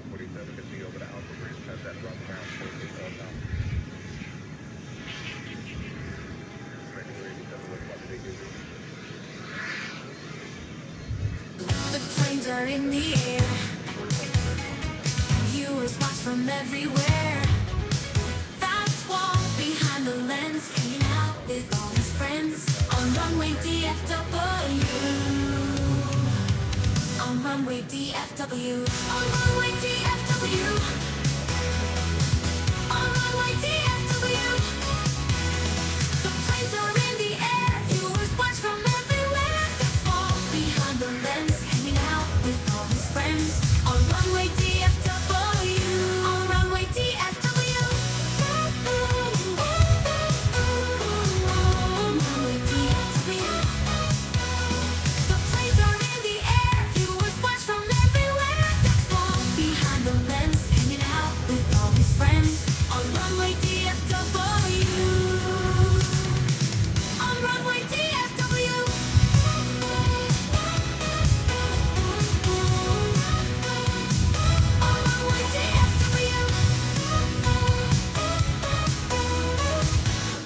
The planes are in the air. Viewers watch from everywhere. That's Walt behind the lens, hanging out with all his friends on Runway DFW. On Runway DFW. On Runway DFW. On Runway DFW. The planes are in the air. Viewers watch from everywhere. That's Walt behind the lens, hanging out with all his friends on Runway DFW. On Runway DFW. On Runway DFW. The planes are in the air. Viewers watch from everywhere. That's Walt behind the lens, hanging out with all his friends on Runway DFW. On Runway DFW.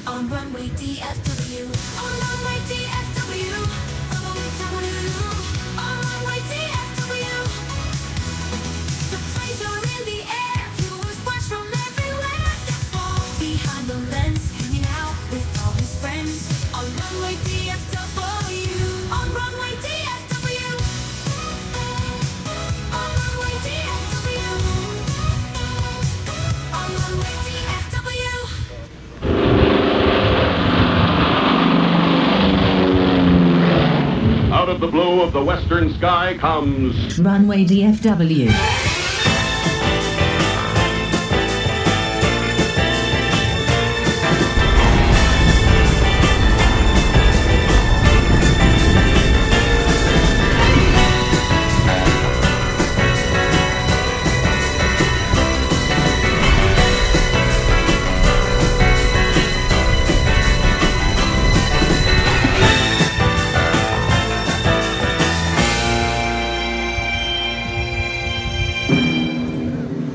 On Runway DFW. On Runway DFW. On Runway DFW. On Runway DFW. The planes are in the air. Viewers watch from everywhere. That's Walt behind the lens, hanging out with all his friends on Runway DFW. On Runway DFW. On Runway DFW. On Runway DFW. Out of the blue of the western sky comes Runway DFW.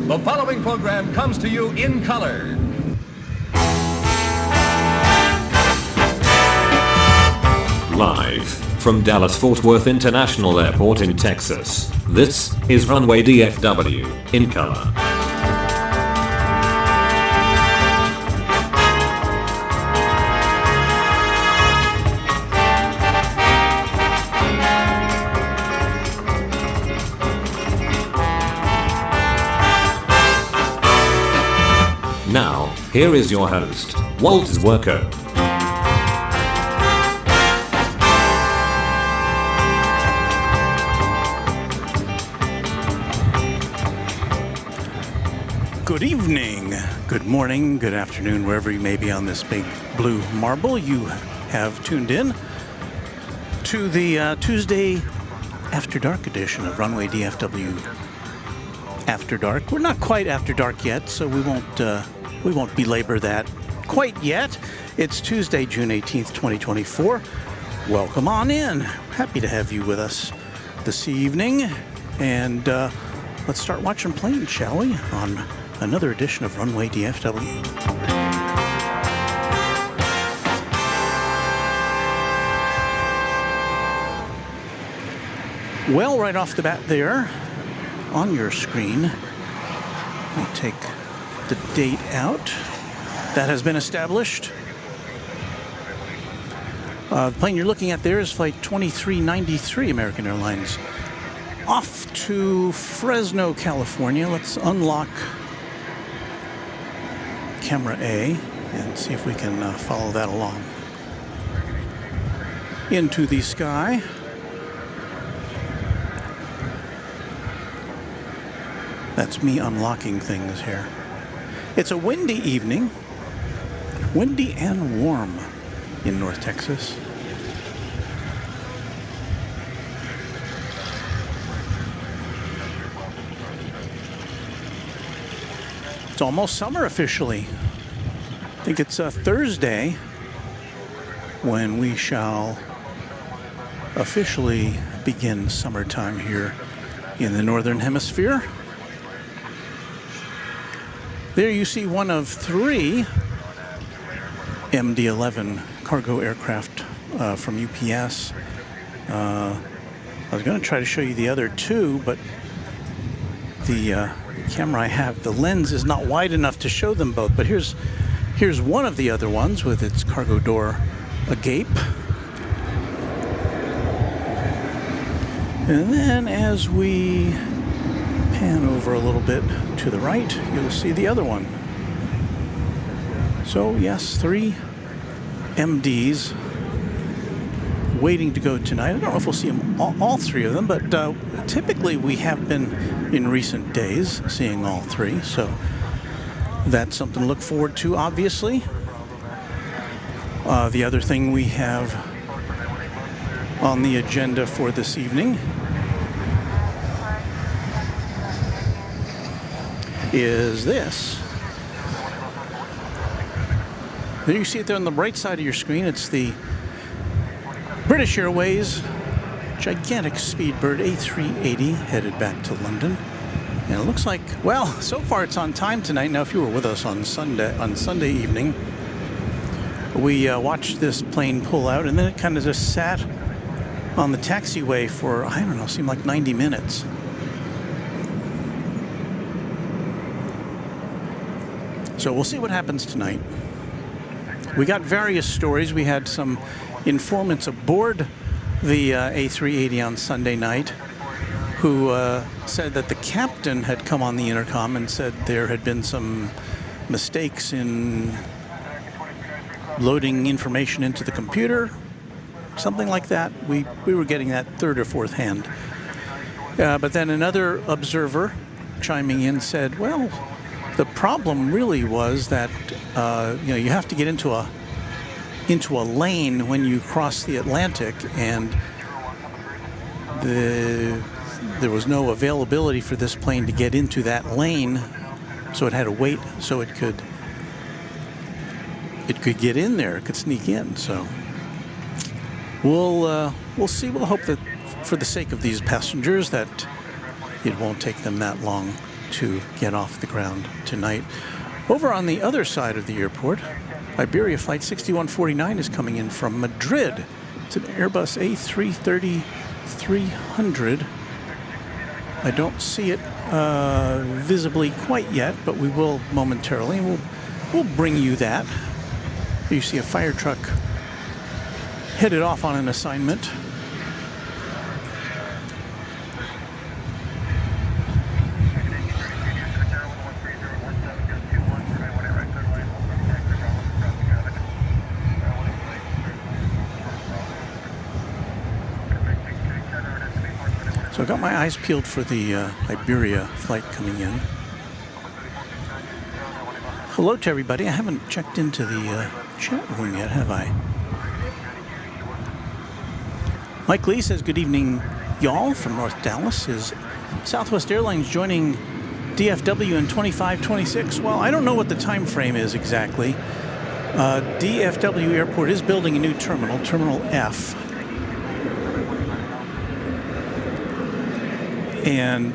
The following program comes to you in color. Live from Dallas-Fort Worth International Airport in Texas, this is Runway DFW, in color. Now, here is your host, Walt Zwerko. Good evening, good morning, good afternoon, wherever you may be on this big blue marble. You have tuned in to the Tuesday After Dark edition of Runway DFW After Dark. We're not quite after dark yet, so we won't belabor that quite yet. It's Tuesday, June 18th, 2024. Welcome on in. Happy to have you with us this evening. And let's start watching planes, shall we? On another edition of Runway DFW. Well, right off the bat there, on your screen, let me take the date out. That has been established. The plane you're looking at there is Flight 2393, American Airlines, off to Fresno, California. Let's unlock camera A and see if we can follow that along into the sky. That's me unlocking things here. It's a windy evening, windy and warm in North Texas. It's almost summer officially. I think it's Thursday when we shall officially begin summertime here in the Northern Hemisphere. There you see one of 3 MD-11 cargo aircraft from UPS. I was going to try to show you the other 2, but the camera I have, the lens is not wide enough to show them both. But here's one of the other ones with its cargo door agape. And then as we pan over a little bit to the right, you'll see the other one. So yes, 3 MDs waiting to go tonight. I don't know if we'll see them all 3 of them, but typically we have been in recent days seeing all 3. So that's something to look forward to, obviously. The other thing we have on the agenda for this evening is this. There you see it there on the right side of your screen. It's the British Airways gigantic Speedbird A380 headed back to London. And it looks like, well, so far it's on time tonight. Now, if you were with us on Sunday evening, we watched this plane pull out, and then it kind of just sat on the taxiway for, I don't know, seemed like 90 minutes. So we'll see what happens tonight. We got various stories. We had some informants aboard the A380 on Sunday night who said that the captain had come on the intercom and said there had been some mistakes in loading information into the computer, something like that. We were getting that third or fourth hand. But then another observer chiming in said, well, the problem really was that you have to get into a lane when you cross the Atlantic, and there was no availability for this plane to get into that lane, so it had to wait so it could get in there, it could sneak in. So we'll see. We'll hope that for the sake of these passengers that it won't take them that long to get off the ground tonight. Over on the other side of the airport, Iberia Flight 6149 is coming in from Madrid. It's an Airbus A330 300. I don't see it visibly quite yet, but we will momentarily, and we'll bring you that. You see a fire truck headed off on an assignment. So I got my eyes peeled for the Iberia flight coming in. Hello to everybody. I haven't checked into the chat room yet, have I? Mike Lee says, good evening, y'all, from North Dallas. Is Southwest Airlines joining DFW in 2526? Well, I don't know what the time frame is exactly. DFW Airport is building a new terminal, Terminal F. And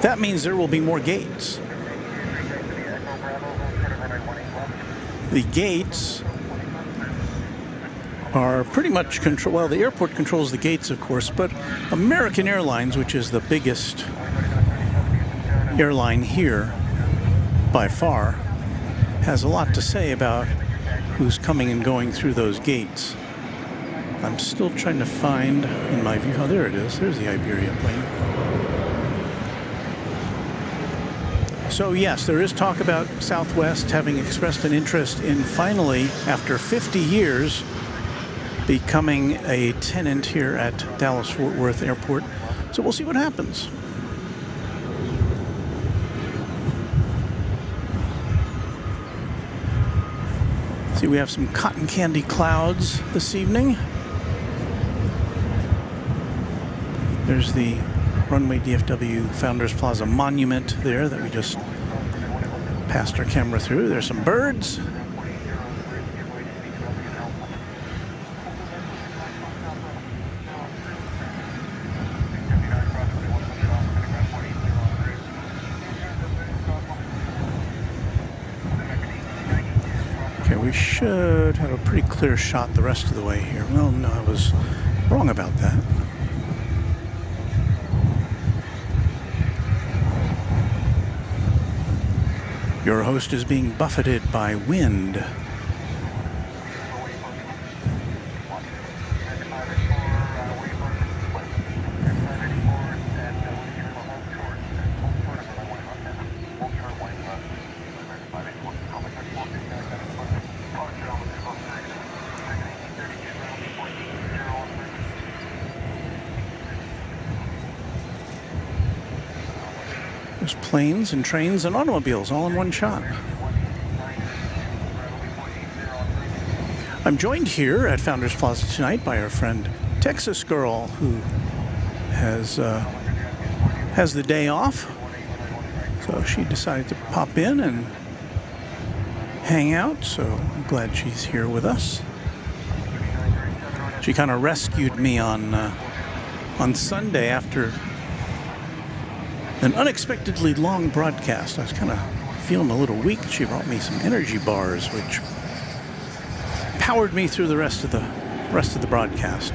that means there will be more gates. The gates are pretty much control. Well, the airport controls the gates, of course, but American Airlines, which is the biggest airline here by far, has a lot to say about who's coming and going through those gates. I'm still trying to find in my view. Oh, there it is. There's the Iberia plane. So yes, there is talk about Southwest having expressed an interest in finally, after 50 years, becoming a tenant here at Dallas-Fort Worth Airport. So we'll see what happens. See, we have some cotton candy clouds this evening. There's the Runway DFW Founders Plaza monument there that we just passed our camera through. There's some birds. we should have a pretty clear shot the rest of the way here. Well, no, I was wrong about that. Your host is being buffeted by wind. There's planes and trains and automobiles all in one shot. I'm joined here at Founders Plaza tonight by our friend Texas Girl, who has the day off. So she decided to pop in and hang out. So I'm glad she's here with us. She kind of rescued me on Sunday after an unexpectedly long broadcast. I was kind of feeling a little weak. She brought me some energy bars, which powered me through the rest of the broadcast.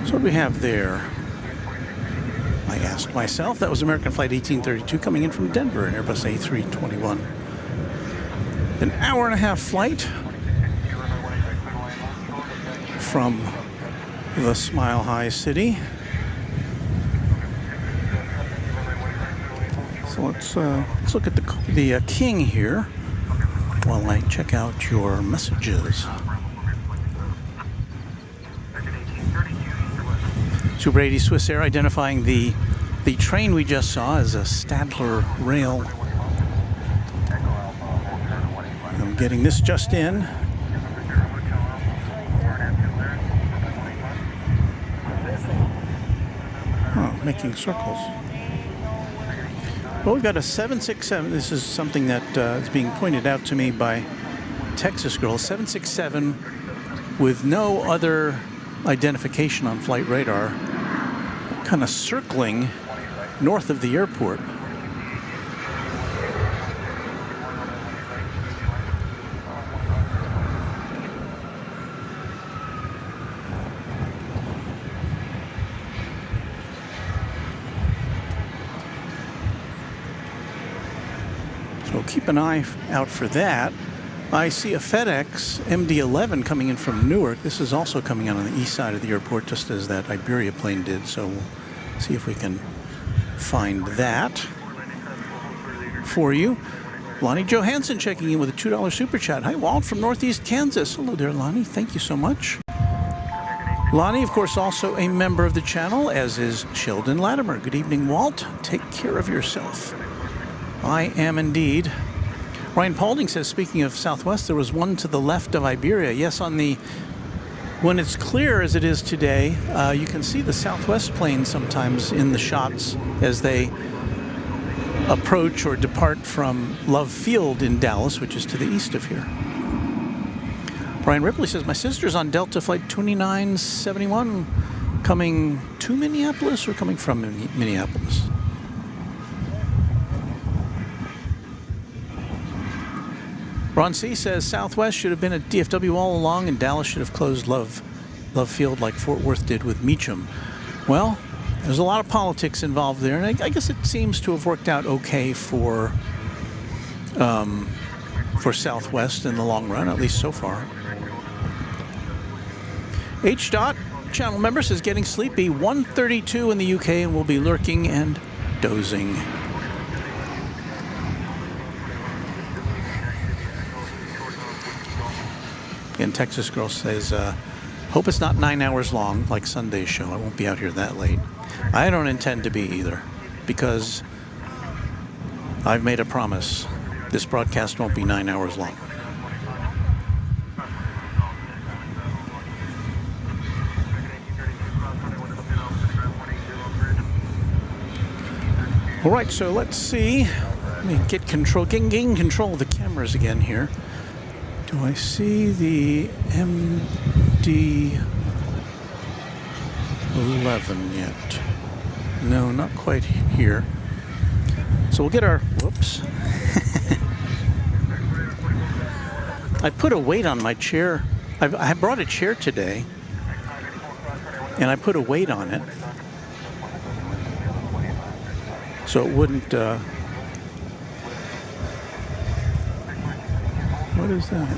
So what do we have there? I asked myself. That was American Flight 1832 coming in from Denver, an Airbus A321. An hour and a half flight from the Smile High City. So let's look at the King here while I check out your messages. Super 80 Swiss Air identifying the train we just saw as a Stadler rail. I'm getting this just in. Oh, making circles. Well, we've got a 767. This is something that is being pointed out to me by Texas Girl. 767 with no other identification on flight radar, kind of circling north of the airport. So keep an eye out for that. I see a FedEx MD-11 coming in from Newark. This is also coming in on the east side of the airport, just as that Iberia plane did. So we'll see if we can find that for you. Lonnie Johansson checking in with a $2 super chat. Hi, Walt from Northeast Kansas. Hello there, Lonnie. Thank you so much. Lonnie, of course, also a member of the channel, as is Sheldon Latimer. Good evening, Walt. Take care of yourself. I am indeed. Ryan Paulding says, speaking of Southwest, there was one to the left of Iberia. Yes, when it's clear as it is today, you can see the Southwest plane sometimes in the shots as they approach or depart from Love Field in Dallas, which is to the east of here. Brian Ripley says, my sister's on Delta Flight 2971 coming to Minneapolis or coming from Minneapolis? Ron C. says Southwest should have been at DFW all along, and Dallas should have closed Love Field like Fort Worth did with Meacham. Well, there's a lot of politics involved there, and I guess it seems to have worked out okay for Southwest in the long run, at least so far. H. Dot, channel member, says getting sleepy. 1:32 in the UK, and we'll be lurking and dozing. And Texas Girl says, hope it's not 9 hours long like Sunday's show. I won't be out here that late. I don't intend to be either, because I've made a promise. This broadcast won't be 9 hours long. All right, so let's see. Let me get control, gain control of the cameras again here. Do I see the MD-11? 11 yet. No, not quite here. So we'll get our, whoops. I put a weight on my chair. I brought a chair today, and I put a weight on it so it wouldn't, what is that?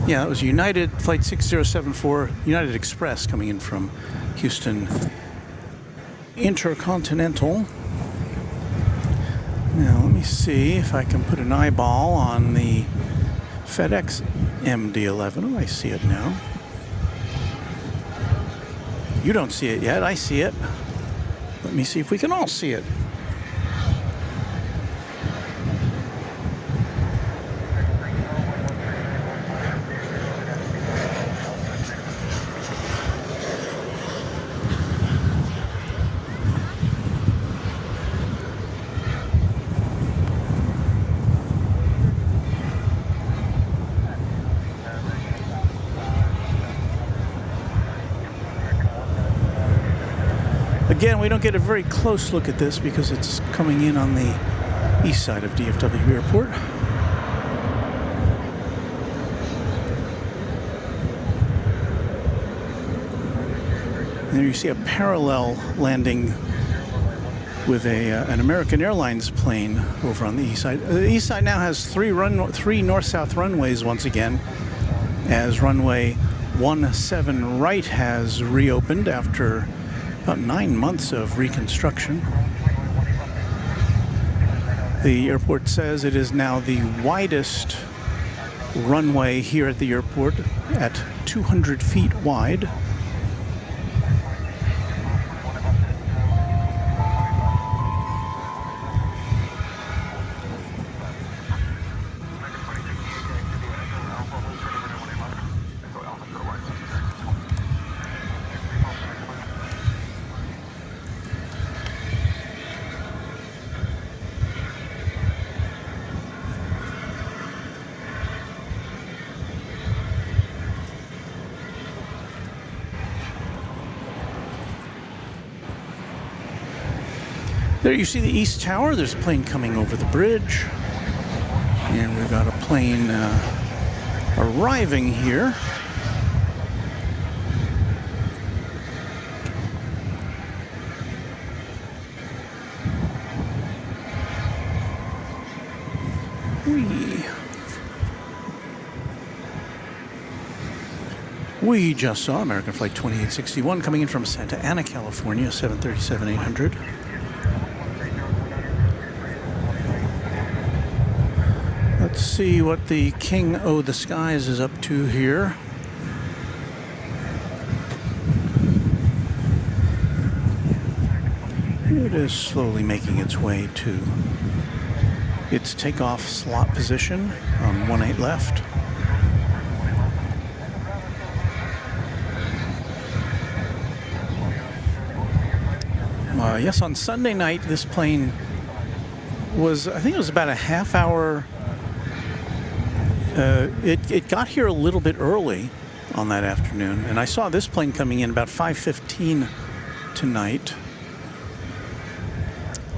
Yeah, it was United Flight 6074, United Express coming in from Houston Intercontinental. Now, let me see if I can put an eyeball on the FedEx MD-11. Oh, I see it now. You don't see it yet. I see it. Let me see if we can all see it. Again, we don't get a very close look at this because it's coming in on the east side of DFW Airport. There you see a parallel landing with an American Airlines plane over on the east side. The east side now has three north-south runways once again, as runway 17 right has reopened after about 9 months of reconstruction. The airport says it is now the widest runway here at the airport at 200 feet wide. There you see the East Tower. There's a plane coming over the bridge. And we've got a plane arriving here. We just saw American Flight 2861 coming in from Santa Ana, California, 737-800. Let's see what the King O' the Skies is up to here. It is slowly making its way to its takeoff slot position on 18 left. Yes, on Sunday night, this plane was, I think it was about a half hour. It got here a little bit early on that afternoon, and I saw this plane coming in about 5:15 tonight.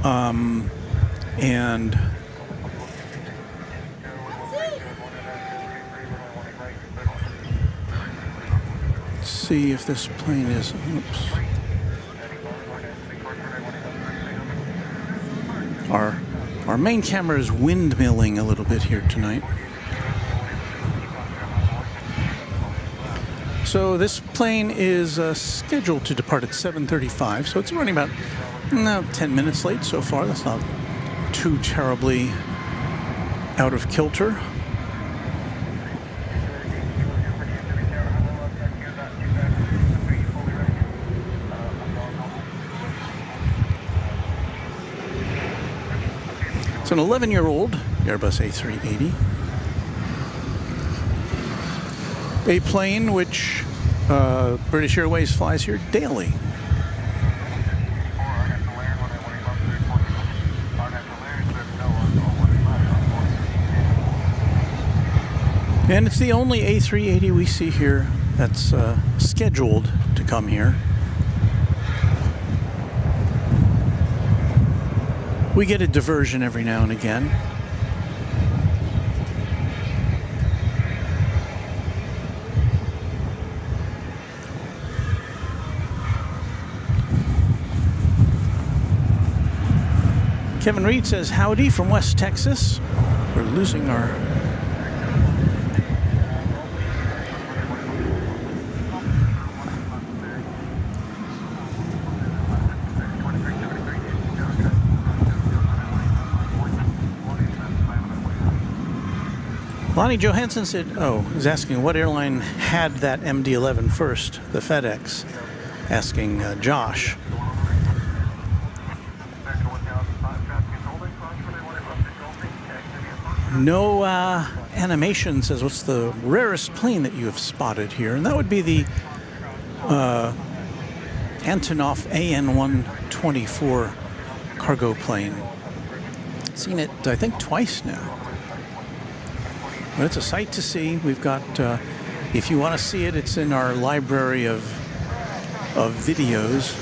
And let's see if this plane is, oops. Our main camera is windmilling a little bit here tonight. So this plane is scheduled to depart at 7:35, so it's running about 10 minutes late so far. That's not too terribly out of kilter. It's an 11-year-old Airbus A380. A plane which British Airways flies here daily. And it's the only A380 we see here that's scheduled to come here. We get a diversion every now and again. Kevin Reed says, howdy from West Texas. We're losing our... Lonnie Johansson said, is asking what airline had that MD-11 first, the FedEx, asking Josh. No animation says, what's the rarest plane that you have spotted here? And that would be the Antonov AN-124 cargo plane. Seen it, I think, twice now. But it's a sight to see. We've got, if you want to see it, it's in our library of videos.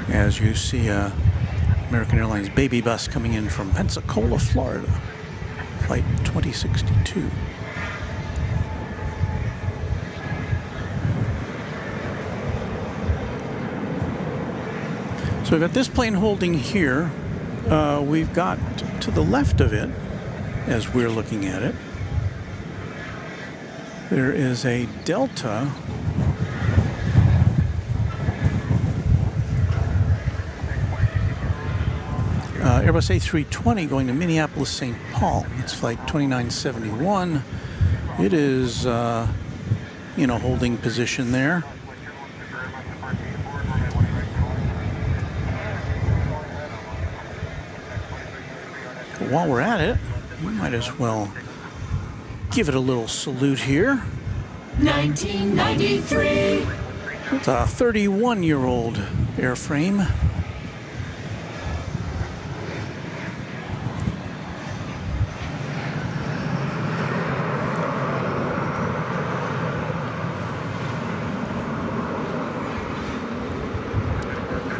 As you see American Airlines baby bus coming in from Pensacola, Florida, flight 2062. So we've got this plane holding here. We've got to the left of it, as we're looking at it, there is a Delta Airbus A320 going to Minneapolis, St. Paul. It's flight 2971. It is in a holding position there. But while we're at it, we might as well give it a little salute here. 1993. It's a 31-year-old airframe.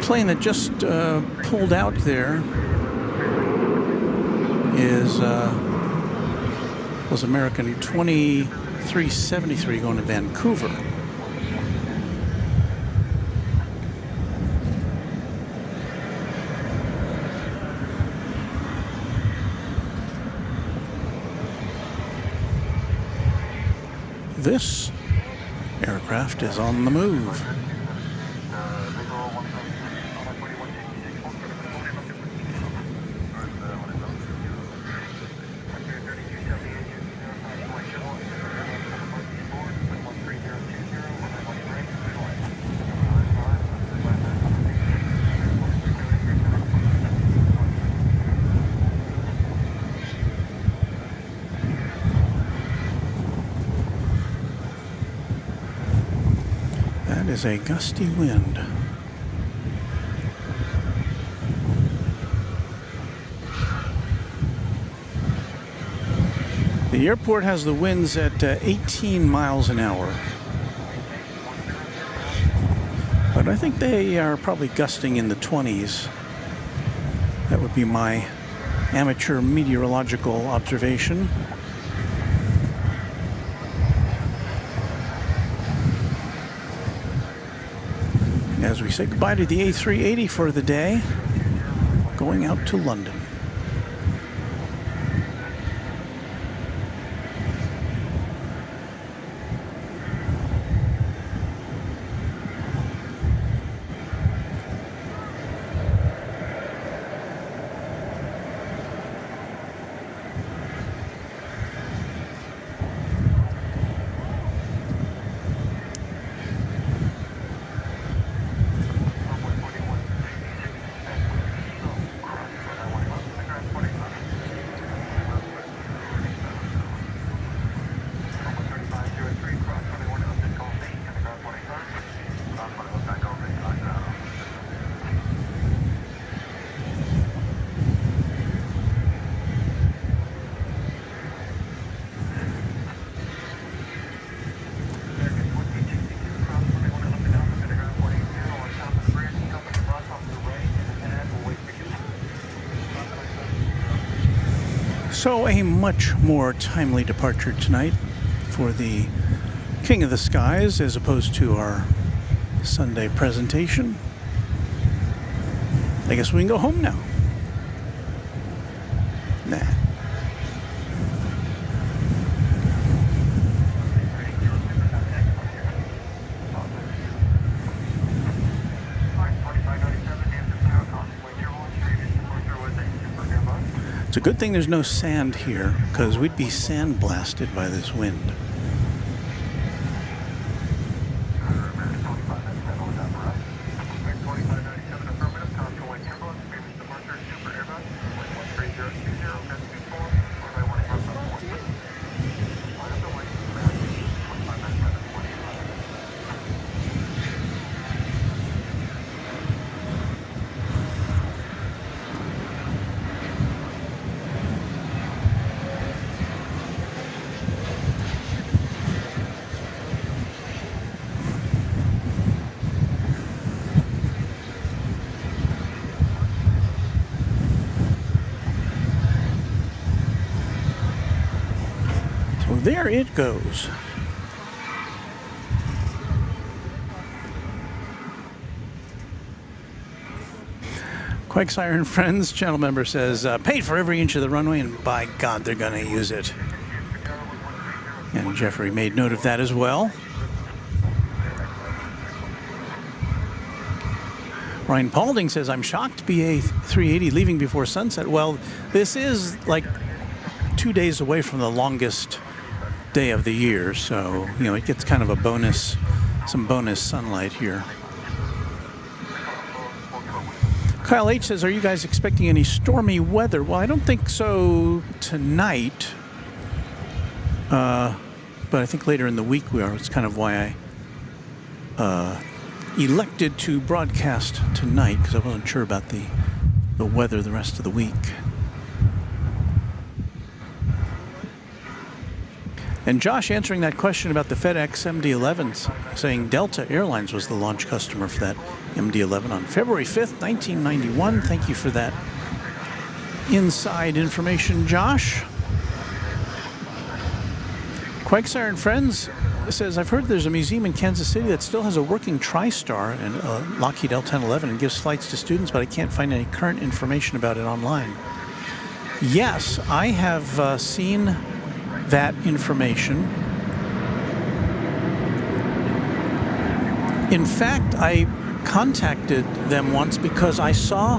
Plane that just pulled out there is was American 2373 going to Vancouver. This aircraft is on the move. Is a gusty wind. The airport has the winds at 18 miles an hour. But I think they are probably gusting in the 20s. That would be my amateur meteorological observation. As we say goodbye to the A380 for the day, going out to London. So a much more timely departure tonight for the King of the Skies as opposed to our Sunday presentation. I guess we can go home now. Nah. It's a good thing there's no sand here, because we'd be sandblasted by this wind. There it goes. Quake Siren Friends channel member says, paid for every inch of the runway, and by God, they're going to use it. And Jeffrey made note of that as well. Ryan Paulding says, I'm shocked to be A380 leaving before sunset. Well, this is like 2 days away from the longest day of the year, so you know it gets kind of a bonus, some bonus sunlight here. Kyle H says, are you guys expecting any stormy weather? Well, I don't think so tonight, but I think later in the week we are. It's kind of why I elected to broadcast tonight, because I wasn't sure about the weather the rest of the week. And Josh answering that question about the FedEx MD-11s, saying Delta Airlines was the launch customer for that MD-11 on February 5th, 1991. Thank you for that inside information, Josh. Quake Siren Friends says, I've heard there's a museum in Kansas City that still has a working TriStar and Lockheed L-1011 and gives flights to students, but I can't find any current information about it online. Yes, I have seen that information. In fact, I contacted them once because I saw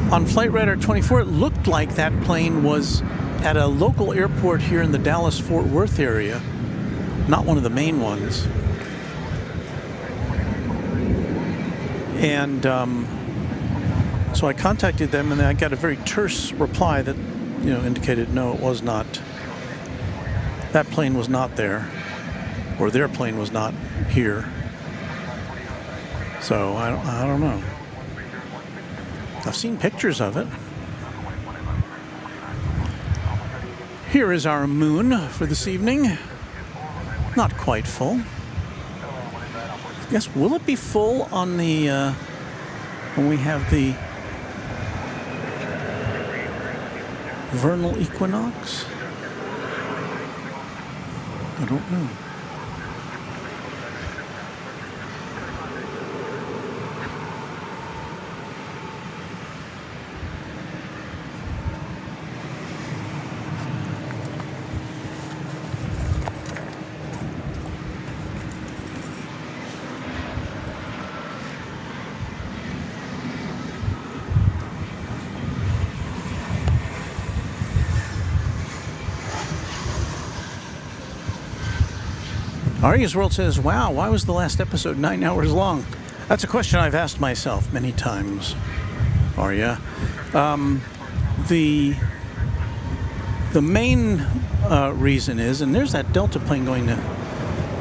on Flight Radar 24, it looked like that plane was at a local airport here in the Dallas-Fort Worth area, not one of the main ones. And so I contacted them, and I got a very terse reply that, you know, indicated no, it was not. That plane was not there, or their plane was not here. So I don't know. I've seen pictures of it. Here is our moon for this evening. Not quite full. I guess, will it be full on the when we have the vernal equinox? I don't know. Aria's World says, wow, why was the last episode 9 hours long? That's a question I've asked myself many times, Aria. The main reason is, and there's that Delta plane going to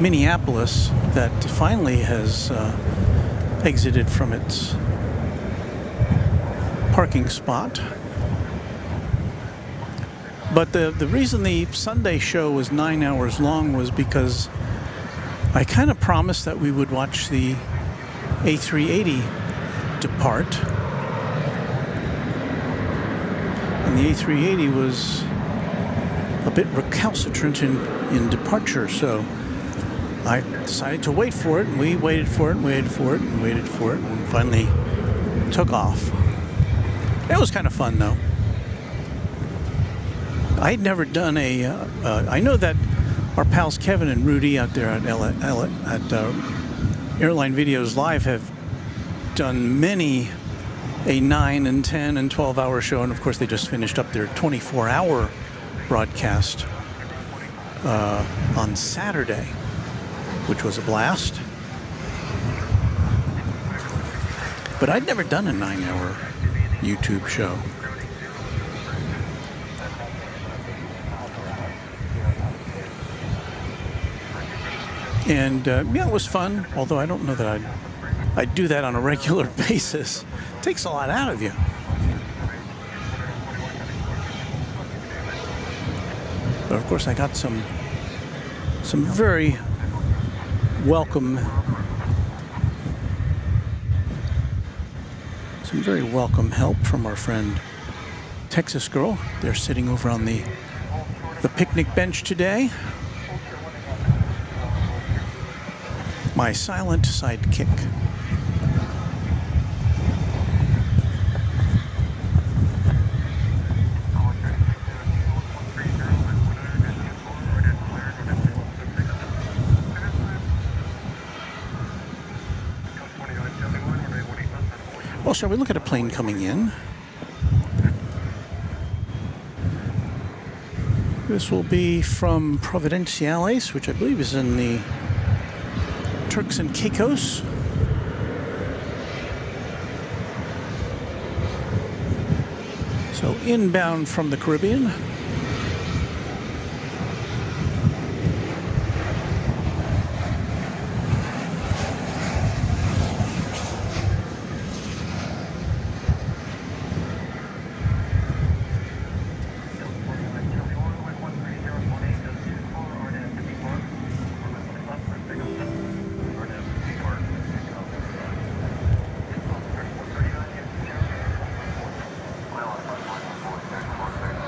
Minneapolis that finally has exited from its parking spot. But the reason the Sunday show was 9 hours long was because I kind of promised that we would watch the A380 depart. And the A380 was a bit recalcitrant in departure, so I decided to wait for it, and we waited for it, and waited for it, and waited for it, and finally took off. It was kind of fun, though. I had never done I know that our pals Kevin and Rudy out there at Airline Videos Live have done many a 9 and 10 and 12-hour show, and of course they just finished up their 24-hour broadcast on Saturday, which was a blast. But I'd never done a 9-hour YouTube show. And yeah, it was fun, although I don't know that I'd do that on a regular basis. It takes a lot out of you. But of course I got some very welcome help from our friend Texas Girl. They're sitting over on the picnic bench today. My silent sidekick. Well, shall we look at a plane coming in? This will be from Providenciales, which I believe is in the Turks and Caicos. So inbound from the Caribbean.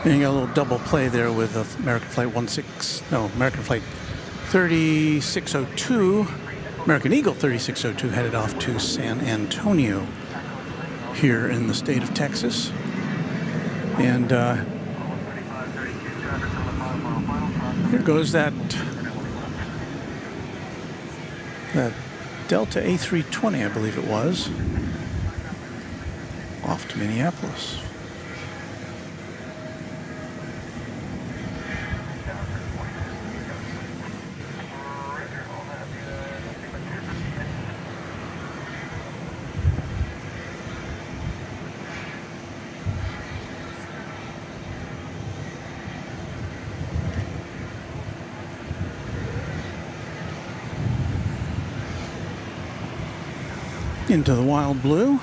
And you got a little double play there with American Flight 3602, American Eagle 3602 headed off to San Antonio here in the state of Texas. And here goes that Delta A320, I believe it was, off to Minneapolis. Into the wild blue.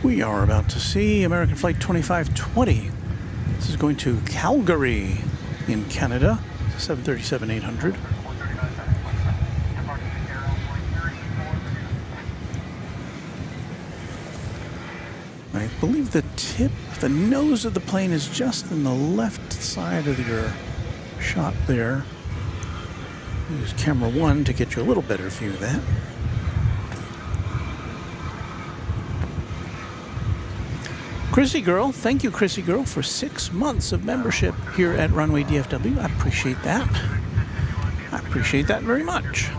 We are about to see American Flight 2520. This is going to Calgary in Canada. It's a 737-800. I believe the nose of the plane is just on the left side of your shot there. Use camera 1 to get you a little better view of that. Chrissy Girl, thank you, Chrissy Girl, for 6 months of membership here at Runway DFW. I appreciate that. I appreciate that very much.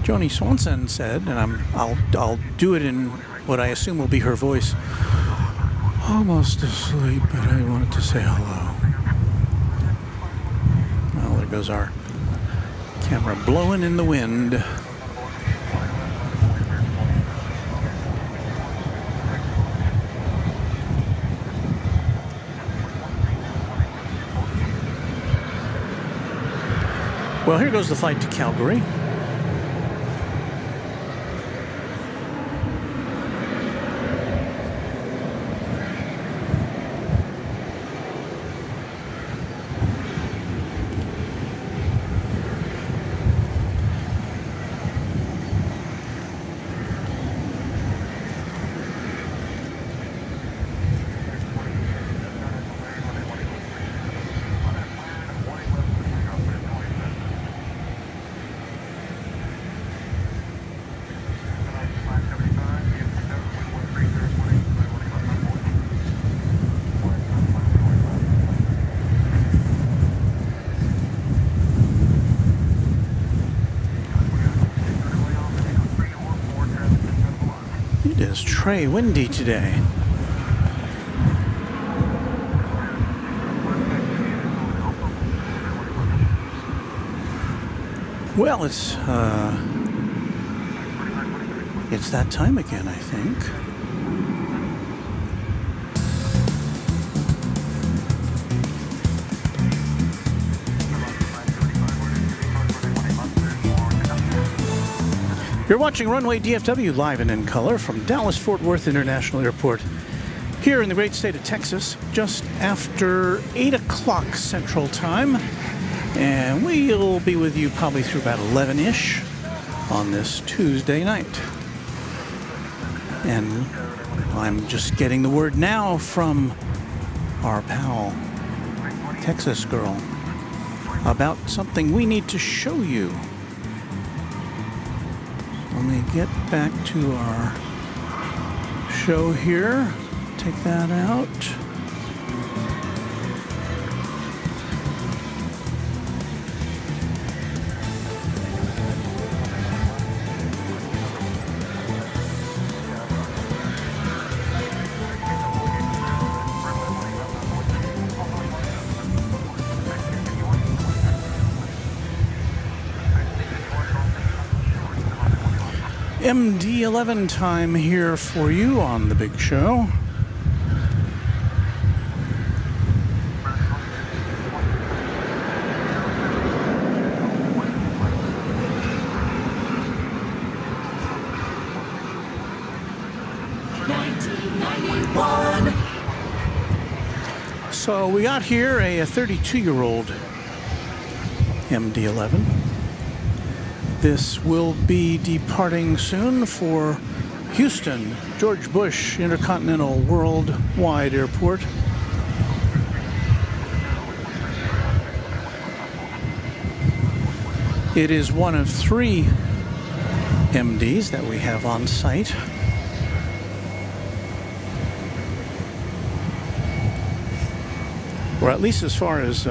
Joni Swanson said, and I'll do it in what I assume will be her voice. Almost asleep, but I wanted to say hello. Well, there goes our camera blowing in the wind. Well, here goes the flight to Calgary. It is Trey windy today. Well, it's that time again, I think. You're watching Runway DFW live and in color from Dallas-Fort Worth International Airport here in the great state of Texas, just after 8 o'clock Central Time. And we'll be with you probably through about 11-ish on this Tuesday night. And I'm just getting the word now from our pal, Texas Girl, about something we need to show you. Let me get back to our show here. Take that out. MD11 time here for you on the big show. So we got here a 32-year-old MD11. This will be departing soon for Houston, George Bush Intercontinental Worldwide Airport. It is one of 3 MDs that we have on site. Or at least as far as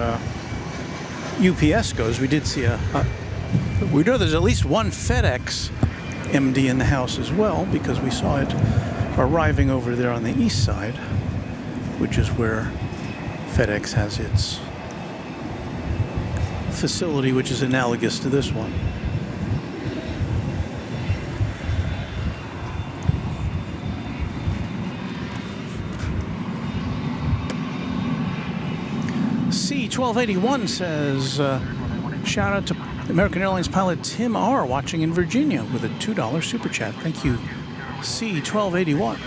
UPS goes, we did see we know there's at least one FedEx MD in the house as well, because we saw it arriving over there on the east side, which is where FedEx has its facility, which is analogous to this one. C1281 says, shout out to American Airlines pilot Tim R. watching in Virginia with a $2 super chat. Thank you, C1281.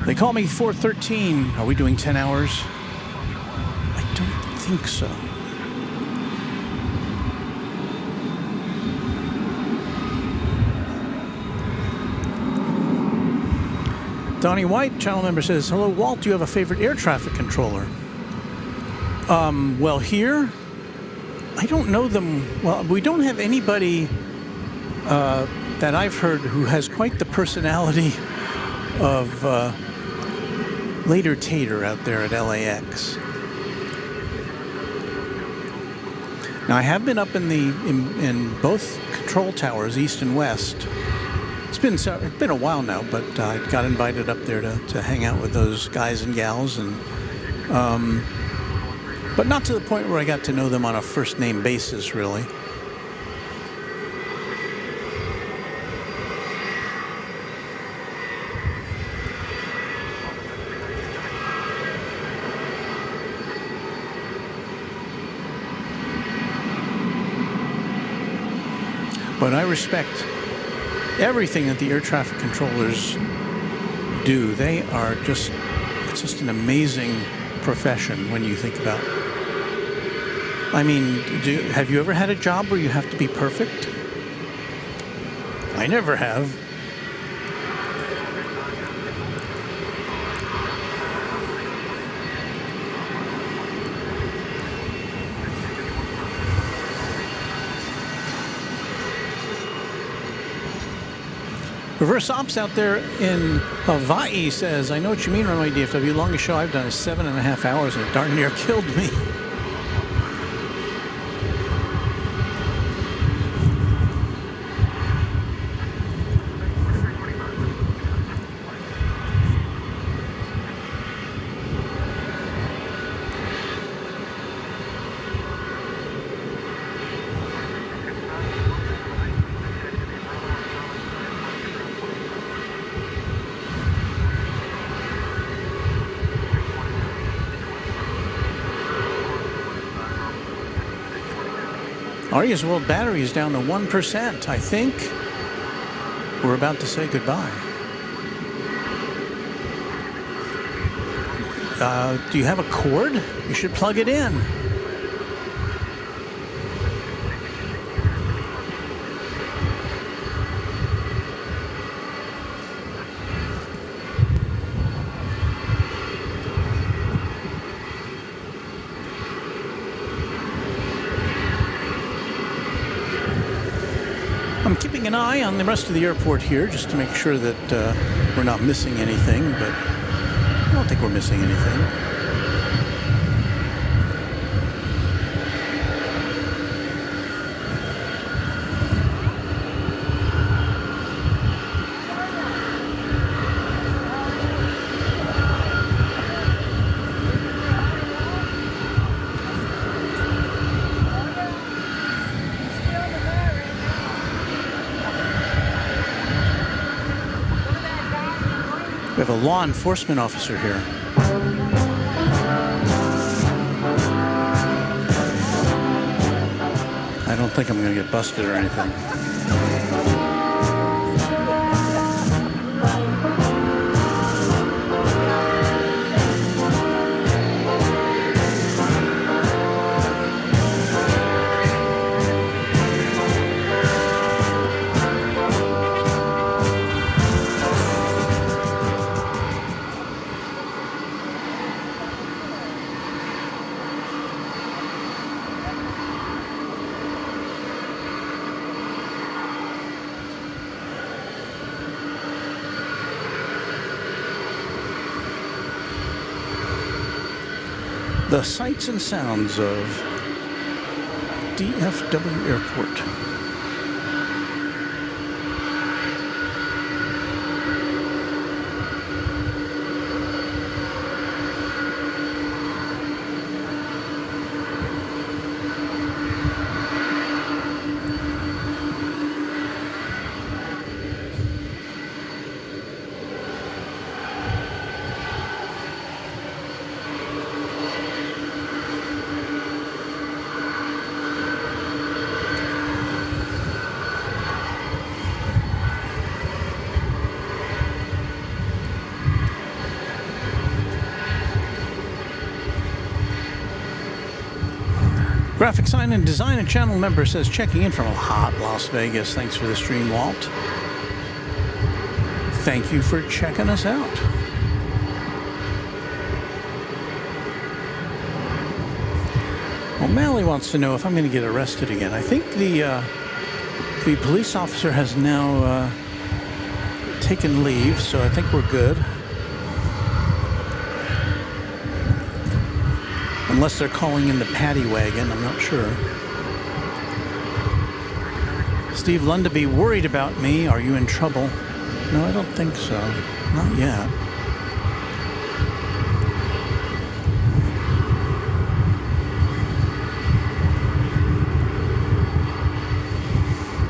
They call me 413. Are we doing 10 hours? I don't think so. Donnie White, channel member, says, hello, Walt, do you have a favorite air traffic controller? Well, here, I don't know them. Well, we don't have anybody that I've heard who has quite the personality of Later Tater out there at LAX. Now, I have been up in both control towers, east and west. It's been a while now, but I got invited up there to hang out with those guys and gals, and but not to the point where I got to know them on a first name basis, really. But I respect everything that the air traffic controllers do. They are it's just an amazing profession when you think about it. I mean, have you ever had a job where you have to be perfect? I never have. Reverse Ops out there in Hawaii says, I know what you mean, Runway DFW. Longest show I've done is 7.5 hours, and it darn near killed me. Aria's World battery is down to 1%. I think we're about to say goodbye. Do you have a cord? You should plug it in. I'm keeping an eye on the rest of the airport here just to make sure that we're not missing anything, but I don't think we're missing anything. We have a law enforcement officer here. I don't think I'm going to get busted or anything. The sights and sounds of DFW Airport. Graphic Sign and Design and channel member says, checking in from a hot Las Vegas. Thanks for the stream, Walt. Thank you for checking us out. O'Malley wants to know if I'm going to get arrested again. I think the police officer has now taken leave, so I think we're good. Unless they're calling in the paddy wagon, I'm not sure. Steve Lundaby worried about me. Are you in trouble? No, I don't think so. Not yet.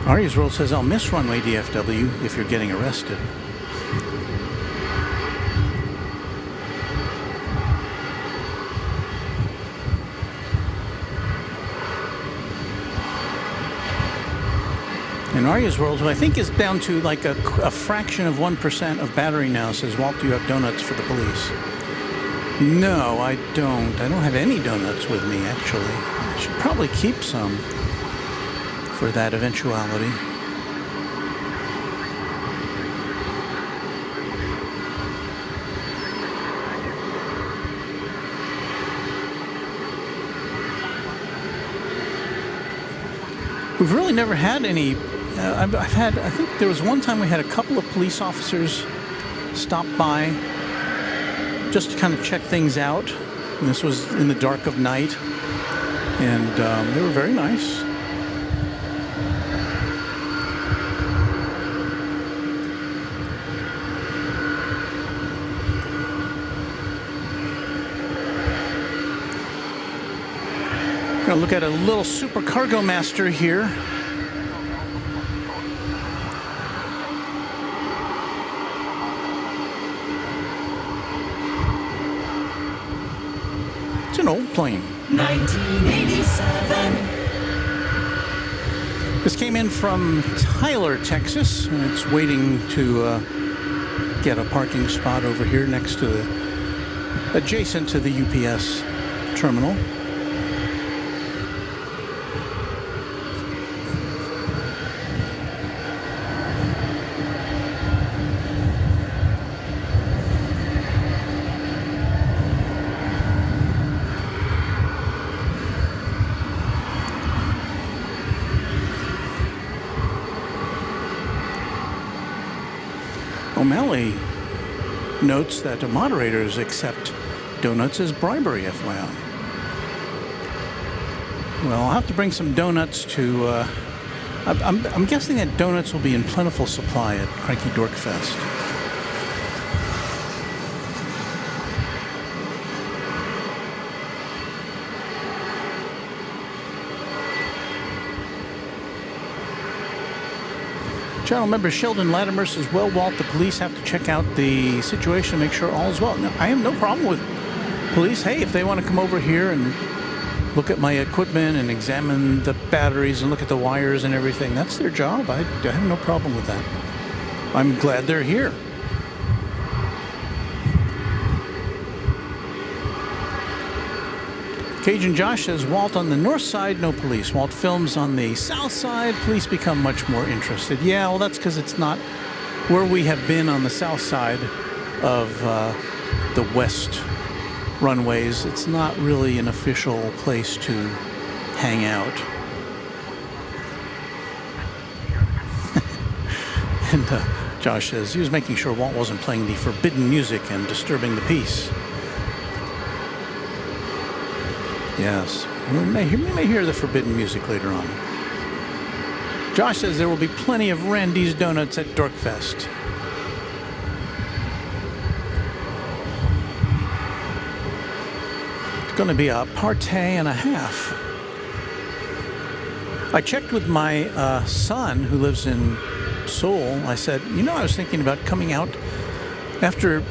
Arya's World says, I'll miss Runway DFW if you're getting arrested. And Arya's World, who I think is down to like a fraction of 1% of battery now, says, Walt, do you have donuts for the police? No, I don't. I don't have any donuts with me, actually. I should probably keep some for that eventuality. We've really never had any. I think there was one time we had a couple of police officers stop by just to kind of check things out. And this was in the dark of night. And they were very nice. Gonna look at a little Super Cargo Master here. It's an old plane. 1987. This came in from Tyler, Texas, and it's waiting to get a parking spot over here next to adjacent to the UPS terminal. O'Malley notes that the moderators accept donuts as bribery, FYI. Well, I'll have to bring some donuts to... I'm guessing that donuts will be in plentiful supply at Cranky Dork Fest. Channel member Sheldon Latimer says, well, Walt, the police have to check out the situation to make sure all is well. Now, I have no problem with police. Hey, if they want to come over here and look at my equipment and examine the batteries and look at the wires and everything, that's their job. I have no problem with that. I'm glad they're here. Cajun Josh says, Walt, on the north side, no police. Walt films on the south side, police become much more interested. Yeah, well, that's because it's not where we have been on the south side of the west runways. It's not really an official place to hang out. And Josh says he was making sure Walt wasn't playing the forbidden music and disturbing the peace. Yes, we may hear the forbidden music later on. Josh says there will be plenty of Randy's Donuts at Dorkfest. It's going to be a partay and a half. I checked with my son who lives in Seoul. I said, you know, I was thinking about coming out after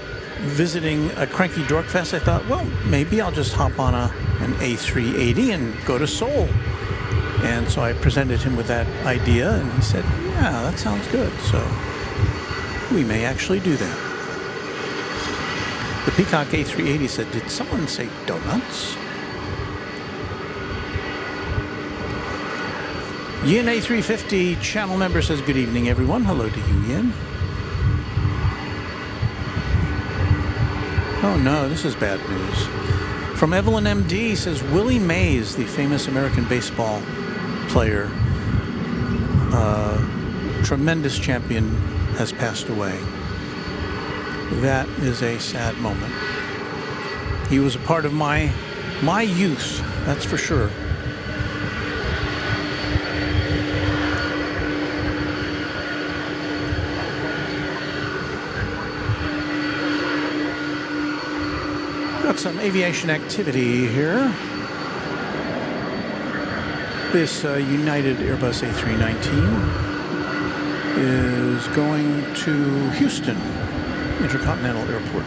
visiting a Cranky Dorkfest. I thought, well, maybe I'll just hop on an A380 and go to Seoul. And so I presented him with that idea, and he said, yeah, that sounds good. So we may actually do that. The Peacock A380 said, did someone say donuts? Yin A350 channel member says, good evening, everyone. Hello to you, Yin. Oh no, this is bad news. From Evelyn MD says Willie Mays, the famous American baseball player, tremendous champion, has passed away. That is a sad moment. He was a part of my youth, that's for sure. Got some aviation activity here. This United Airbus A319 is going to Houston Intercontinental Airport.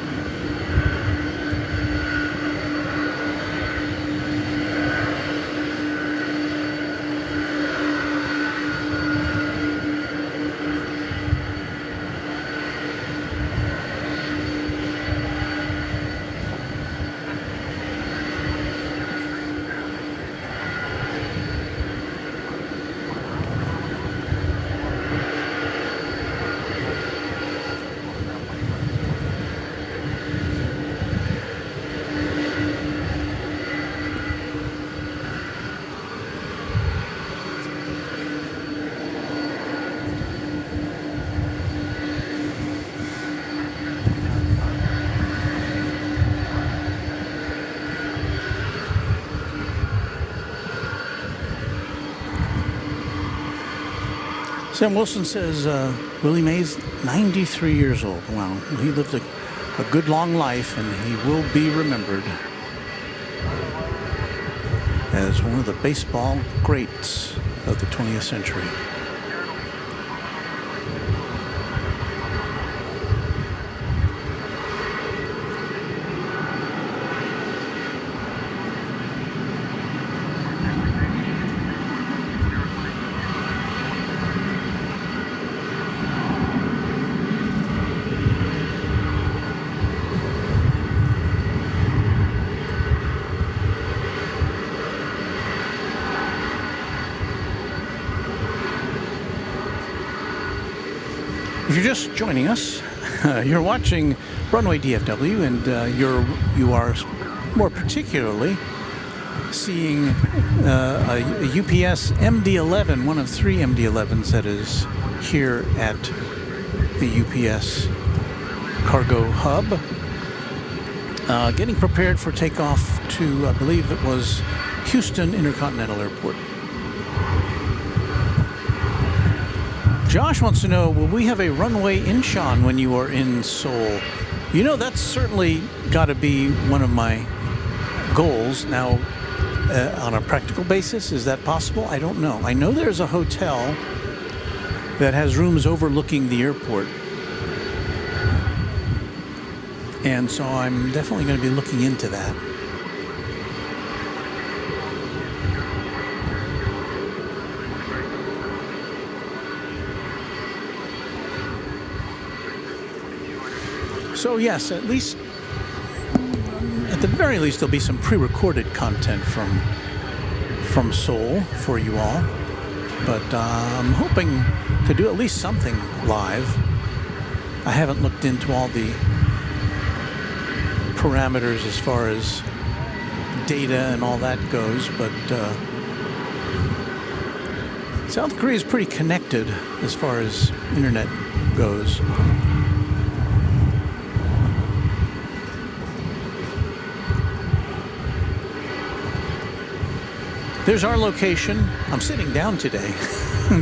Sam Wilson says Willie Mays, 93 years old. Wow, he lived a good long life, and he will be remembered as one of the baseball greats of the 20th century. If you're just joining us, you're watching Runway DFW, and you are more particularly seeing a UPS MD-11, one of 3 MD-11s that is here at the UPS cargo hub, getting prepared for takeoff to, I believe it was Houston Intercontinental Airport. Josh wants to know, will we have a runway Incheon when you are in Seoul? You know, that's certainly got to be one of my goals. Now, on a practical basis, is that possible? I don't know. I know there's a hotel that has rooms overlooking the airport. And so I'm definitely going to be looking into that. So yes, at the very least, there'll be some pre-recorded content from Seoul for you all. But I'm hoping to do at least something live. I haven't looked into all the parameters as far as data and all that goes, but South Korea is pretty connected as far as internet goes. There's our location. I'm sitting down today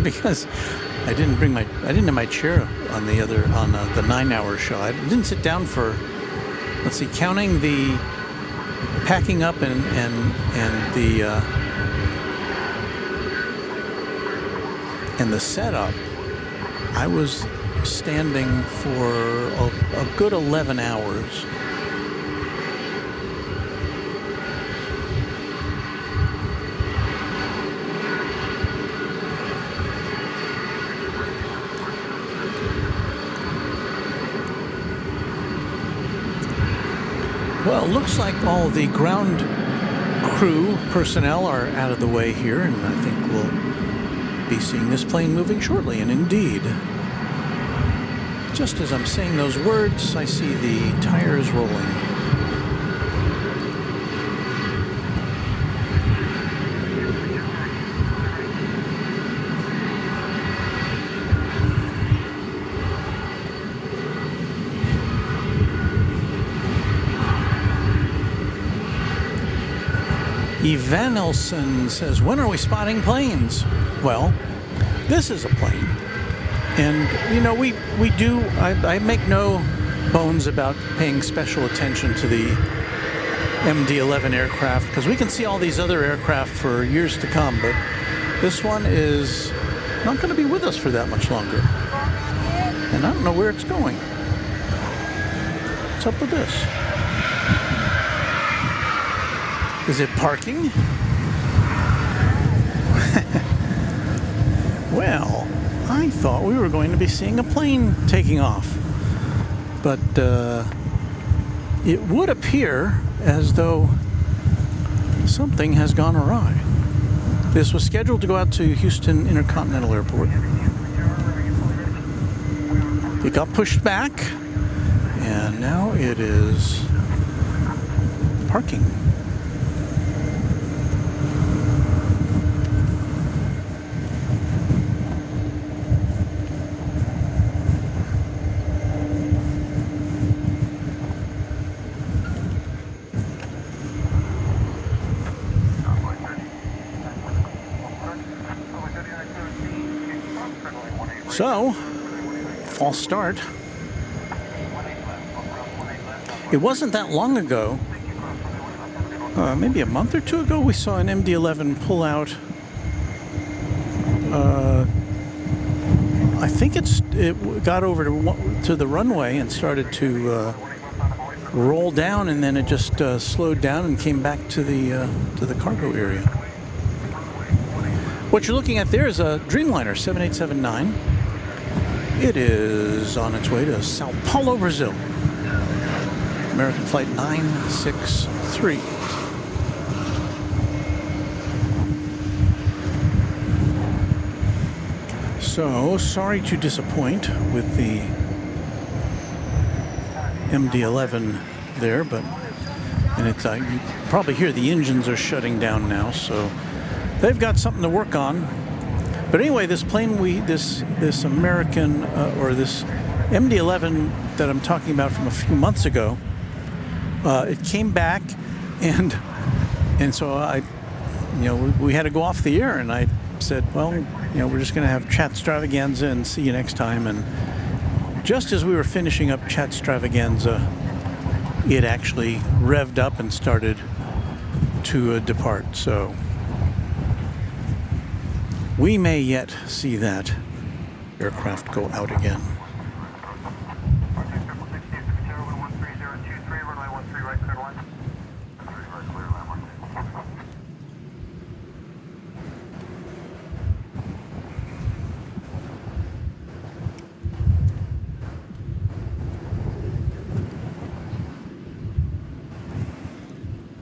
because I didn't have my chair on the 9-hour show. I didn't sit down for, let's see, counting the packing up and the setup. I was standing for a good 11 hours. Well, it looks like all the ground crew personnel are out of the way here, and I think we'll be seeing this plane moving shortly. And indeed, just as I'm saying those words, I see the tires rolling. Evanelson says, when are we spotting planes? Well, this is a plane. And, you know, we do, I make no bones about paying special attention to the MD-11 aircraft, because we can see all these other aircraft for years to come, but this one is not going to be with us for that much longer. And I don't know where it's going. What's up with this? Is it parking? Well, I thought we were going to be seeing a plane taking off. But it would appear as though something has gone awry. This was scheduled to go out to Houston Intercontinental Airport. It got pushed back, and now it is parking. So, false start. It wasn't that long ago, maybe a month or two ago, we saw an MD-11 pull out. I think it got over to the runway and started to roll down, and then it just slowed down and came back to the cargo area. What you're looking at there is a Dreamliner 7879. It is on its way to Sao Paulo, Brazil. American Flight 963. So, sorry to disappoint with the MD-11 there, but and it's you probably hear the engines are shutting down now, so they've got something to work on. But anyway, this plane, this American or this MD-11 that I'm talking about from a few months ago, it came back, and so we had to go off the air, and I said, well, we're just going to have Chatstravaganza and see you next time. And just as we were finishing up Chatstravaganza, it actually revved up and started to depart. So we may yet see that aircraft go out again.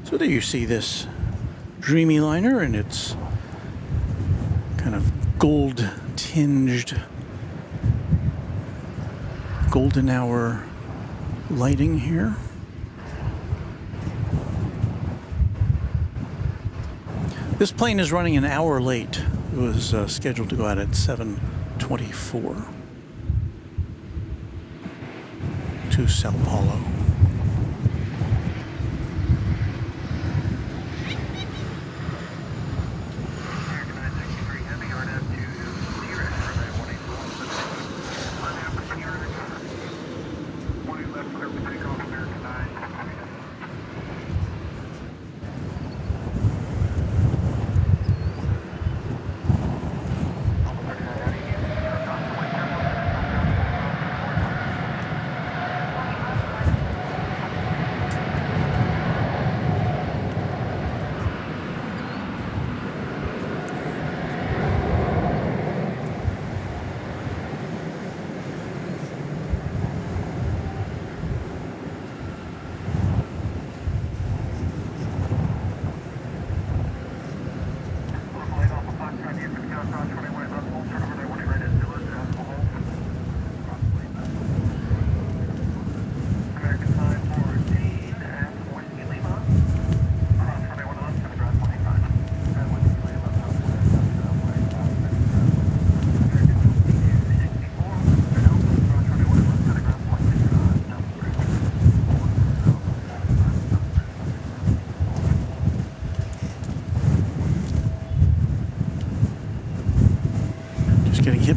So there you see this Dreamliner, and it's kind of gold-tinged, golden hour lighting here. This plane is running an hour late. It was scheduled to go out at 7:24 to Sao Paulo.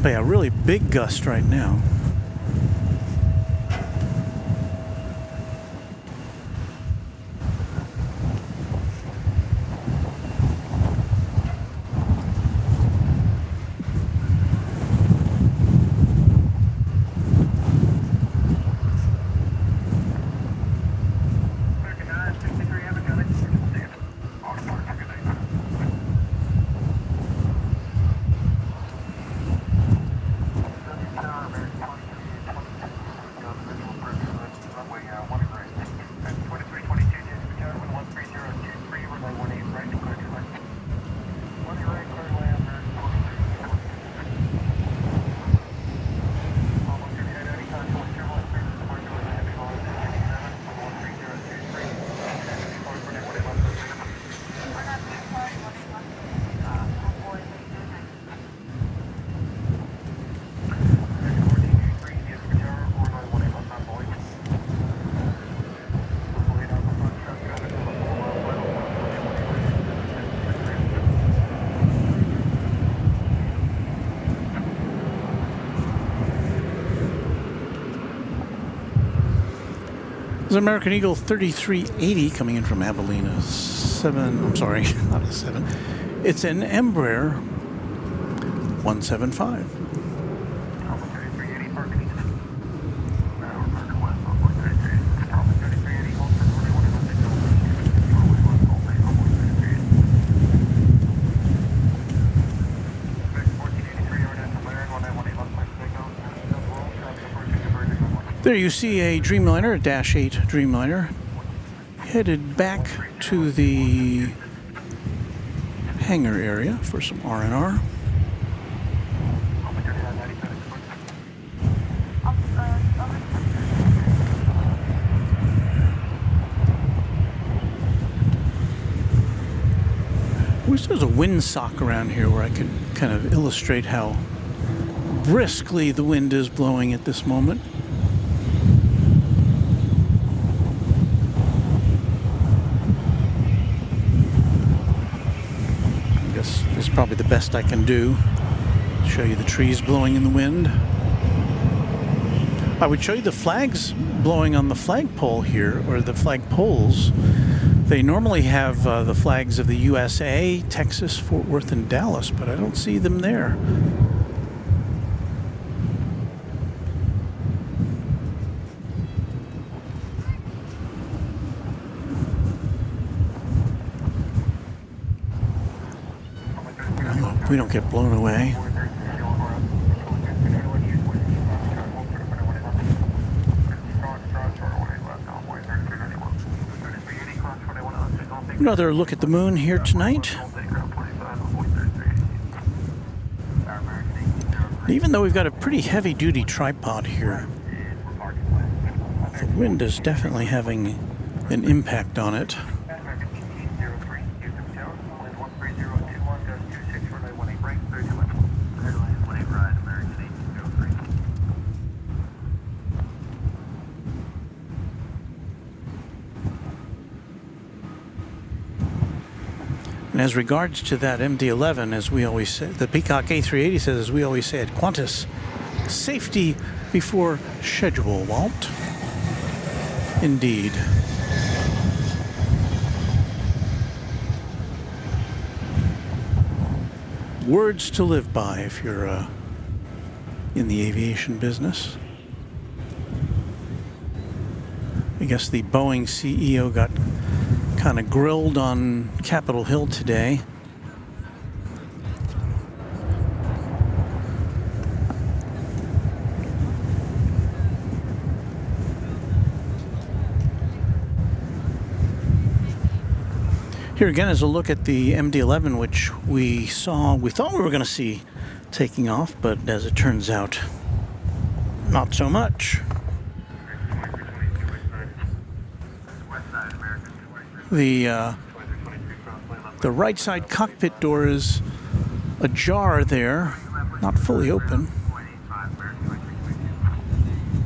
Oh yeah, really big gust right now. There's an American Eagle 3380 coming in from Abilene, a 7, I'm sorry, not a 7. It's an Embraer 175. There you see a Dreamliner, a Dash 8 Dreamliner, headed back to the hangar area for some R&R. I wish there was a windsock around here where I could kind of illustrate how briskly the wind is blowing at this moment. This is probably the best I can do. Show you the trees blowing in the wind. I would show you the flags blowing on the flagpole here, or the flagpoles. They normally have the flags of the USA, Texas, Fort Worth, and Dallas, but I don't see them there. We don't get blown away. Another look at the moon here tonight. Even though we've got a pretty heavy-duty tripod here, the wind is definitely having an impact on it. And as regards to that MD-11, as we always say, the Peacock A380 says, as we always say at Qantas, safety before schedule, Walt. Indeed. Words to live by if you're in the aviation business. I guess the Boeing CEO got kind of grilled on Capitol Hill today. Here again is a look at the MD-11, which we thought we were going to see taking off, but as it turns out, not so much. The right side cockpit door is ajar there, not fully open,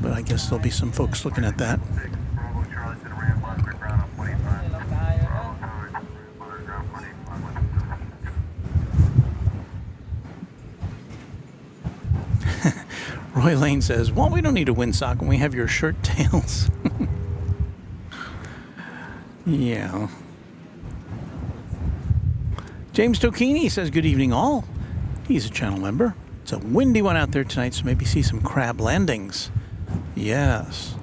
but I guess there'll be some folks looking at that. Roy Lane says, well, we don't need a windsock when we have your shirt tails. Yeah. James Tocchini says, good evening all. He's a channel member. It's a windy one out there tonight, so maybe see some crab landings. Yes.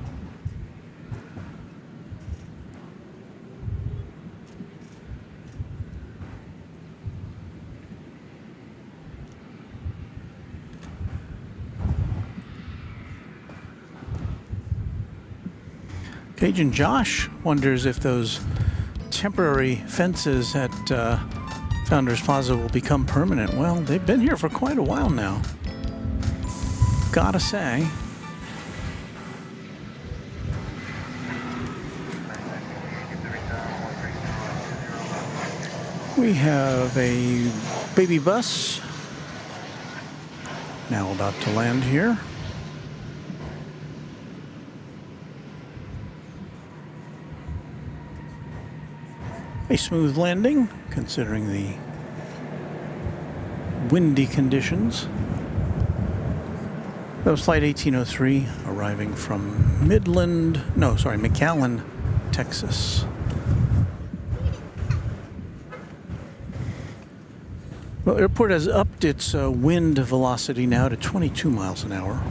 Cajun Josh wonders if those temporary fences at Founders Plaza will become permanent. Well, they've been here for quite a while now. Gotta say. We have a baby bus now about to land here. A smooth landing, considering the windy conditions. That was Flight 1803, arriving from McAllen, Texas. Well, the airport has upped its wind velocity now to 22 miles an hour.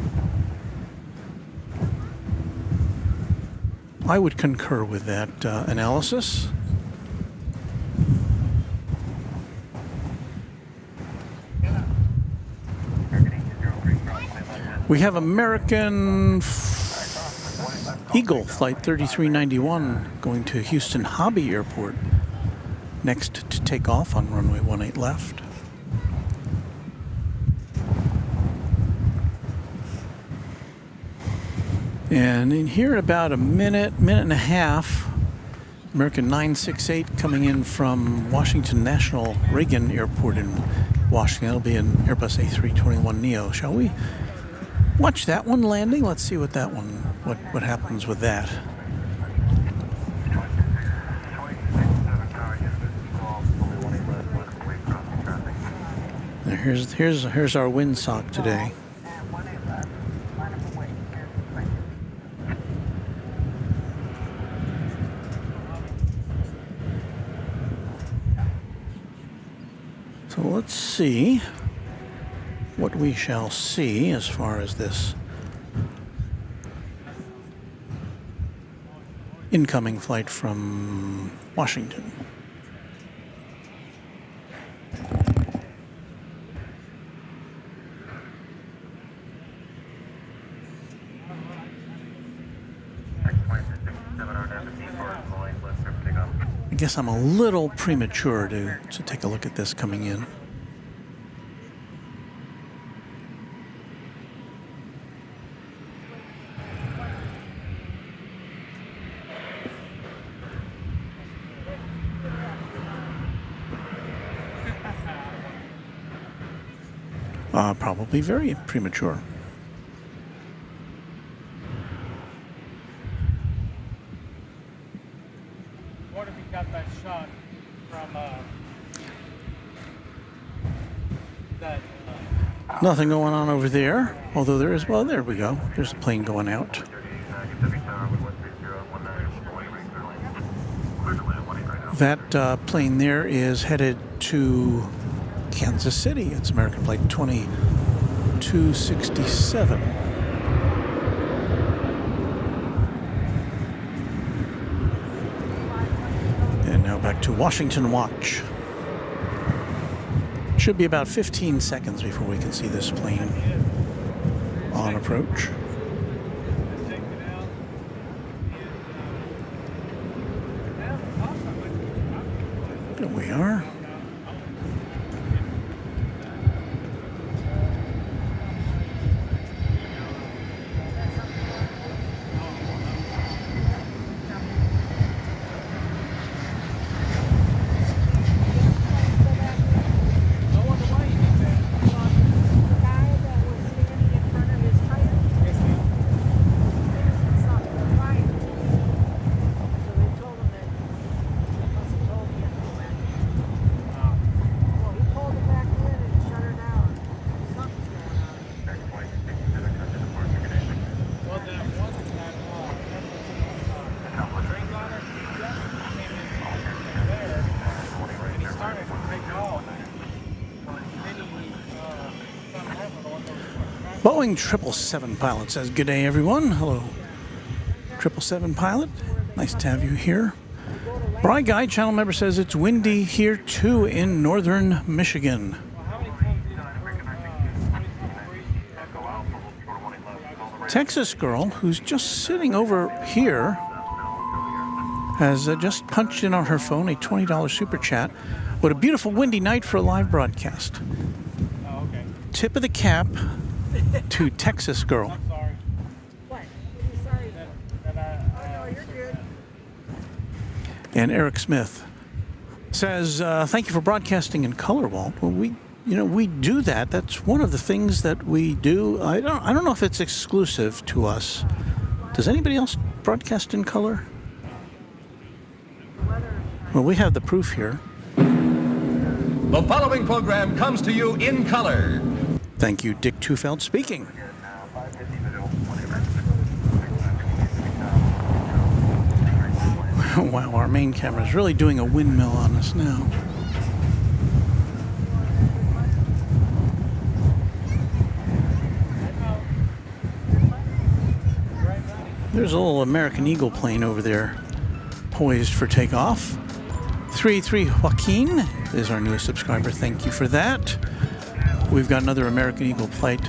I would concur with that analysis. We have American Eagle Flight 3391 going to Houston Hobby Airport next to take off on runway 18 left. And in here in about a minute and a half, American 968 coming in from Washington National Reagan Airport in Washington. It'll be an Airbus A321neo. Shall we watch that one landing? Let's see what that one, what happens with that. Now here's our windsock today. So let's see what we shall see as far as this incoming flight from Washington. I guess I'm a little premature to take a look at this coming in. Probably very premature. What if we got that shot from that? Nothing going on over there, although there is, well, there we go. There's a plane going out. That plane there is headed to Kansas City. It's American Flight 2267. And now back to Washington Watch. Should be about 15 seconds before we can see this plane on approach. There we are. Boeing 777 pilot says, good day, everyone. Hello, 777 pilot. Nice to have you here. Bry Guy, channel member, says it's windy here too in northern Michigan. Texas girl, who's just sitting over here, has just punched in on her phone a $20 super chat. What a beautiful windy night for a live broadcast. Oh, okay. Tip of the cap to Texas girl. I'm sorry. What? Sorry. That Oh, you're good. And Eric Smith says, thank you for broadcasting in color, Walt. Well, we do that. That's one of the things that we do. I don't know if it's exclusive to us. Does anybody else broadcast in color? Well, we have the proof here. The following program comes to you in color. Thank you, Dick Tufeld speaking. Wow, our main camera is really doing a windmill on us now. There's a little American Eagle plane over there, poised for takeoff. 383 Joaquin is our newest subscriber. Thank you for that. We've got another American Eagle flight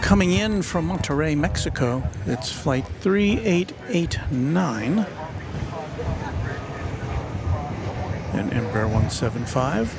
coming in from Monterrey, Mexico. It's flight 3889. And Embraer 175.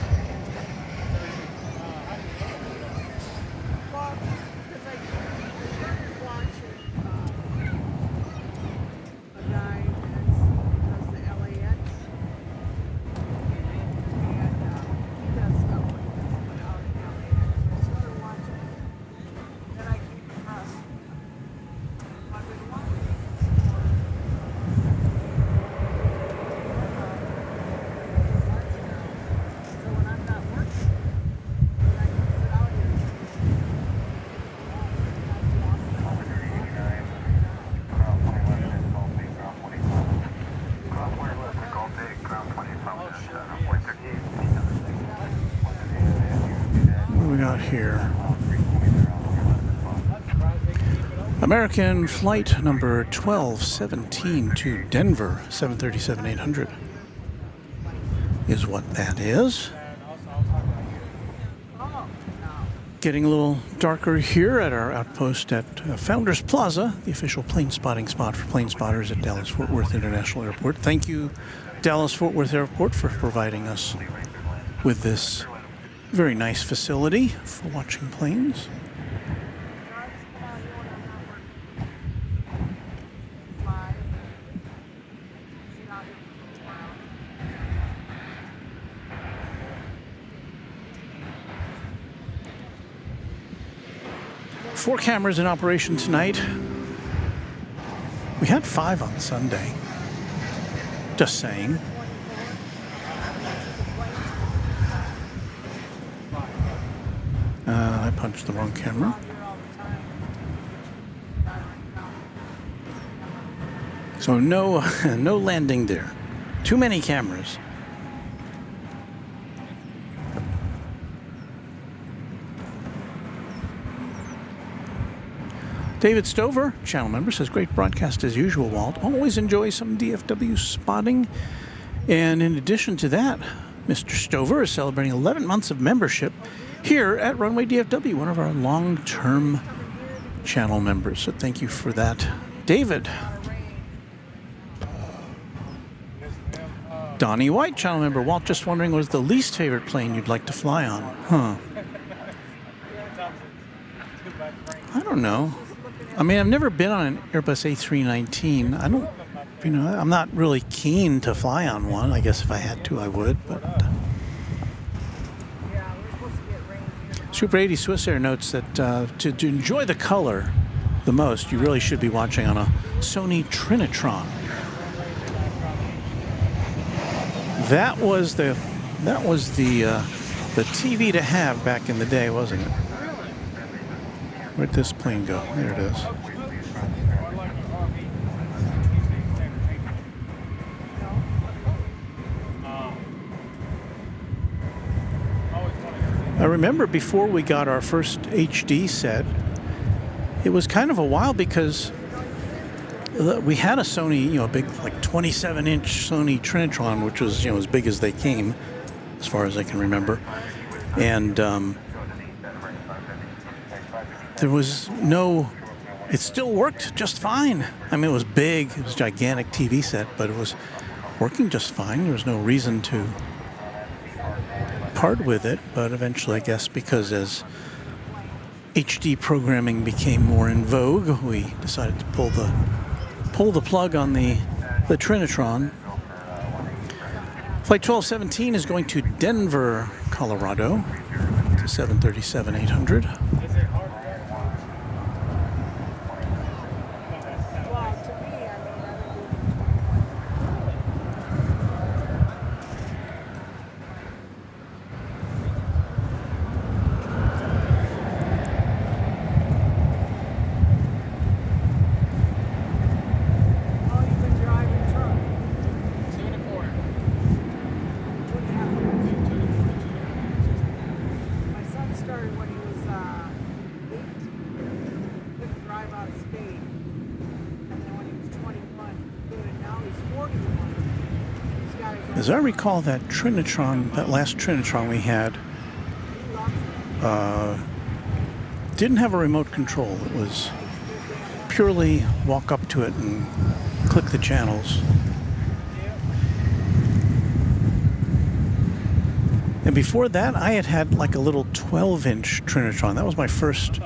Here. American flight number 1217 to Denver, 737-800 is what that is. Getting a little darker here at our outpost at Founders Plaza, the official plane spotting spot for plane spotters at Dallas-Fort Worth International Airport. Thank you, Dallas-Fort Worth Airport, for providing us with this very nice facility for watching planes. Four cameras in operation tonight. We had 5 on Sunday. Just saying. I punched the wrong camera. So no landing there. Too many cameras. David Stover, channel member, says, great broadcast as usual, Walt. Always enjoy some DFW spotting. And in addition to that, Mr. Stover is celebrating 11 months of membership here at Runway DFW, one of our long-term channel members. So thank you for that, David. Donnie White, channel member. Walt, just wondering, what is the least favorite plane you'd like to fly on? Huh. I don't know. I mean, I've never been on an Airbus A319. I don't, I'm not really keen to fly on one. I guess if I had to, I would, but... Super 80 Swiss Air notes that to enjoy the color the most, you really should be watching on a Sony Trinitron. That was the TV to have back in the day, wasn't it? Where'd this plane go? There it is. I remember before we got our first HD set, it was kind of a while because we had a Sony, a big, like 27-inch Sony Trinitron, which was, as big as they came, as far as I can remember. And there was no, it still worked just fine. I mean, it was big, it was a gigantic TV set, but it was working just fine. There was no reason to part with it, but eventually, I guess, because as HD programming became more in vogue, we decided to pull the plug on the Trinitron. Flight 1217 is going to Denver, Colorado, to 737-800. Well, to me, I mean, oh, you've been driving truck. 2 and a quarter. 2.5 years. My son started when he was 8. Couldn't drive out of state. And then when he was 21, he could. And now he's 41. He's got his own. As I recall, that Trinitron, that last Trinitron we had, He loves it. didn't have a remote control. It was purely walk up to it and click the channels. And before that, I had like a little 12-inch Trinitron. That was my first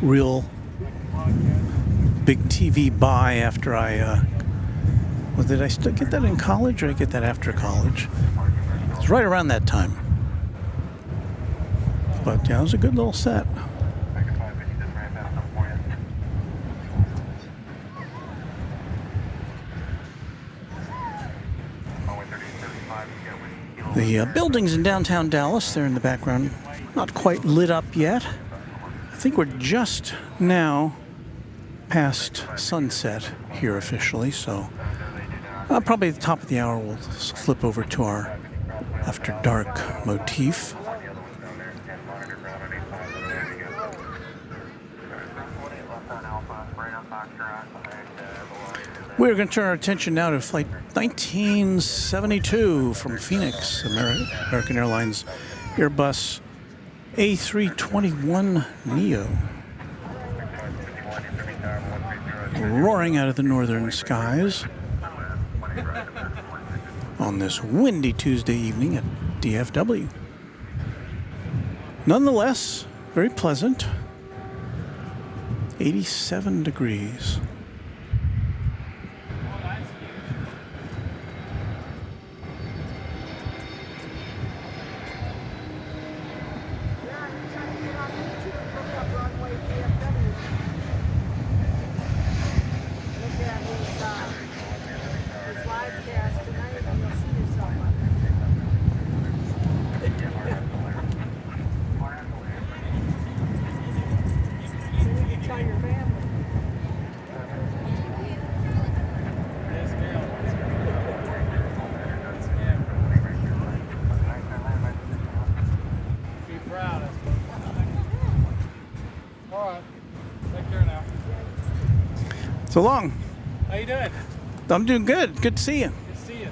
real big TV buy after I, well, did I still get that in college or did I get that after college? It was right around that time. But yeah, it was a good little set. The buildings in downtown Dallas, they're in the background, not quite lit up yet. I think we're just now past sunset here officially, so probably at the top of the hour we'll flip over to our After Dark motif. We're going to turn our attention now to Flight 1972 from Phoenix, American Airlines Airbus A321 Neo. Roaring out of the northern skies on this windy Tuesday evening at DFW. Nonetheless, very pleasant. 87 degrees. Yeah, anytime you get on YouTube, look up Runway DFW. Look at his live cast tonight, and you'll see yourself on there. So you can tell your family. Yes, ma'am. Be proud. All right. Take care now. So long. How you doing? I'm doing good. Good to see you. Good to see you.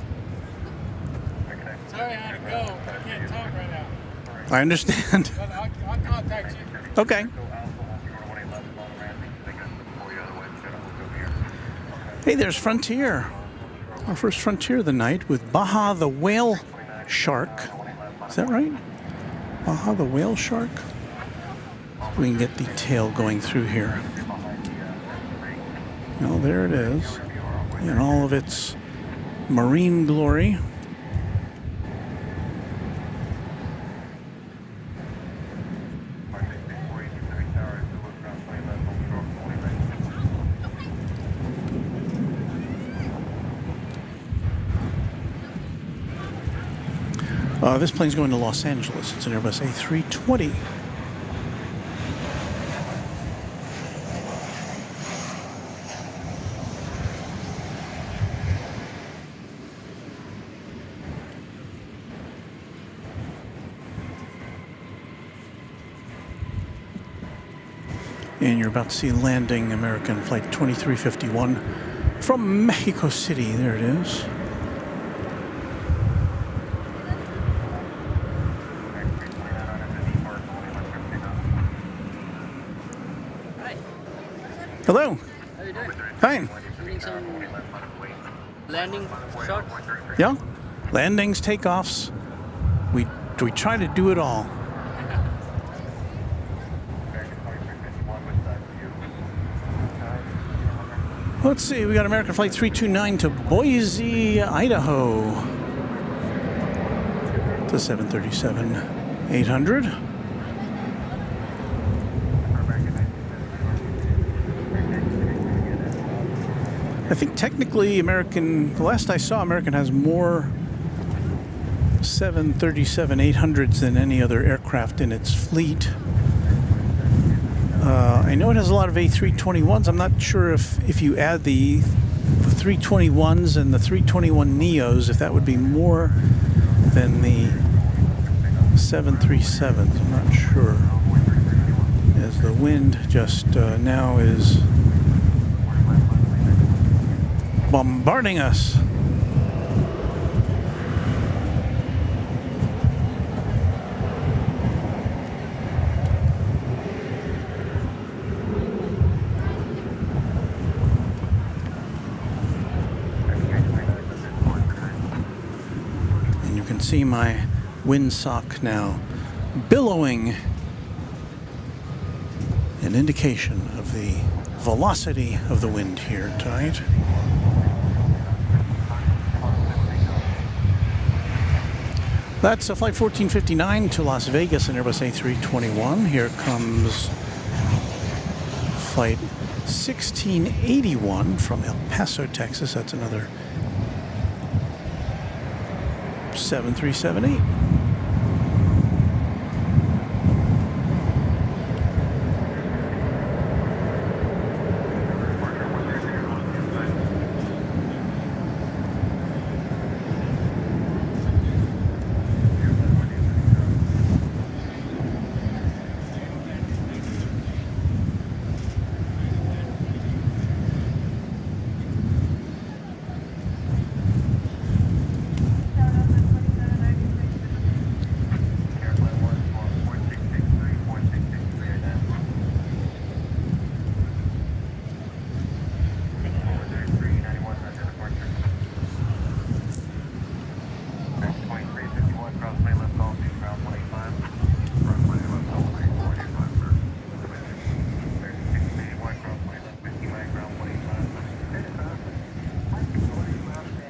Sorry I had to go. I can't talk right now. I understand. But I'll contact you. Okay. Hey, there's Frontier. Our first Frontier of the night with Baja the Whale Shark. Is that right? Baja the Whale Shark? We can get the tail going through here. Well, there it is. In all of its marine glory. This plane's going to Los Angeles. It's an Airbus A320. And you're about to see landing American Flight 2351 from Mexico City. There it is. Hello. How you doing? Fine. Doing some landing shots? Yeah. Landings, takeoffs. We try to do it all. Let's see, we got American Flight 329 to Boise, Idaho. To 737-800. I think technically American, the last I saw, American has more 737-800s than any other aircraft in its fleet. I know it has a lot of A321s. I'm not sure if you add the 321s and the 321 Neos, if that would be more than the 737s. I'm not sure. As the wind just now is bombarding us. See my windsock now billowing, an indication of the velocity of the wind here tonight. That's a Flight 1459 to Las Vegas, an Airbus A321. Here comes Flight 1681 from El Paso, Texas. That's another 7378.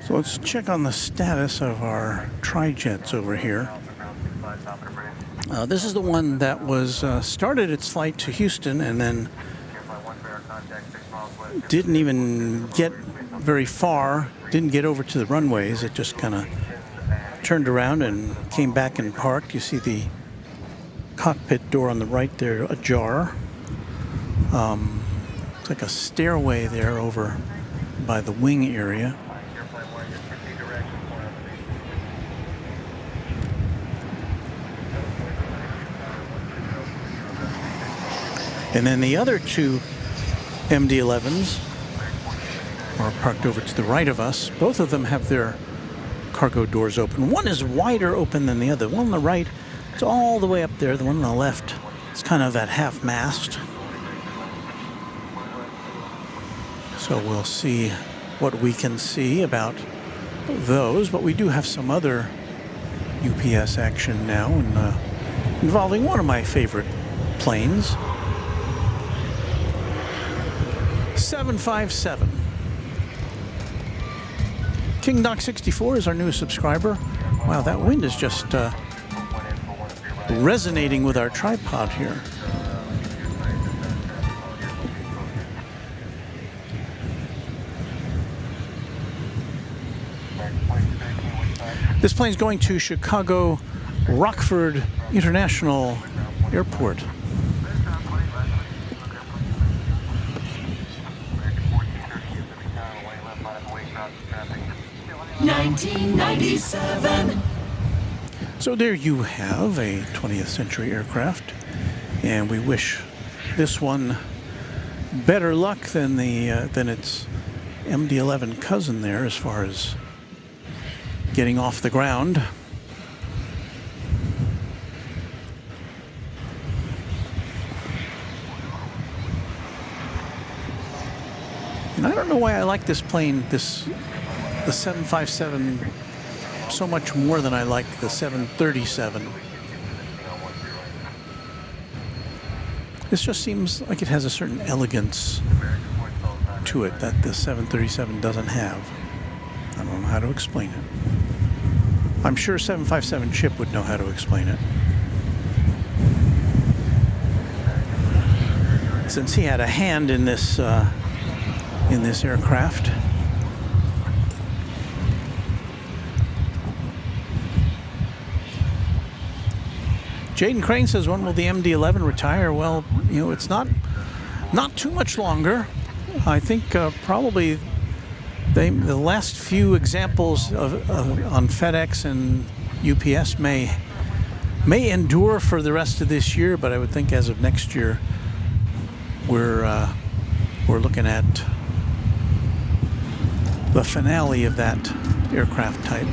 So let's check on the status of our tri-jets over here. This is the one that was started its flight to Houston and then didn't even get very far, didn't get over to the runways. It just kind of turned around and came back and parked. You see the cockpit door on the right there ajar. It's like a stairway there over by the wing area. And then the other two MD-11s are parked over to the right of us. Both of them have their cargo doors open. One is wider open than the other. The one on the right, it's all the way up there. The one on the left, it's kind of at half mast. So we'll see what we can see about those. But we do have some other UPS action now involving one of my favorite planes. 757. King Doc 64 is our newest subscriber. Wow, that wind is just resonating with our tripod here. This plane's going to Chicago Rockford International Airport. 1997. So there you have a 20th century aircraft, and we wish this one better luck than its MD-11 cousin there as far as getting off the ground. And I don't know why I like this plane, the 757, so much more than I like the 737. This just seems like it has a certain elegance to it that the 737 doesn't have. I don't know how to explain it. I'm sure 757 Chip would know how to explain it, since he had a hand in this aircraft. Jaden Crane says, when will the MD-11 retire? Well, you know, it's not too much longer. I think probably the last few examples on FedEx and UPS may endure for the rest of this year, but I would think as of next year we're looking at the finale of that aircraft type.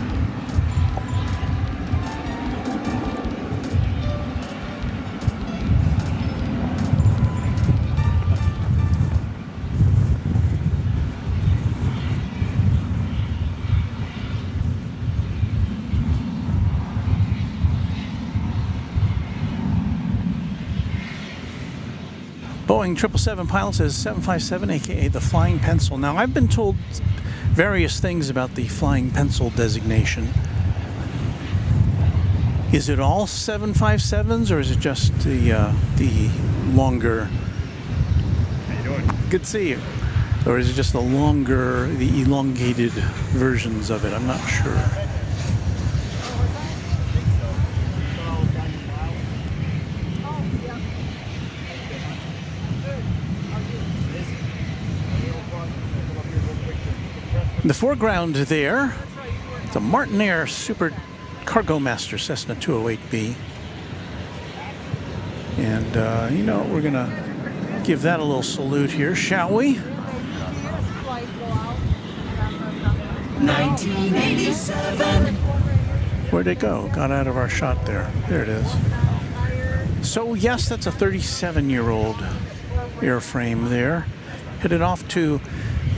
Boeing 777 pilot says 757, aka the Flying Pencil. Now, I've been told various things about the Flying Pencil designation. Is it all 757s, or is it just the longer? How you doing? Good to see you. Or is it just the elongated versions of it? I'm not sure. In the foreground there, it's a Martinair Super Cargo Master Cessna 208B. And, you know, we're going to give that a little salute here, shall we? 1987. Where'd it go? Got out of our shot there. There it is. So, yes, that's a 37-year-old airframe there. Headed off to,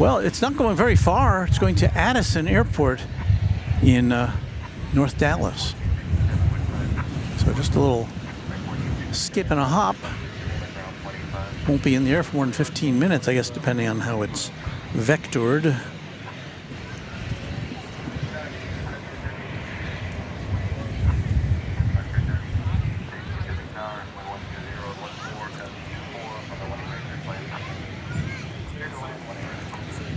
well, it's not going very far. It's going to Addison Airport in North Dallas. So just a little skip and a hop. Won't be in the air for more than 15 minutes, I guess, depending on how it's vectored.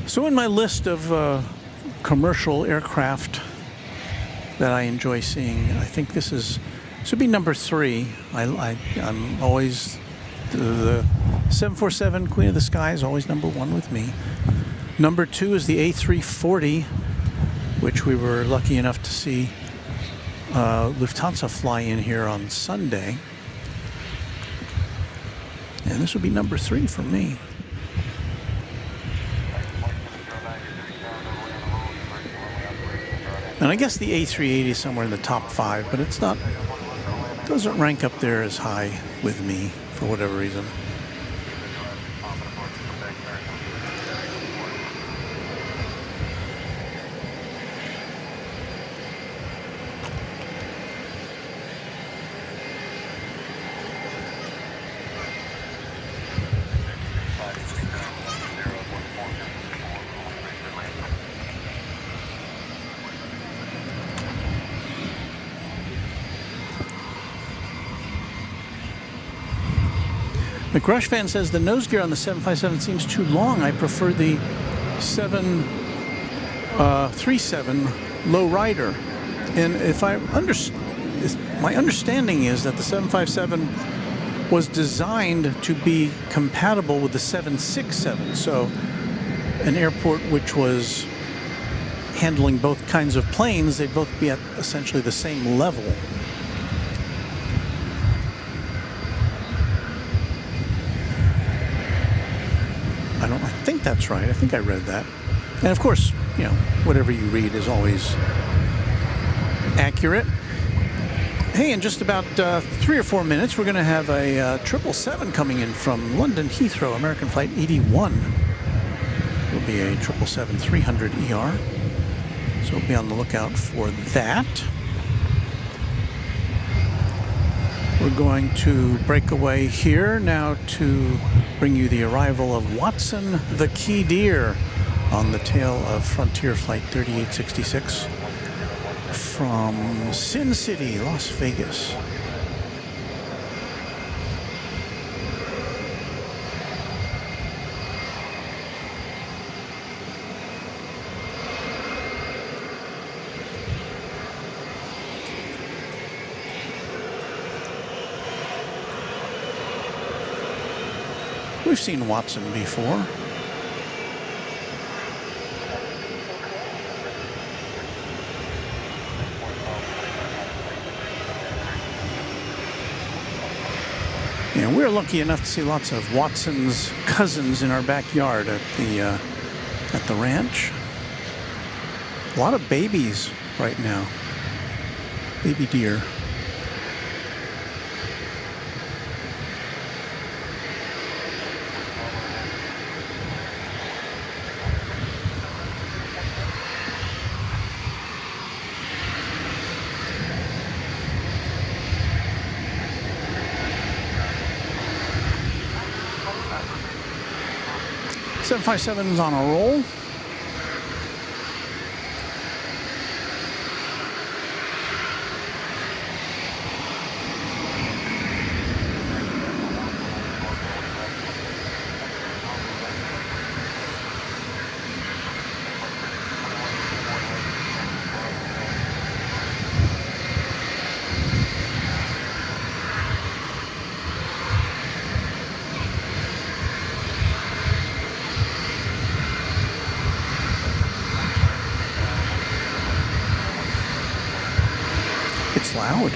So in my list of commercial aircraft that I enjoy seeing, I think this would be number 3. I'm always, the 747 Queen of the Sky is always number 1 with me. Number 2 is the A340, which we were lucky enough to see Lufthansa fly in here on Sunday. And this would be number 3 for me. And I guess the A380 is somewhere in the top 5, but it's not, doesn't rank up there as high with me for whatever reason. McRush fan says the nose gear on the 757 seems too long. I prefer the 737 low rider. And if my understanding is that the 757 was designed to be compatible with the 767. So an airport which was handling both kinds of planes, they'd both be at essentially the same level. think that's right. I think I read that. And of course, you know, whatever you read is always accurate. Hey, in just about 3 or 4 minutes, we're going to have a 777 coming in from London Heathrow, American Flight 81. It'll be a 777-300 ER. So be on the lookout for that. We're going to break away here now to bring you the arrival of Watson the Key Deer on the tail of Frontier Flight 3866 from Sin City, Las Vegas. We've seen Watson before. And we're lucky enough to see lots of Watson's cousins in our backyard at the ranch. A lot of babies right now. Baby deer. .757's on a roll. It's loud.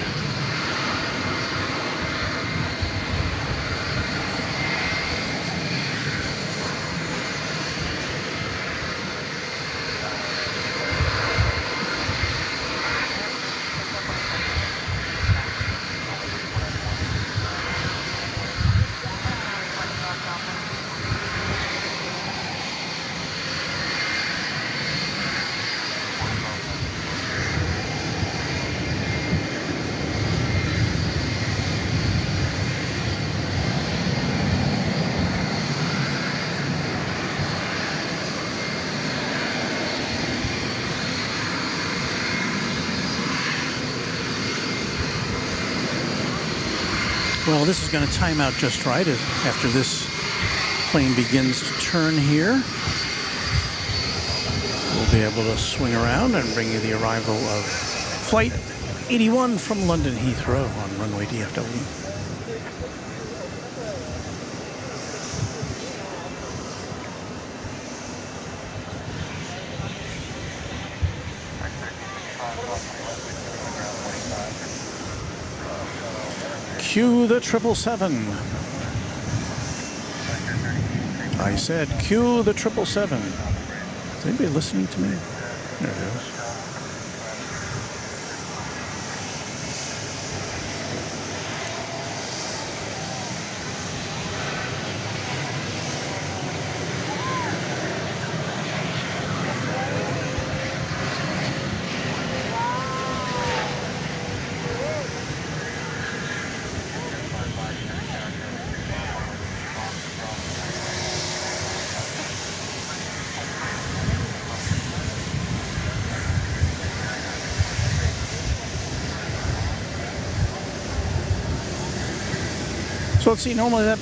Well, this is going to time out just right after this plane begins to turn here. We'll be able to swing around and bring you the arrival of Flight 81 from London Heathrow on Runway DFW. Cue the 777. I said, cue the 777. Is anybody listening to me? There it goes. So let's see, normally that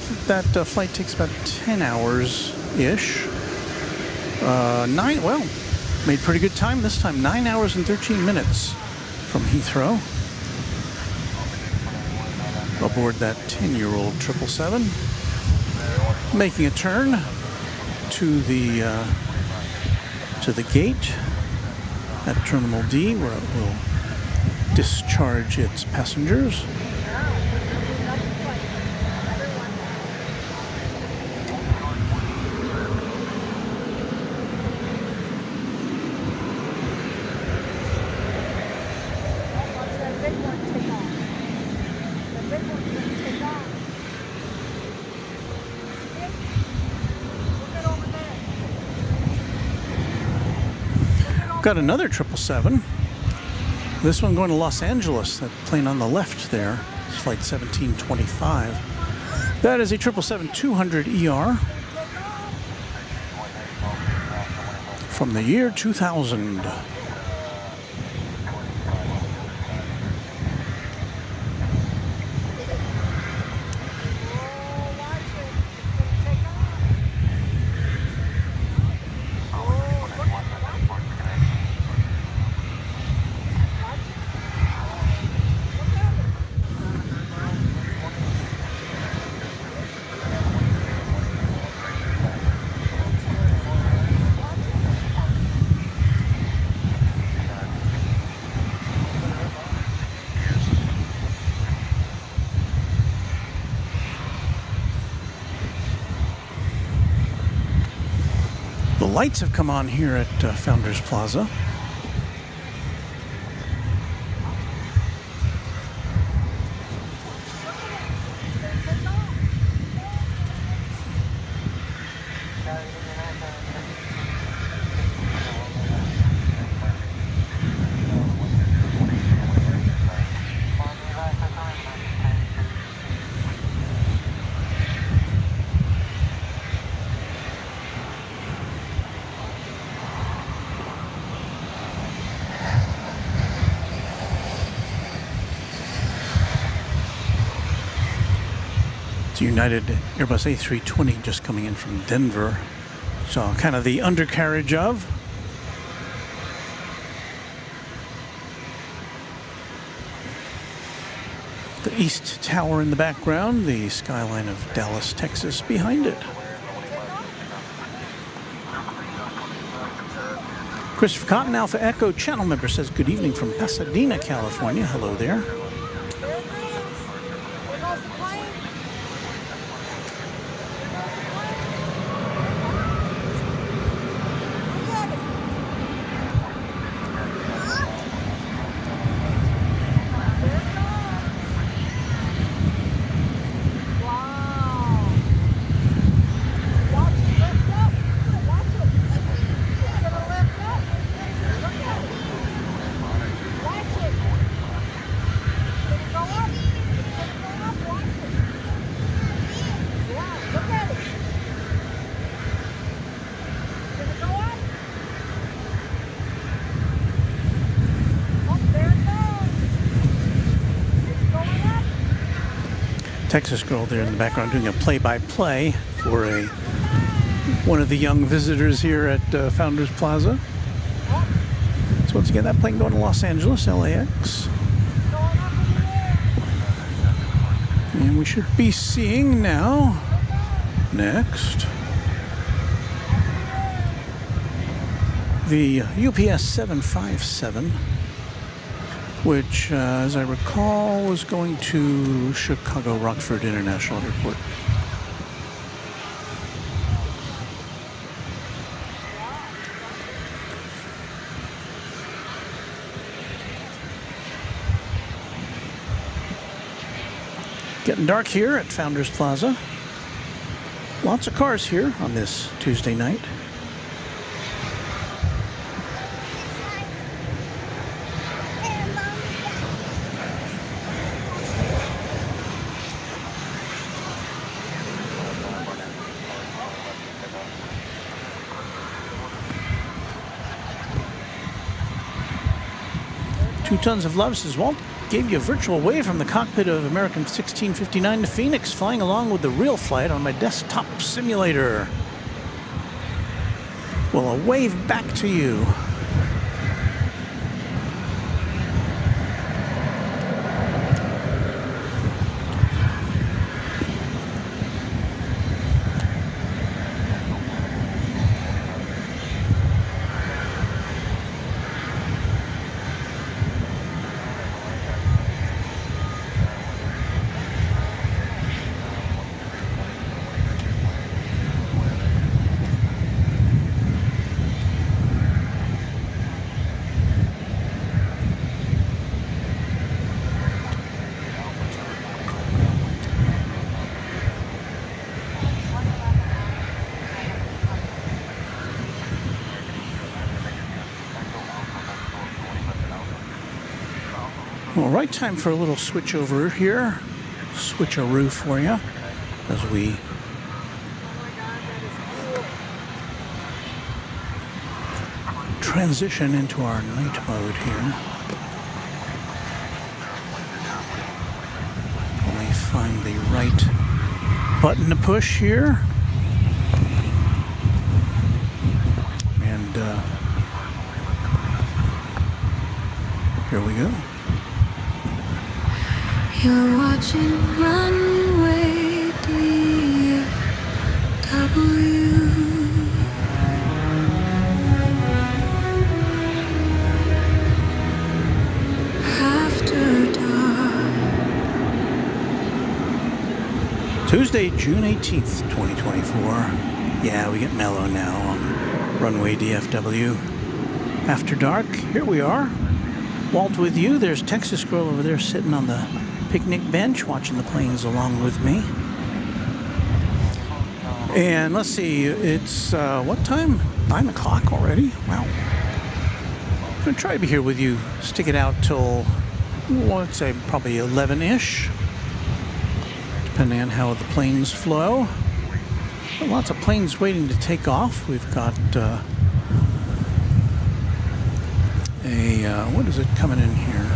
flight takes about 10 hours-ish. Made pretty good time this time. 9 hours and 13 minutes from Heathrow. Aboard that 10-year-old 777. Making a turn to the gate at Terminal D, where it will discharge its passengers. Got another 777. This one going to Los Angeles. That plane on the left there is flight 1725. That is a 777-200 ER from the year 2000. The lights have come on here at Founders Plaza. It's a United Airbus A320 just coming in from Denver. So kind of the undercarriage of. The East Tower in the background, the skyline of Dallas, Texas behind it. Christopher Cotton, Alpha Echo channel member, says good evening from Pasadena, California. Hello there. Texas girl there in the background doing a play-by-play for one of the young visitors here at Founders Plaza. So once again, that plane going to Los Angeles, LAX. And we should be seeing now, next, the UPS 757. Which, as I recall, was going to Chicago Rockford International Airport. Getting dark here at Founders Plaza. Lots of cars here on this Tuesday night. Two Tons of Love says, Walt gave you a virtual wave from the cockpit of American 1659 to Phoenix, flying along with the real flight on my desktop simulator. Well, a wave back to you. All right, time for a little switch over here. Switcheroo for you as we Oh my God, that is cool. transition into our night mode here. Let me find the right button to push here. And here we go. You're watching Runway DFW After Dark. Tuesday, June 18th, 2024. Yeah, we get mellow now on Runway DFW After Dark. Here we are. Walt with you. There's Texas Girl over there sitting on the picnic bench watching the planes along with me. And let's see, it's what time? 9 o'clock already? Wow. I'm going to try to be here with you, stick it out till, well, let's say probably 11-ish, depending on how the planes flow. But lots of planes waiting to take off. We've got what is it coming in here?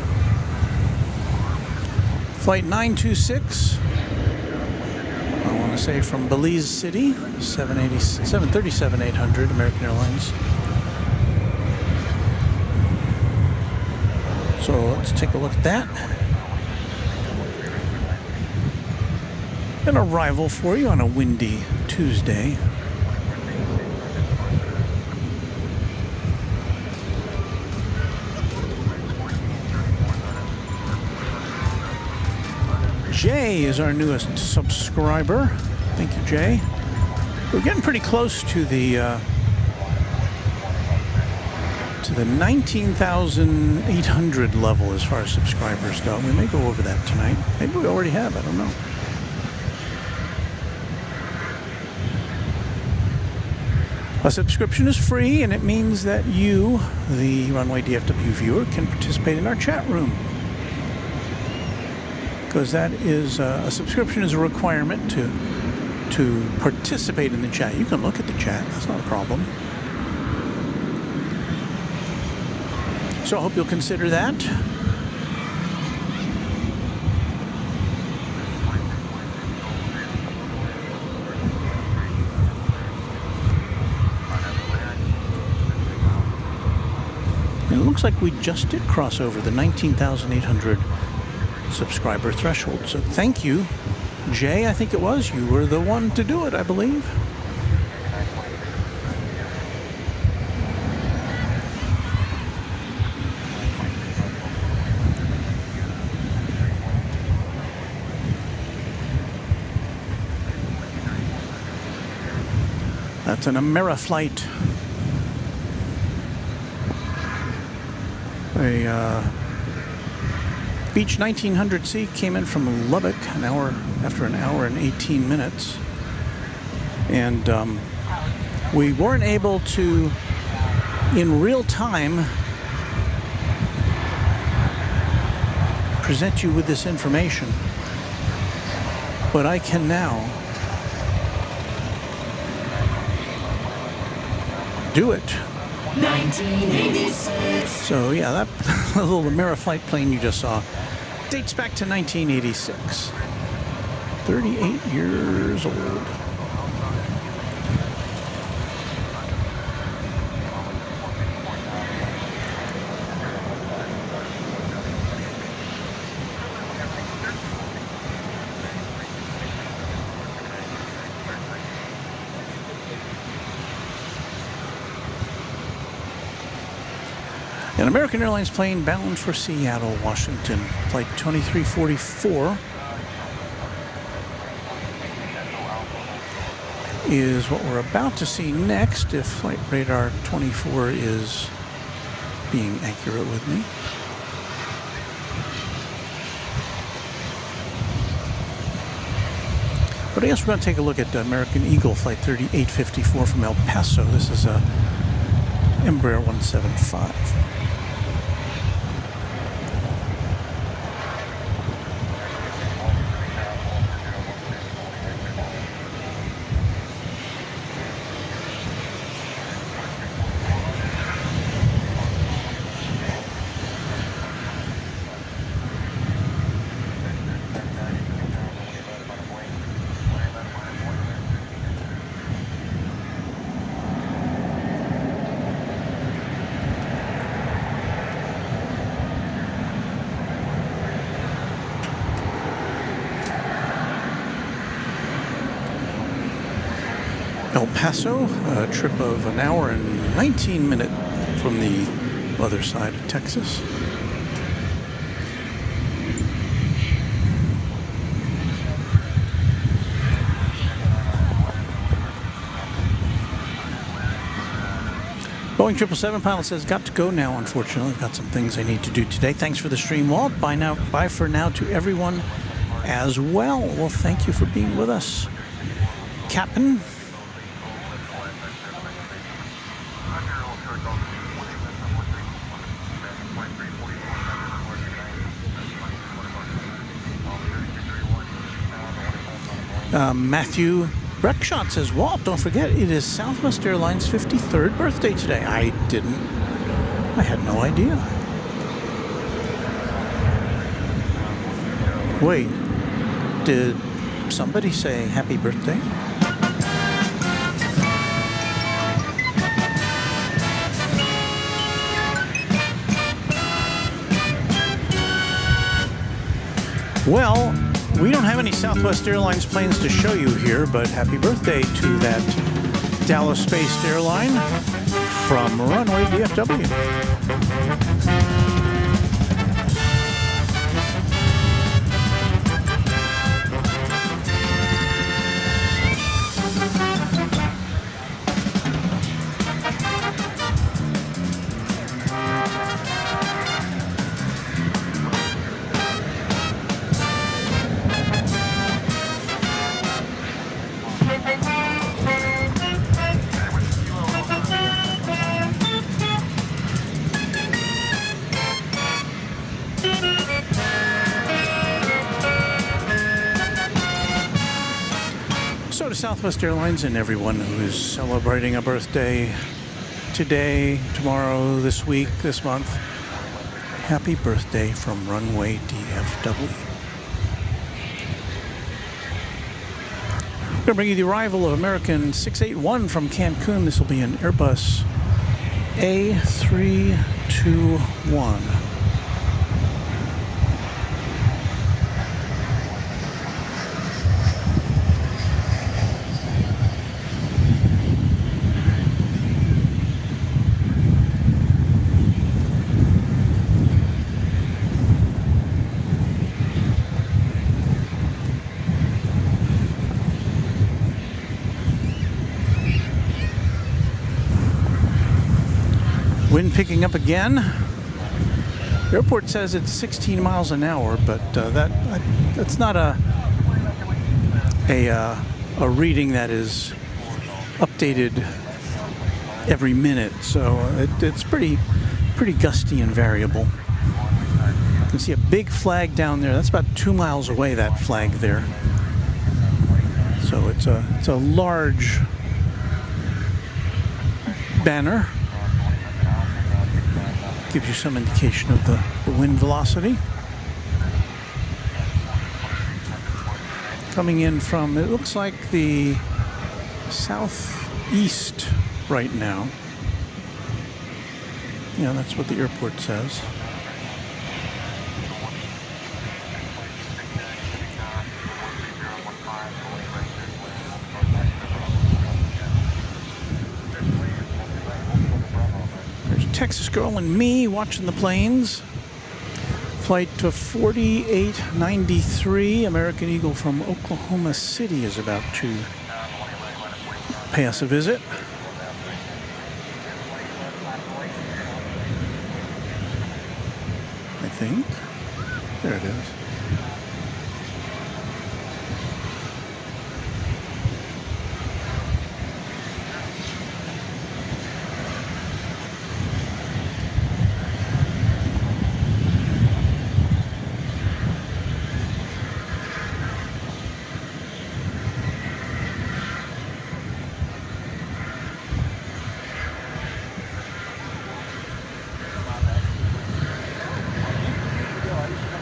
Flight 926, I want to say from Belize City, 737-800, American Airlines. So let's take a look at that. An arrival for you on a windy Tuesday. Jay is our newest subscriber. Thank you, Jay. We're getting pretty close to the 19,800 level as far as subscribers go. We may go over that tonight. Maybe we already have. I don't know. A subscription is free, and it means that you, the Runway DFW viewer, can participate in our chat room. Because that is a subscription is a requirement to participate in the chat. You can look at the chat. That's not a problem. So I hope you'll consider that. And it looks like we just did cross over the 19,800 subscriber threshold. So thank you, Jay, I think it was. You were the one to do it, I believe. That's an Ameriflight. A Beach 1900C came in from Lubbock after an hour and 18 minutes. And we weren't able to, in real time, present you with this information. But I can now do it. 1986. So yeah, that little Ameriflight plane you just saw dates back to 1986. 38 years old. An American Airlines plane bound for Seattle, Washington, flight 2344, is what we're about to see next if Flight Radar 24 is being accurate with me. But I guess we're going to take a look at American Eagle Flight 3854 from El Paso. This is a Embraer 175. Paso, a trip of an hour and 19 minutes from the other side of Texas. Boeing 777 pilot says, got to go now, unfortunately. Got some things I need to do today. Thanks for the stream, Walt. Bye for now to everyone as well. Well, thank you for being with us. Captain. Matthew Breckshot says, Walt, don't forget, it is Southwest Airlines' 53rd birthday today. I had no idea. Wait, did somebody say happy birthday? Well, we don't have any Southwest Airlines planes to show you here, but happy birthday to that Dallas-based airline from Runway DFW. So to Southwest Airlines and everyone who's celebrating a birthday today, tomorrow, this week, this month, happy birthday from Runway DFW. I'm going to bring you the arrival of American 681 from Cancun. This will be an Airbus A321. Wind picking up again. The airport says it's 16 miles an hour, but that's not a reading that is updated every minute. So it's pretty gusty and variable. You can see a big flag down there. That's about 2 miles away, that flag there. So it's a large banner. Gives you some indication of the wind velocity. Coming in from, it looks like the southeast right now. Yeah, that's what the airport says. Texas Girl and me watching the planes. Flight to 4893, American Eagle from Oklahoma City is about to pay us a visit. I think. There it is.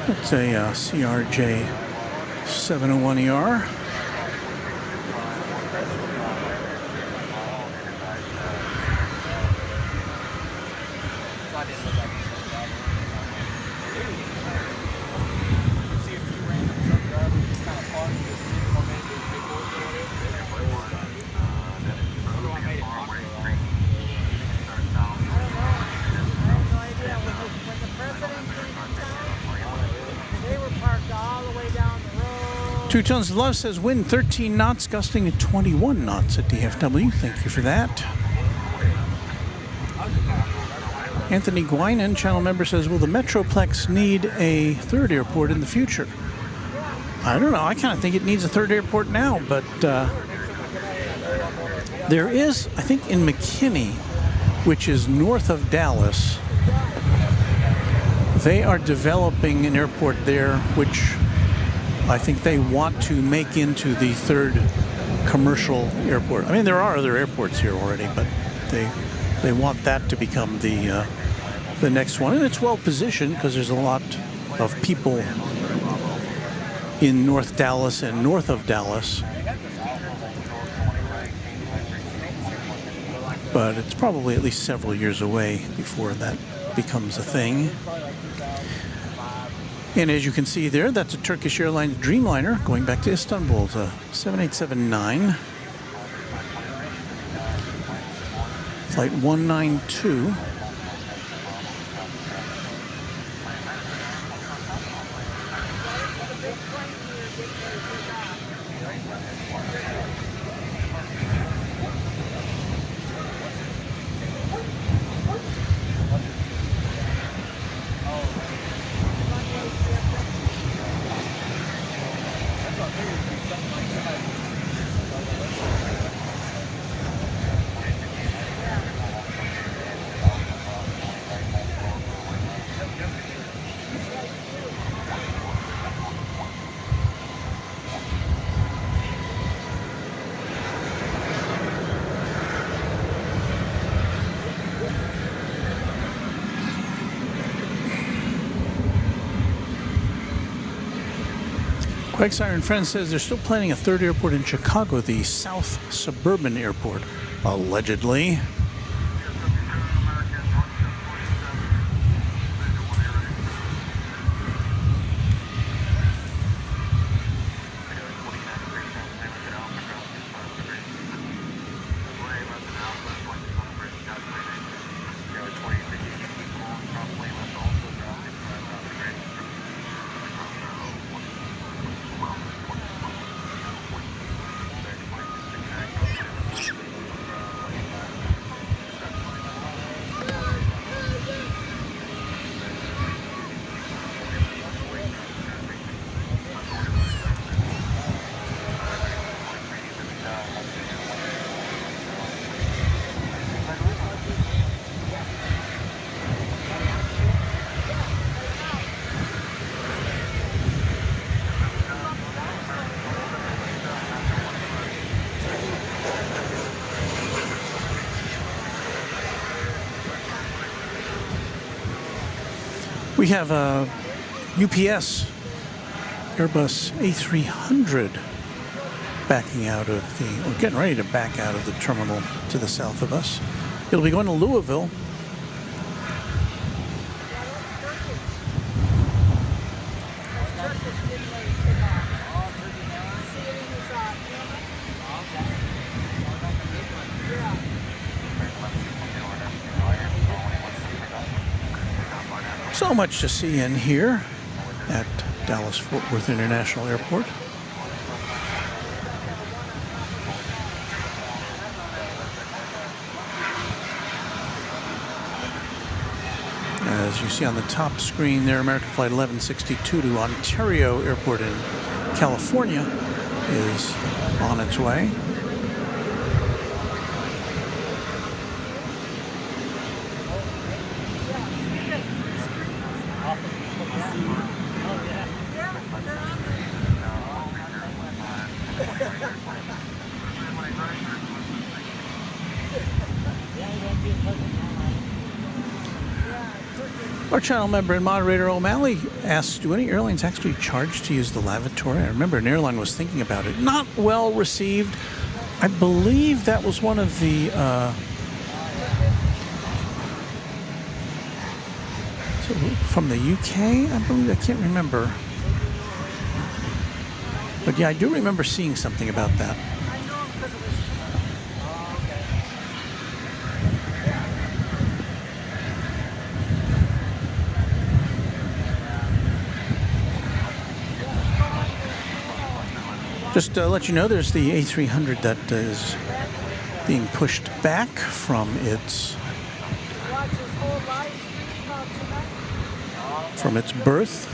It's a CRJ 701ER. Two Tones of Love says wind 13 knots, gusting at 21 knots at DFW. Thank you for that. Anthony Guinan, channel member, says, will the Metroplex need a third airport in the future? I don't know. I kind of think it needs a third airport now, but there is, I think, in McKinney, which is north of Dallas, they are developing an airport there, which I think they want to make into the third commercial airport. I mean, there are other airports here already, but they want that to become the next one. And it's well positioned because there's a lot of people in North Dallas and north of Dallas. But it's probably at least several years away before that becomes a thing. And as you can see there, that's a Turkish Airlines Dreamliner going back to Istanbul. It's a 7879. Flight 192. Quake Siren Friend says they're still planning a third airport in Chicago, the South Suburban Airport, allegedly. We have a UPS Airbus A300 backing out of the, or getting ready to back out of the terminal to the south of us. It'll be going to Louisville. So much to see in here at Dallas-Fort Worth International Airport. As you see on the top screen there, American Flight 1162 to Ontario Airport in California is on its way. Our channel member and moderator O'Malley asks, do any airlines actually charge to use the lavatory? I remember an airline was thinking about it. Not well received. I believe that was one of the from the UK, I believe. I can't remember. But yeah, I do remember seeing something about that. Just to let you know, there's the A300 that is being pushed back from its Watch his whole live stream tonight. from its berth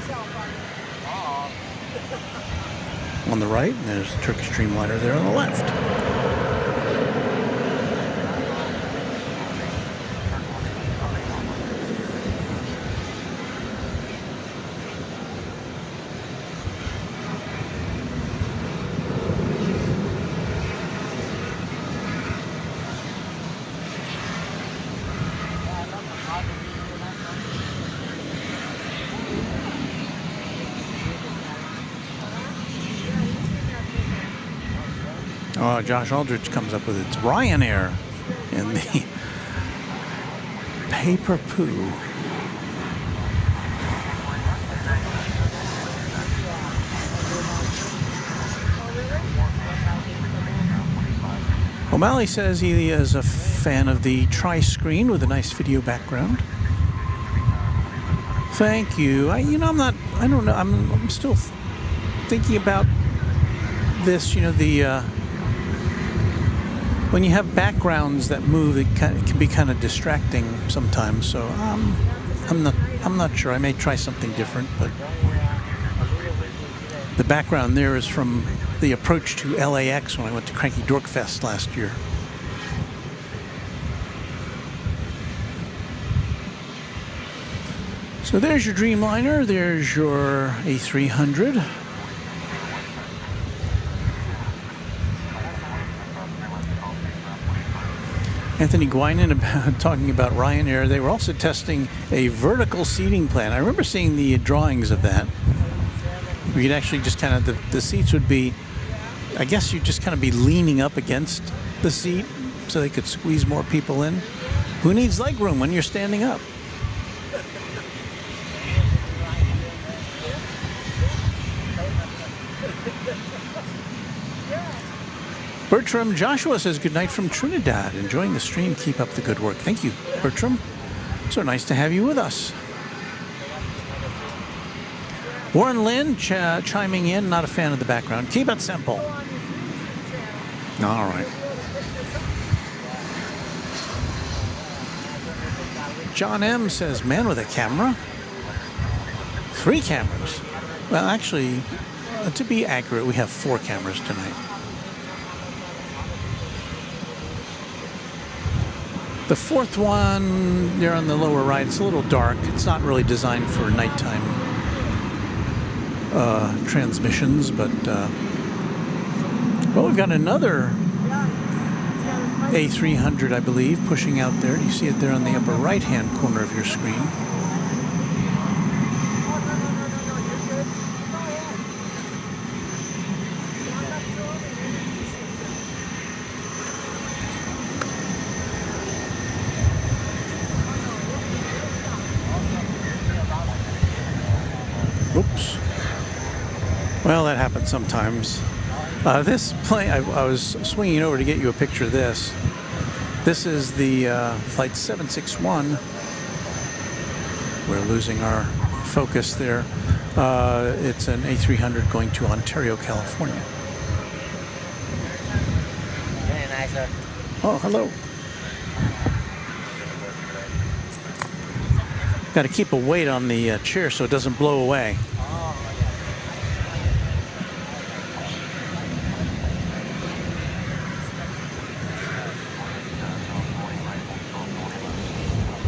on the right, and there's the Turkish Dreamliner there on the left. Oh, Josh Aldrich comes up with its Ryanair in the paper poo. O'Malley says he is a fan of the tri-screen with a nice video background. Thank you. I don't know. I'm still thinking about this. When you have backgrounds that move, it can be kind of distracting sometimes. So I'm not sure. I may try something different, but the background there is from the approach to LAX when I went to Cranky Dork Fest last year. So there's your Dreamliner. There's your A300. Anthony Guinan talking about Ryanair. They were also testing a vertical seating plan. I remember seeing the drawings of that. We could actually just kind of, the seats would be, I guess you'd just kind of be leaning up against the seat so they could squeeze more people in. Who needs leg room when you're standing up? Bertram Joshua says good night from Trinidad. Enjoying the stream. Keep up the good work. Thank you, Bertram. So nice to have you with us. Warren Lynn chiming in. Not a fan of the background. Keep it simple. All right. John M says, man with a camera? 3 cameras. Well, actually, to be accurate, we have 4 cameras tonight. The 4th one, there on the lower right, it's a little dark. It's not really designed for nighttime transmissions, but well, we've got another A300, I believe, pushing out there. You see it there on the upper right-hand corner of your screen. Oops. Well, that happens sometimes. This plane, I was swinging over to get you a picture of this. This is the Flight 761. We're losing our focus there. It's an A300 going to Ontario, California. Very nice, sir. Oh, hello. Got to keep a weight on the chair so it doesn't blow away.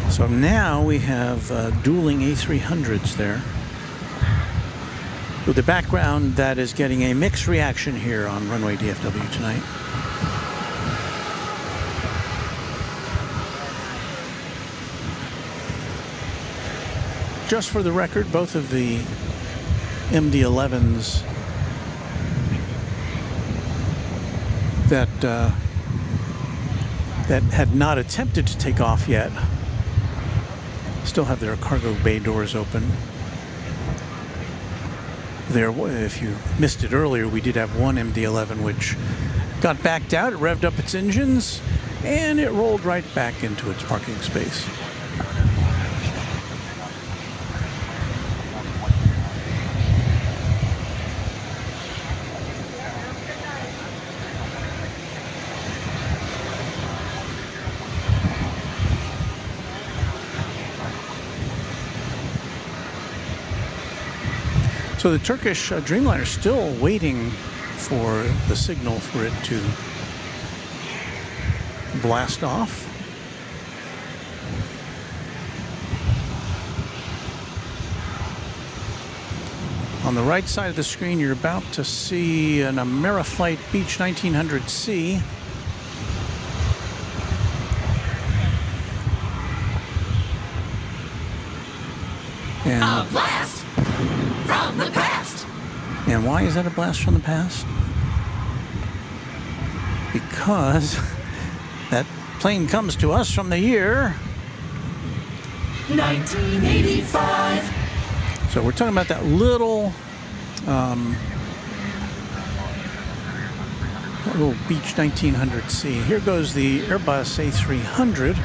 So now we have dueling A300s there, with the background that is getting a mixed reaction here on Runway DFW tonight. Just for the record, both of the MD-11s that had not attempted to take off yet still have their cargo bay doors open. There, if you missed it earlier, we did have one MD-11 which got backed out. It revved up its engines and it rolled right back into its parking space. So the Turkish Dreamliner is still waiting for the signal for it to blast off. On the right side of the screen, you're about to see an Ameriflight Beech 1900C. And A blast from the past. And why is that a blast from the past? Because that plane comes to us from the year 1985. So we're talking about that little Beech 1900C. Here goes the Airbus A300.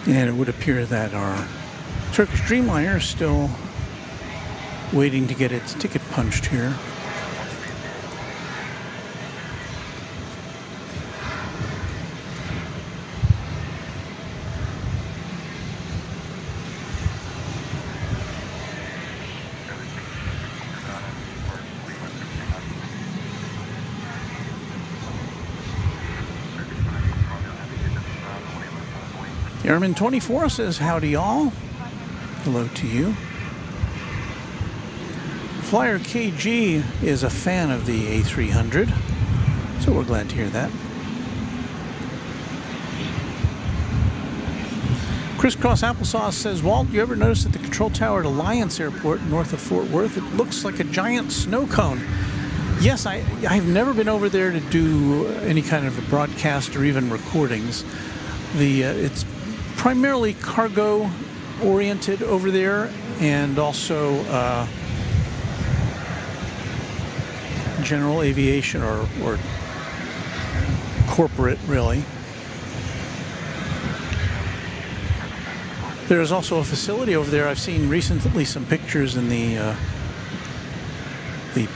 And it would appear that our Turkish Dreamliner is still waiting to get its ticket punched here. Airman 24 says, howdy y'all. Hello to you. Flyer KG is a fan of the A300, so we're glad to hear that. Crisscross Applesauce says, Walt, you ever notice at the control tower at Alliance Airport north of Fort Worth, it looks like a giant snow cone? Yes, I've never been over there to do any kind of a broadcast or even recordings. It's primarily cargo oriented over there, and also general aviation or corporate, really. There's also a facility over there. I've seen recently some pictures in the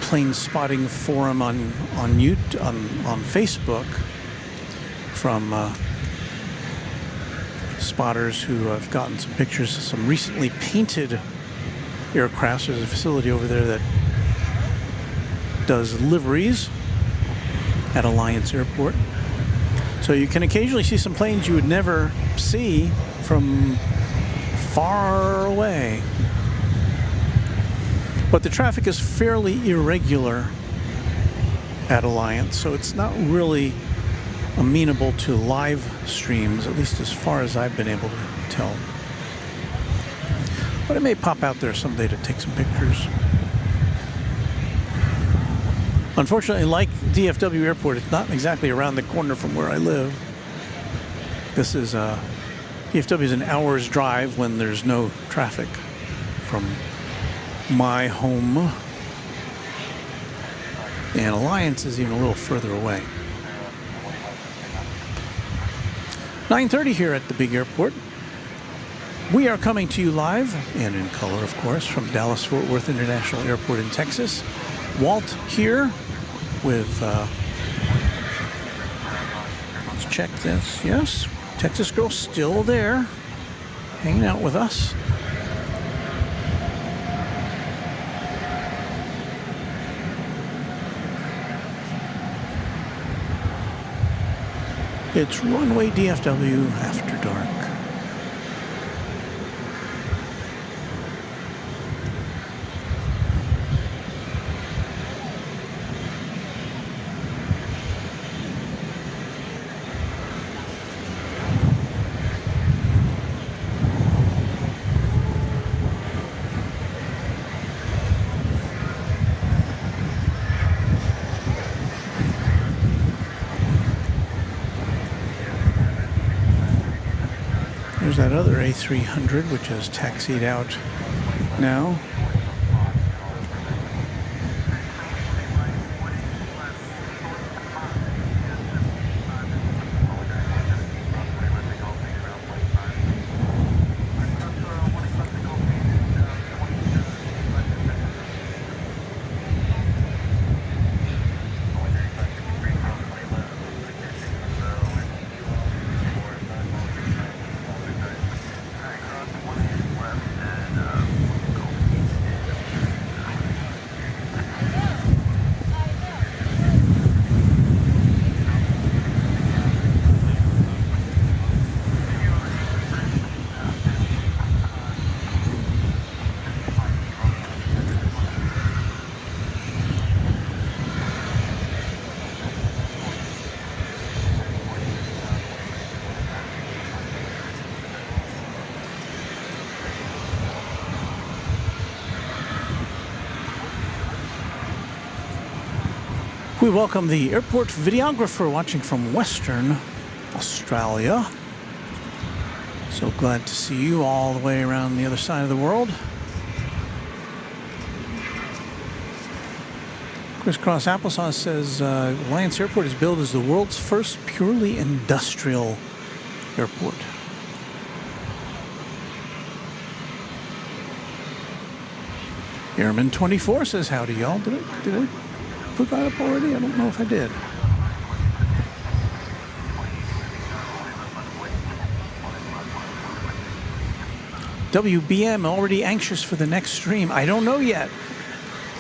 plane spotting forum on Facebook from spotters who have gotten some pictures of some recently painted aircraft. There's a facility over there that does liveries at Alliance Airport. So you can occasionally see some planes you would never see from far away. But the traffic is fairly irregular at Alliance, so it's not really amenable to live streams, at least as far as I've been able to tell. But it may pop out there someday to take some pictures. Unfortunately, like DFW Airport, it's not exactly around the corner from where I live. This is DFW is an hour's drive when there's no traffic from my home. And Alliance is even a little further away. 9:30 here at the big airport. We are coming to you live and in color, of course, from Dallas-Fort Worth International Airport in Texas. Walt here with, let's check this. Yes, Texas girl still there, hanging out with us. It's Runway DFW After Dark. There's that other A300, which has taxied out now. We welcome the airport videographer watching from Western Australia. So glad to see you all the way around the other side of the world. Crisscross Applesauce says Alliance Airport is billed as the world's first purely industrial airport. Airman 24 says howdy, y'all. Did I put that up already? I don't know if I did. WBM already anxious for the next stream. I don't know yet.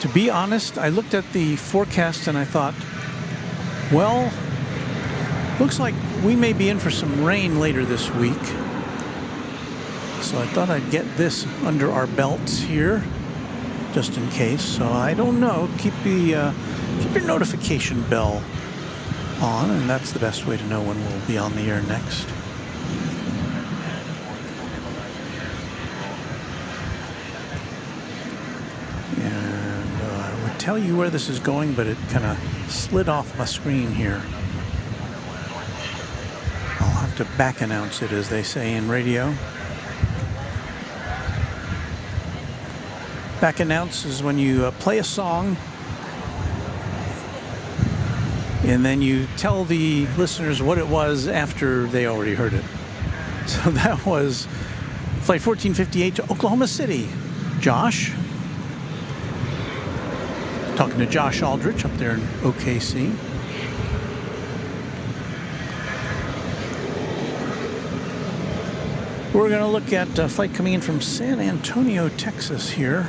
To be honest, I looked at the forecast and I thought, well, looks like we may be in for some rain later this week. So I thought I'd get this under our belts here, just in case. So I don't know. Keep your notification bell on, and that's the best way to know when we'll be on the air next. And I would tell you where this is going, but it kind of slid off my screen here. I'll have to back announce it, as they say in radio. Back announce is when you play a song and then you tell the listeners what it was after they already heard it. So that was Flight 1458 to Oklahoma City. Josh. Talking to Josh Aldrich up there in OKC. We're going to look at a flight coming in from San Antonio, Texas here,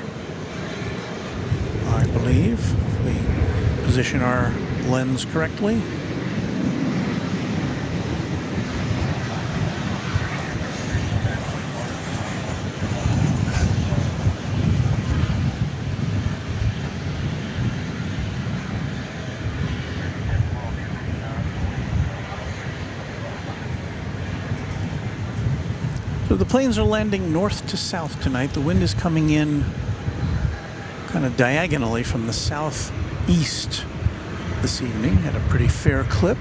I believe, if we position our lens correctly. So the planes are landing north to south tonight. The wind is coming in kind of diagonally from the southeast this evening at a pretty fair clip.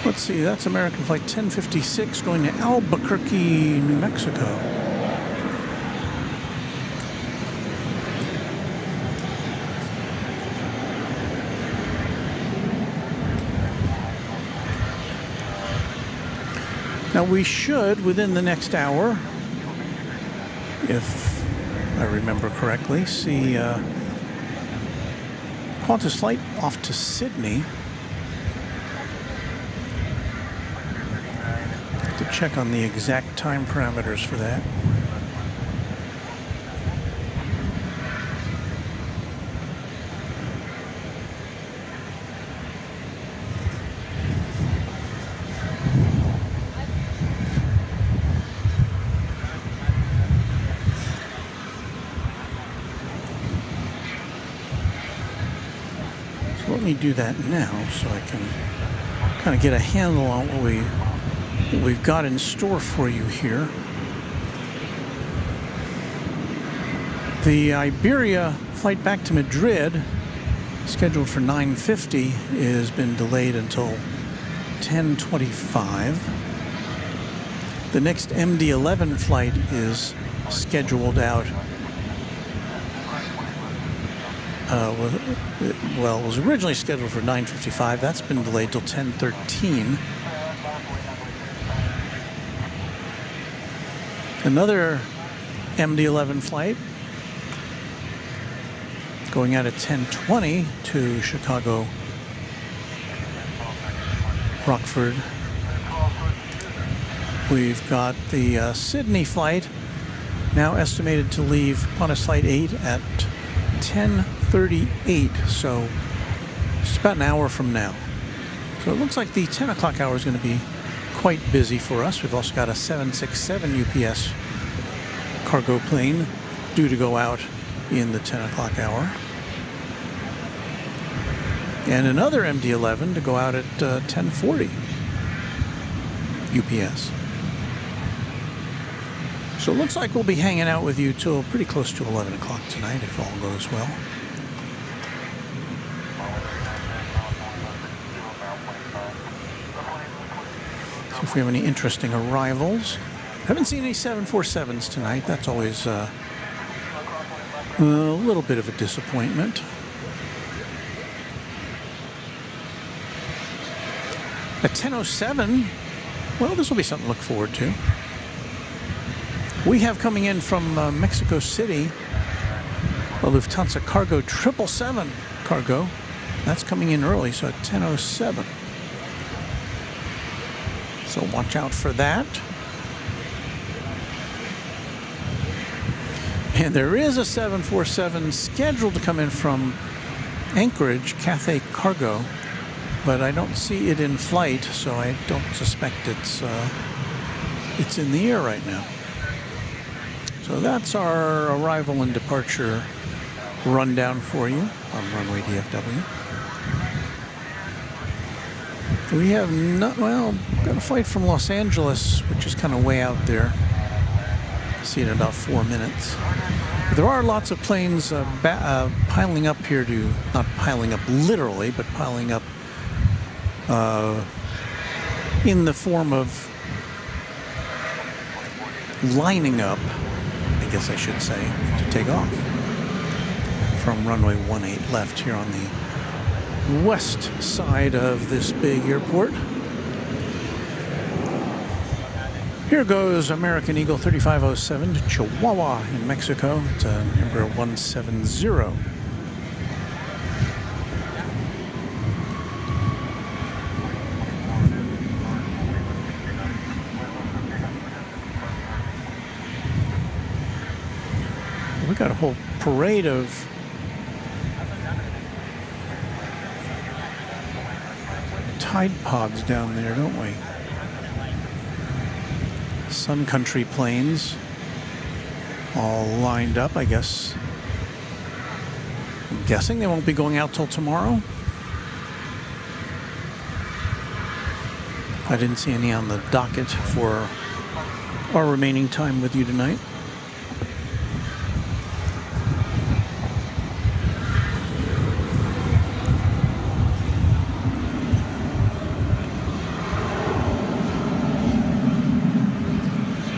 Let's see, that's American Flight 1056 going to Albuquerque, New Mexico. Now we should, within the next hour, if I remember correctly, see Qantas flight off to Sydney. To check on the exact time parameters for that. me do that now so I can kind of get a handle on what we've got in store for you here. The Iberia flight back to Madrid, scheduled for 9:50, has been delayed until 10:25. The next MD-11 flight is scheduled out. Well, it was originally scheduled for 9:55. That's been delayed till 10:13. Another MD-11 flight going out at 10:20 to Chicago, Rockford. We've got the Sydney flight now estimated to leave Qantas Flight 8 at 10:38, so just about an hour from now. So it looks like the 10 o'clock hour is going to be quite busy for us. We've also got a 767 UPS cargo plane due to go out in the 10 o'clock hour. And another MD-11 to go out at 10:40 UPS. So it looks like we'll be hanging out with you till pretty close to 11 o'clock tonight, if all goes well. See if we have any interesting arrivals. Haven't seen any 747s tonight. That's always a little bit of a disappointment. At 10:07, well, this will be something to look forward to. We have coming in from Mexico City a Lufthansa Cargo 777 cargo. That's coming in early, so at 10:07. So watch out for that. And there is a 747 scheduled to come in from Anchorage, Cathay Cargo, but I don't see it in flight, so I don't suspect it's in the air right now. So that's our arrival and departure rundown for you on Runway DFW. We have got a flight from Los Angeles, which is kind of way out there. See it in about 4 minutes. But there are lots of planes piling up here to, not piling up literally, but piling up in the form of lining up, I guess I should say, to take off from runway 18 left here on the west side of this big airport. Here goes American Eagle 3507 to Chihuahua in Mexico. It's a Embraer 170. We got a whole parade of Tide Pods down there, don't we? Sun Country planes all lined up, I guess. I'm guessing they won't be going out till tomorrow. I didn't see any on the docket for our remaining time with you tonight.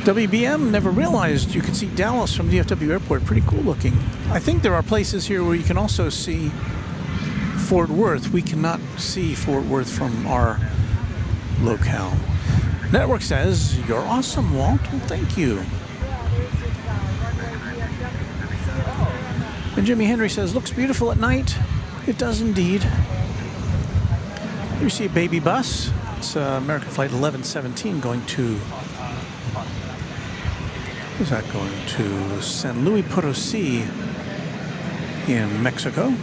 WBM, never realized you could see Dallas from DFW Airport. Pretty cool looking. I think there are places here where you can also see Fort Worth. We cannot see Fort Worth from our locale. Network says, "You're awesome, Walt." Well, thank you. And Jimmy Henry says, "Looks beautiful at night." It does indeed. You see a baby bus. It's American Flight 1117 going to... Where's that going to? San Luis Potosí in Mexico.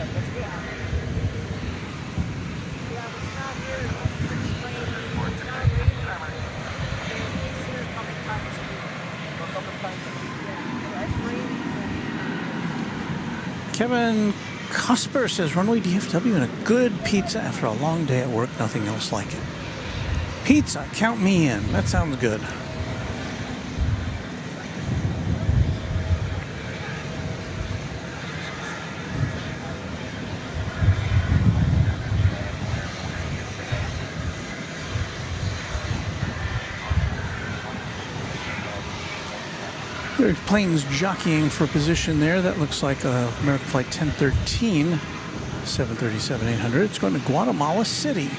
Yeah. Yeah, it's not here. It's raining. It's not raining. It's here a couple times a week. Yeah, it's raining. Kevin Cusper says Runway DFW and a good pizza after a long day at work. Nothing else like it. Pizza, count me in. That sounds good. There are planes jockeying for position there. That looks like American Flight 1013, 737-800. It's going to Guatemala City.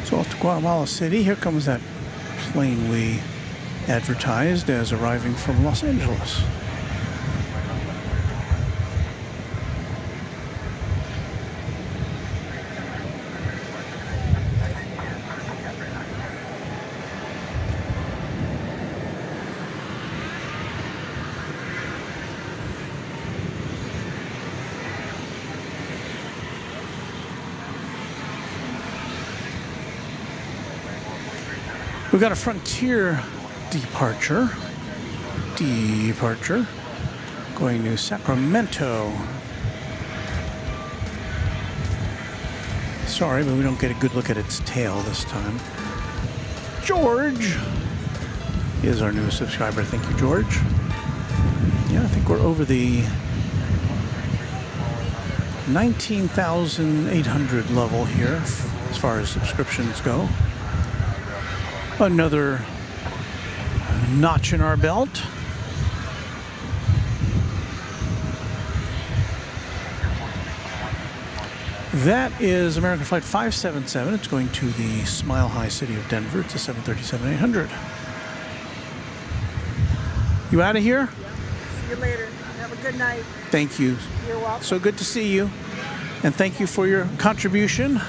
So off to Guatemala City. Here comes that plane we advertised as arriving from Los Angeles. We've got a Frontier departure, going to Sacramento. Sorry, but we don't get a good look at its tail this time. George is our newest subscriber. Thank you, George. Yeah, I think we're over the 19,800 level here as far as subscriptions go. Another notch in our belt. That is American Flight 577. It's going to the Smile High City of Denver. It's a 737-800. You out of here? See you later. Have a good night. Thank you. You're welcome. So good to see you. And thank you for your contribution.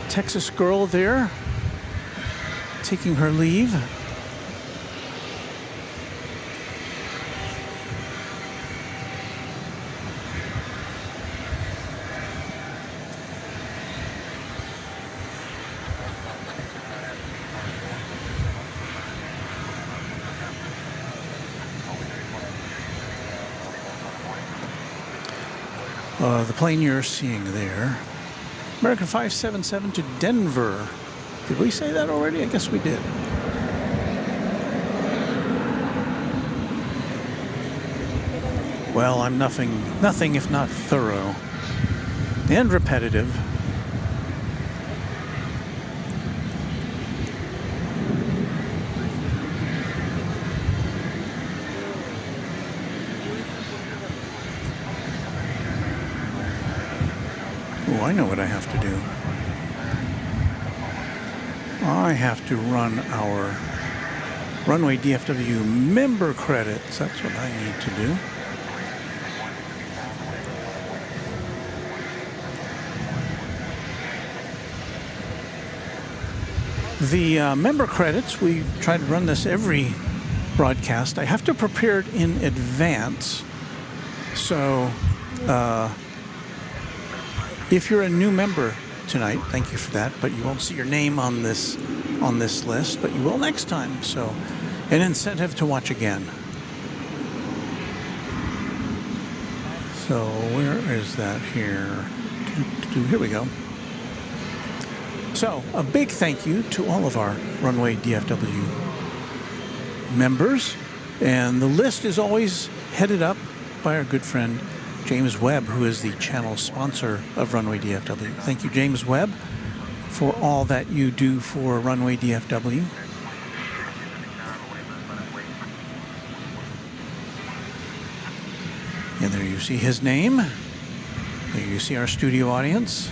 Texas girl there, taking her leave. The plane you're seeing there, American 577 to Denver. Did we say that already? I guess we did. Well, I'm nothing if not thorough and repetitive. Oh, I know what I have to do. I have to run our Runway DFW member credits. That's what I need to do. The member credits, we try to run this every broadcast. I have to prepare it in advance. So if you're a new member tonight, thank you for that, but you won't see your name on this list, but you will next time. So an incentive to watch again. So where is that here? Here we go. So a big thank you to all of our Runway DFW members. And the list is always headed up by our good friend James Webb, who is the channel sponsor of Runway DFW. Thank you, James Webb, for all that you do for Runway DFW. And there you see his name. There you see our studio audience.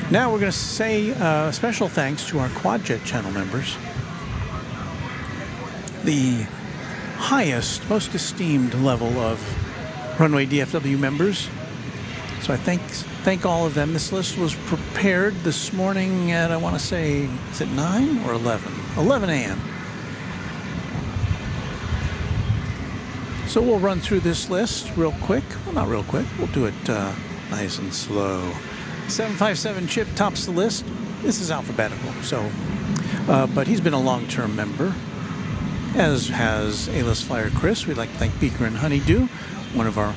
Now we're going to say special thanks to our Quadjet channel members. The highest, most esteemed level of Runway DFW members. So I thank all of them. This list was prepared this morning at, I want to say, is it 9 or 11? 11 a.m. So we'll run through this list real quick. Well, not real quick. We'll do it nice and slow. 757 Chip tops the list. This is alphabetical, so, but he's been a long-term member, as has A-List Flyer Chris. We'd like to thank Beaker and Honeydew, one of our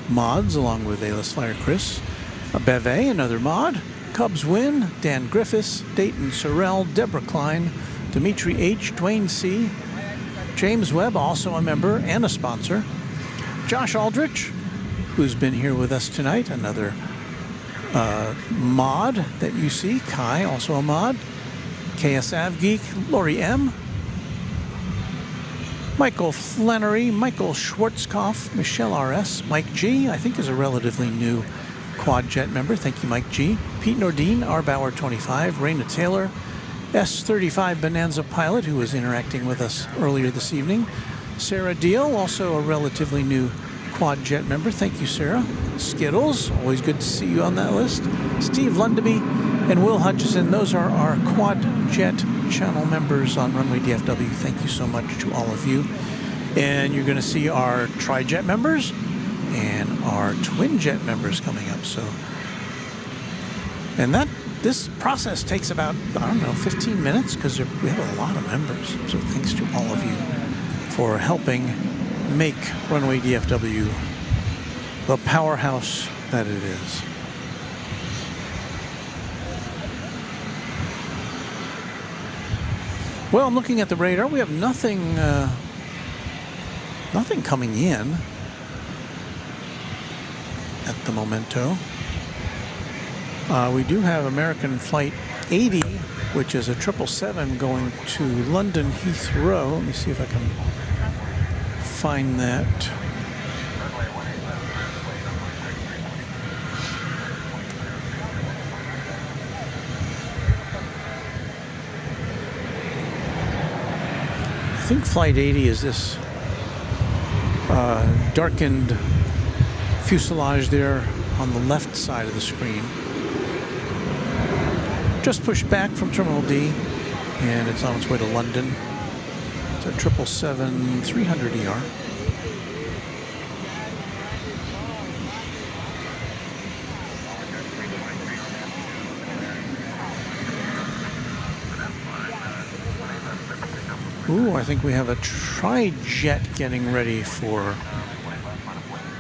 mods, along with A-List Flyer Chris. Beve, another mod. Cubs Win, Dan Griffiths, Dayton Sorrell, Deborah Klein, Dimitri H., Dwayne C., James Webb, also a member and a sponsor. Josh Aldrich, who's been here with us tonight, another mod that you see. Kai, also a mod. KS Avgeek, Lori M., Michael Flannery, Michael Schwarzkopf, Michelle RS, Mike G, I think is a relatively new Quadjet member. Thank you, Mike G. Pete Nordine, R. Bauer 25, Raina Taylor, S35 Bonanza Pilot, who was interacting with us earlier this evening. Sarah Deal, also a relatively new Quadjet member. Thank you, Sarah. Skittles, always good to see you on that list. Steve Lundaby and Will Hutchison, those are our Quadjet channel members on Runway DFW. Thank you so much to all of you. And you're going to see our Tri-Jet members and our Twin Jet members coming up. So, and this process takes about, I don't know, 15 minutes because we have a lot of members. So thanks to all of you for helping make Runway DFW the powerhouse that it is. Well, I'm looking at the radar. We have nothing coming in at the momento. We do have American Flight 80, which is a 777 going to London Heathrow. Let me see if I can find that. I think Flight 80 is this darkened fuselage there on the left side of the screen. Just pushed back from Terminal D, and it's on its way to London. It's a 777-300ER. Ooh, I think we have a Tri-Jet getting ready for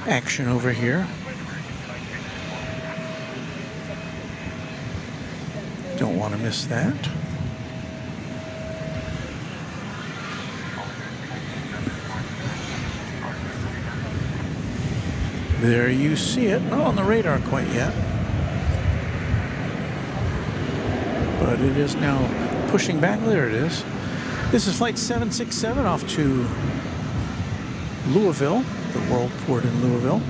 action over here. Don't want to miss that. There you see it. Not on the radar quite yet, but it is now pushing back. There it is. This is Flight 767 off to Louisville, the World Port in Louisville.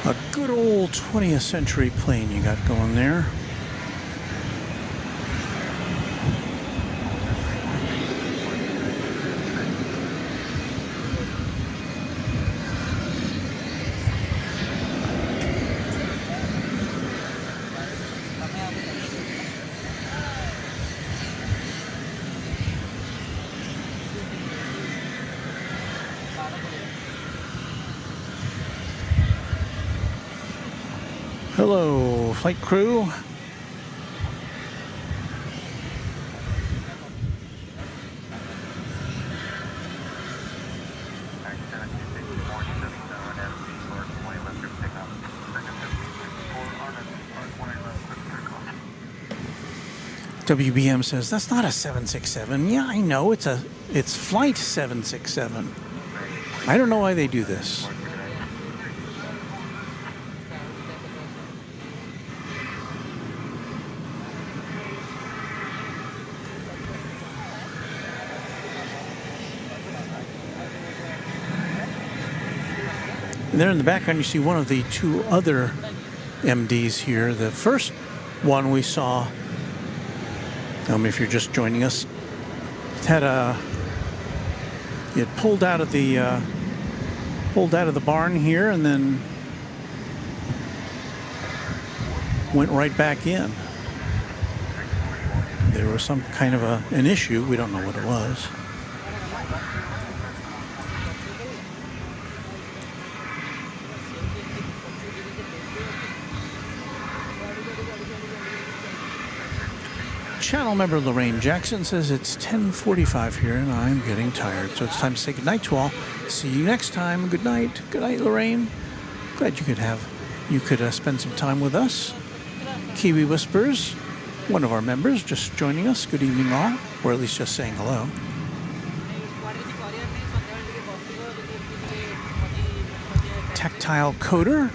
A good old 20th century plane you got going there. Hello, flight crew. WBM says that's not a 767. Yeah, I know it's flight 767. I don't know why they do this. And there in the background, you see one of the two other MDs here. The first one we saw, if you're just joining us, it had pulled out of the barn here and then went right back in. There was some kind of an issue. We don't know what it was. Channel member Lorraine Jackson says it's 10:45 here and I'm getting tired, so it's time to say goodnight to all. See you next time. Good night. Good night, Lorraine. Glad you could spend some time with us. Kiwi Whispers, one of our members, just joining us. Good evening, all, or at least just saying hello. Tactile Coder,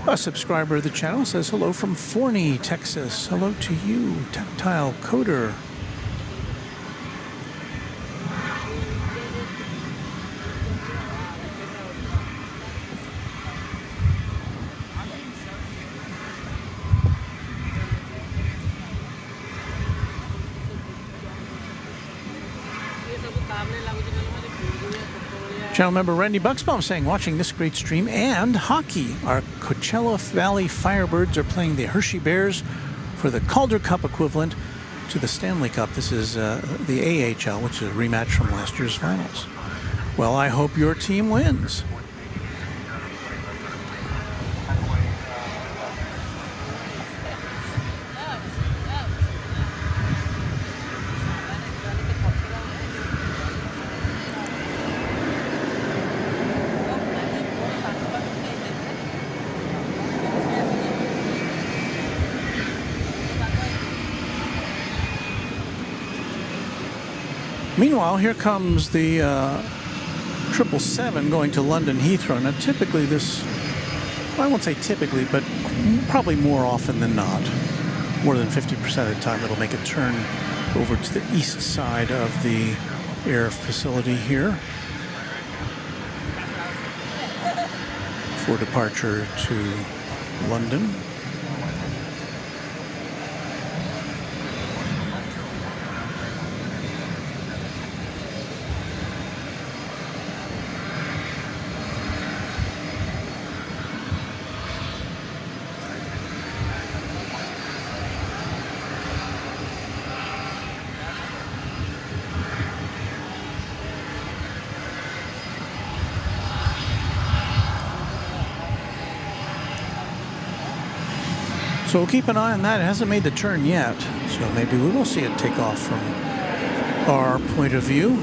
a subscriber of the channel, says hello from Forney, Texas. Hello to you, Tactile Coder. Channel member Randy Bucksbaum saying, watching this great stream and hockey. Our Coachella Valley Firebirds are playing the Hershey Bears for the Calder Cup equivalent to the Stanley Cup. This is the AHL, which is a rematch from last year's finals. Well, I hope your team wins. Meanwhile, here comes the 777 going to London Heathrow. Now, typically this, I won't say typically, but probably more often than not, more than 50% of the time, it'll make a turn over to the east side of the air facility here for departure to London. So we'll keep an eye on that. It hasn't made the turn yet, so maybe we will see it take off from our point of view.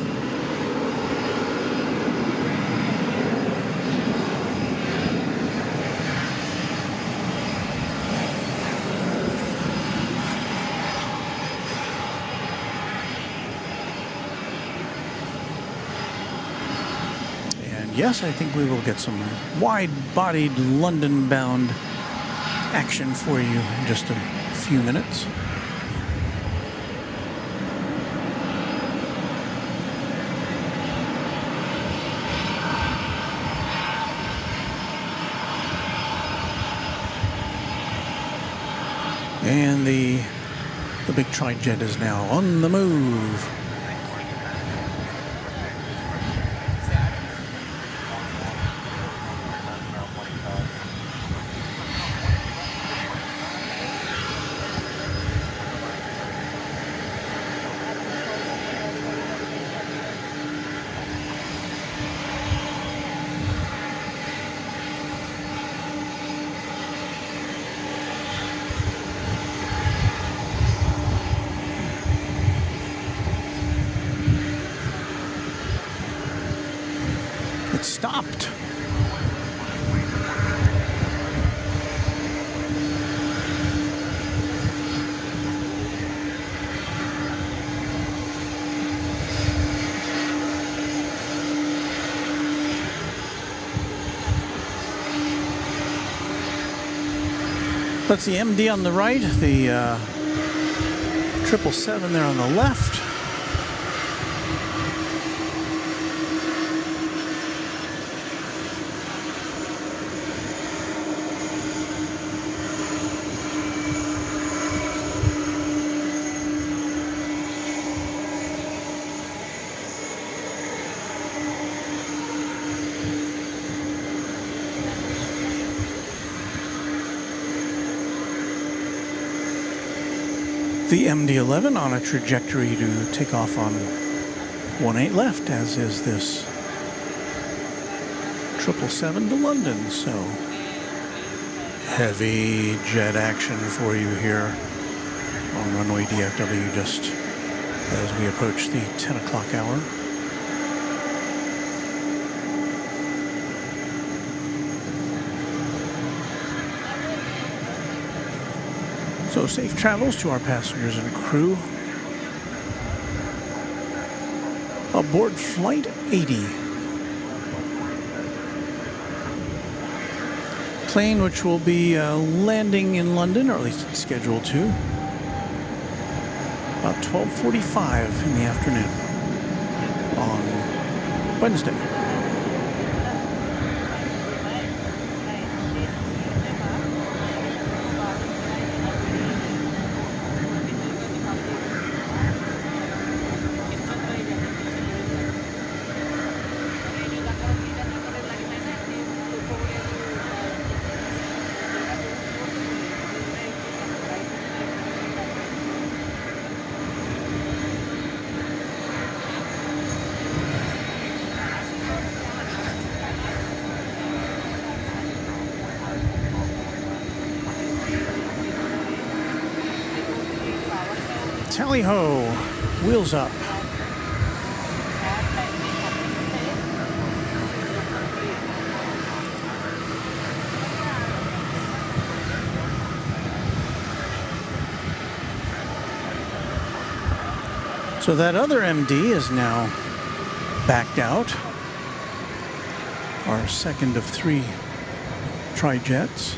And yes, I think we will get some wide-bodied London-bound action for you in just a few minutes. And the big tri-jet is now on the move. It stopped. That's the MD on the right, the 777 there on the left. The MD-11 on a trajectory to take off on 18 left, as is this 777 to London. So heavy jet action for you here on Runway DFW just as we approach the 10 o'clock hour. So safe travels to our passengers and crew aboard Flight 80. Plane which will be landing in London, or at least it's scheduled to, about 12:45 in the afternoon on Wednesday. Tally ho, wheels up. So that other MD is now backed out. Our second of 3 tri-jets.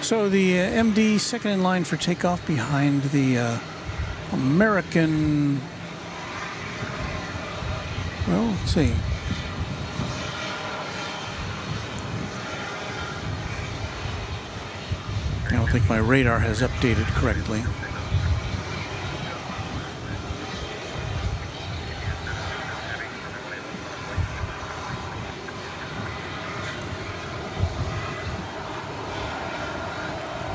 So the MD second in line for takeoff behind the American, well, let's see. I don't think my radar has updated correctly.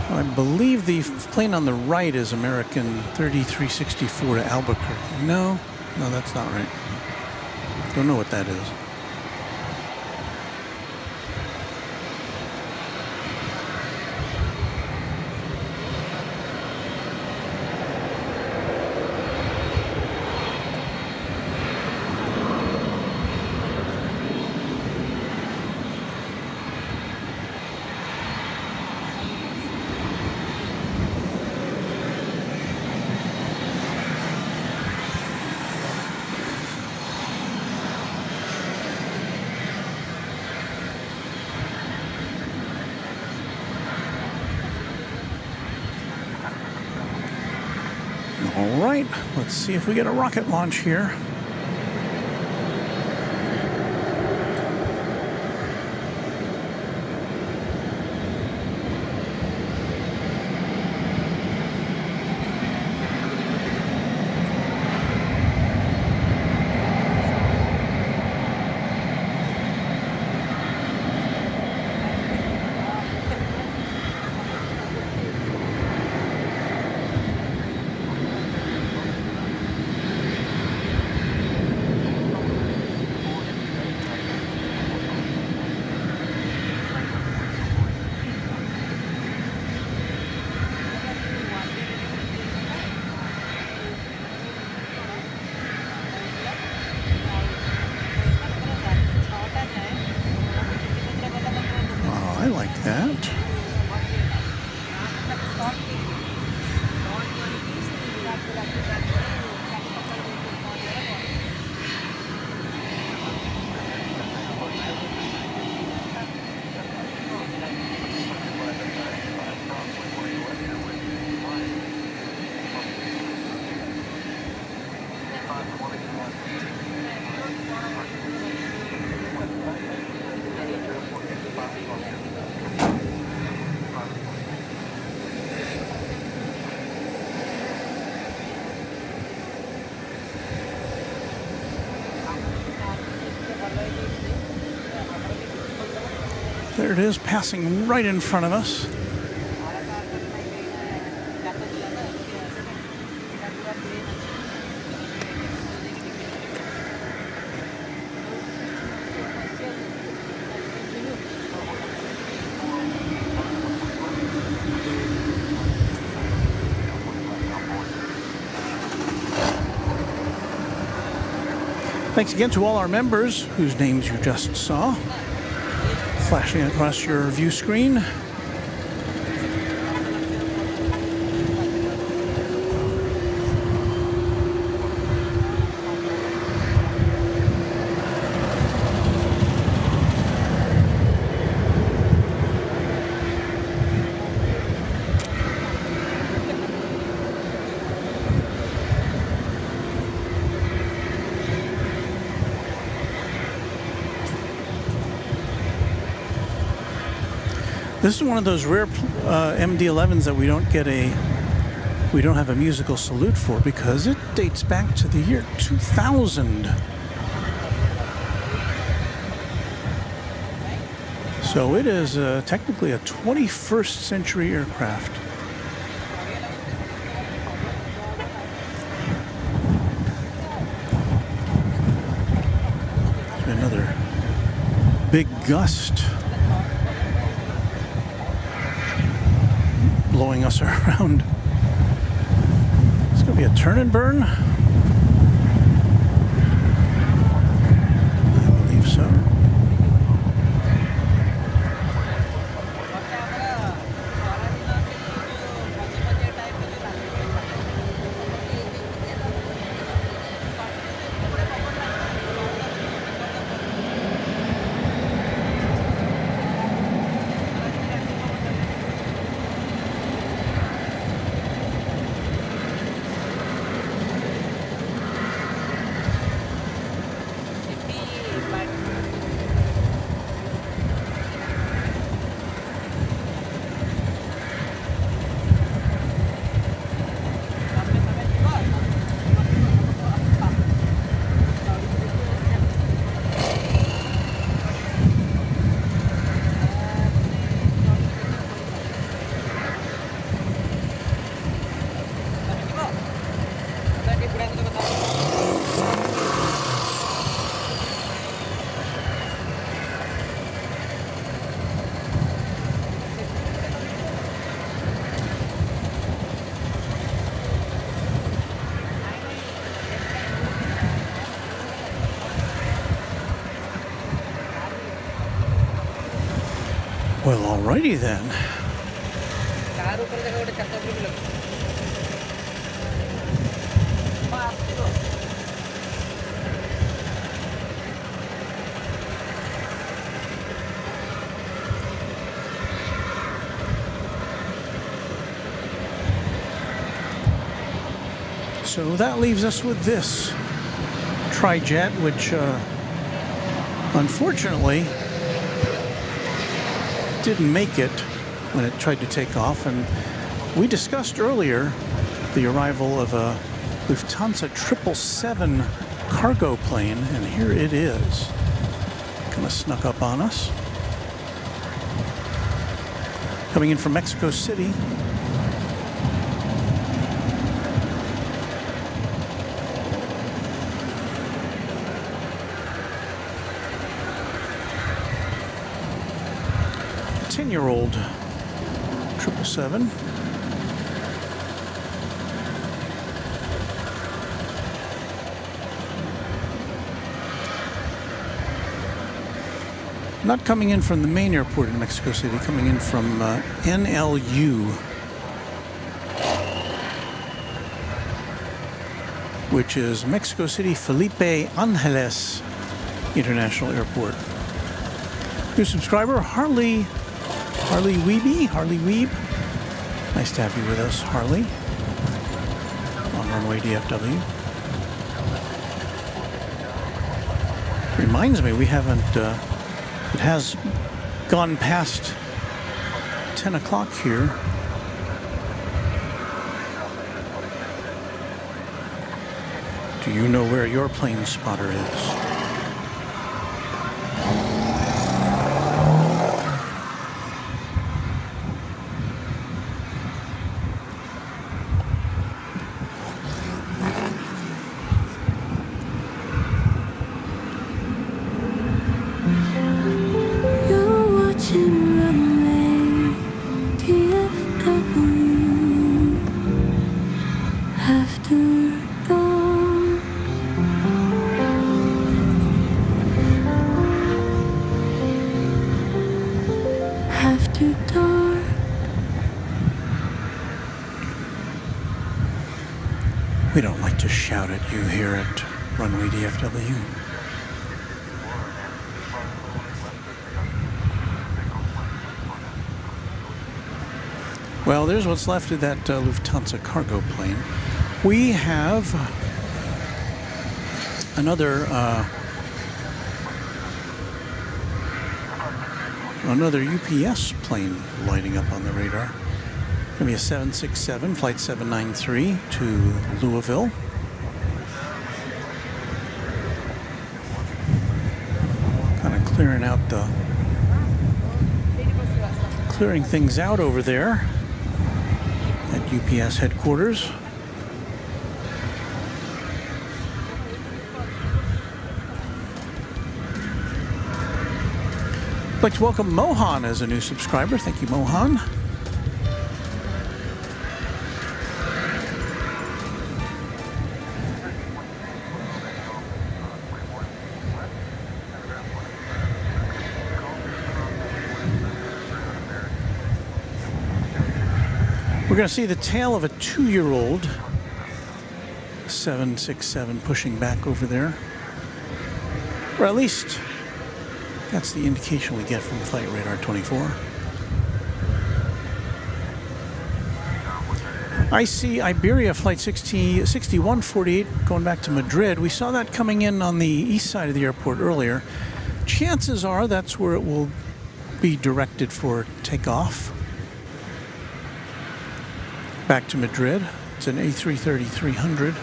I believe the plane on the right is American 3364 to Albuquerque. No, that's not right. Don't know what that is. right, let's see if we get a rocket launch here. Oh, I like that. There it is, passing right in front of us. Thanks again to all our members whose names you just saw flashing across your view screen. This is one of those rare MD-11s that we don't have a musical salute for because it dates back to the year 2000. So it is technically a 21st century aircraft. There's another big gust blowing us around. It's going to be a turn and burn. I believe so. Well, alrighty then. So that leaves us with this tri-jet, which unfortunately didn't make it when it tried to take off. And we discussed earlier the arrival of a Lufthansa 777 cargo plane, and here it is. Kind of snuck up on us. Coming in from Mexico City. A 10-year-old 777. Not coming in from the main airport in Mexico City, coming in from NLU, which is Mexico City Felipe Angeles International Airport. New subscriber, Harley Weeb. Nice to have you with us, Harley, on Runway DFW. Reminds me, we haven't, it has gone past 10 o'clock here. Do you know where your plane spotter is? Runway DFW After Dark. After dark. We don't like to shout at you here at Runway DFW. Well, there's what's left of that Lufthansa cargo plane. We have another UPS plane lighting up on the radar. Going to be a 767, flight 793 to Louisville. Kind of clearing things out over there at UPS headquarters. I'd like to welcome Mohan as a new subscriber. Thank you, Mohan. We're going to see the tail of a 2-year-old 767 pushing back over there. Or at least that's the indication we get from Flight Radar 24. I see Iberia Flight 6148 going back to Madrid. We saw that coming in on the east side of the airport earlier. Chances are that's where it will be directed for takeoff. Back to Madrid. It's an A330-300.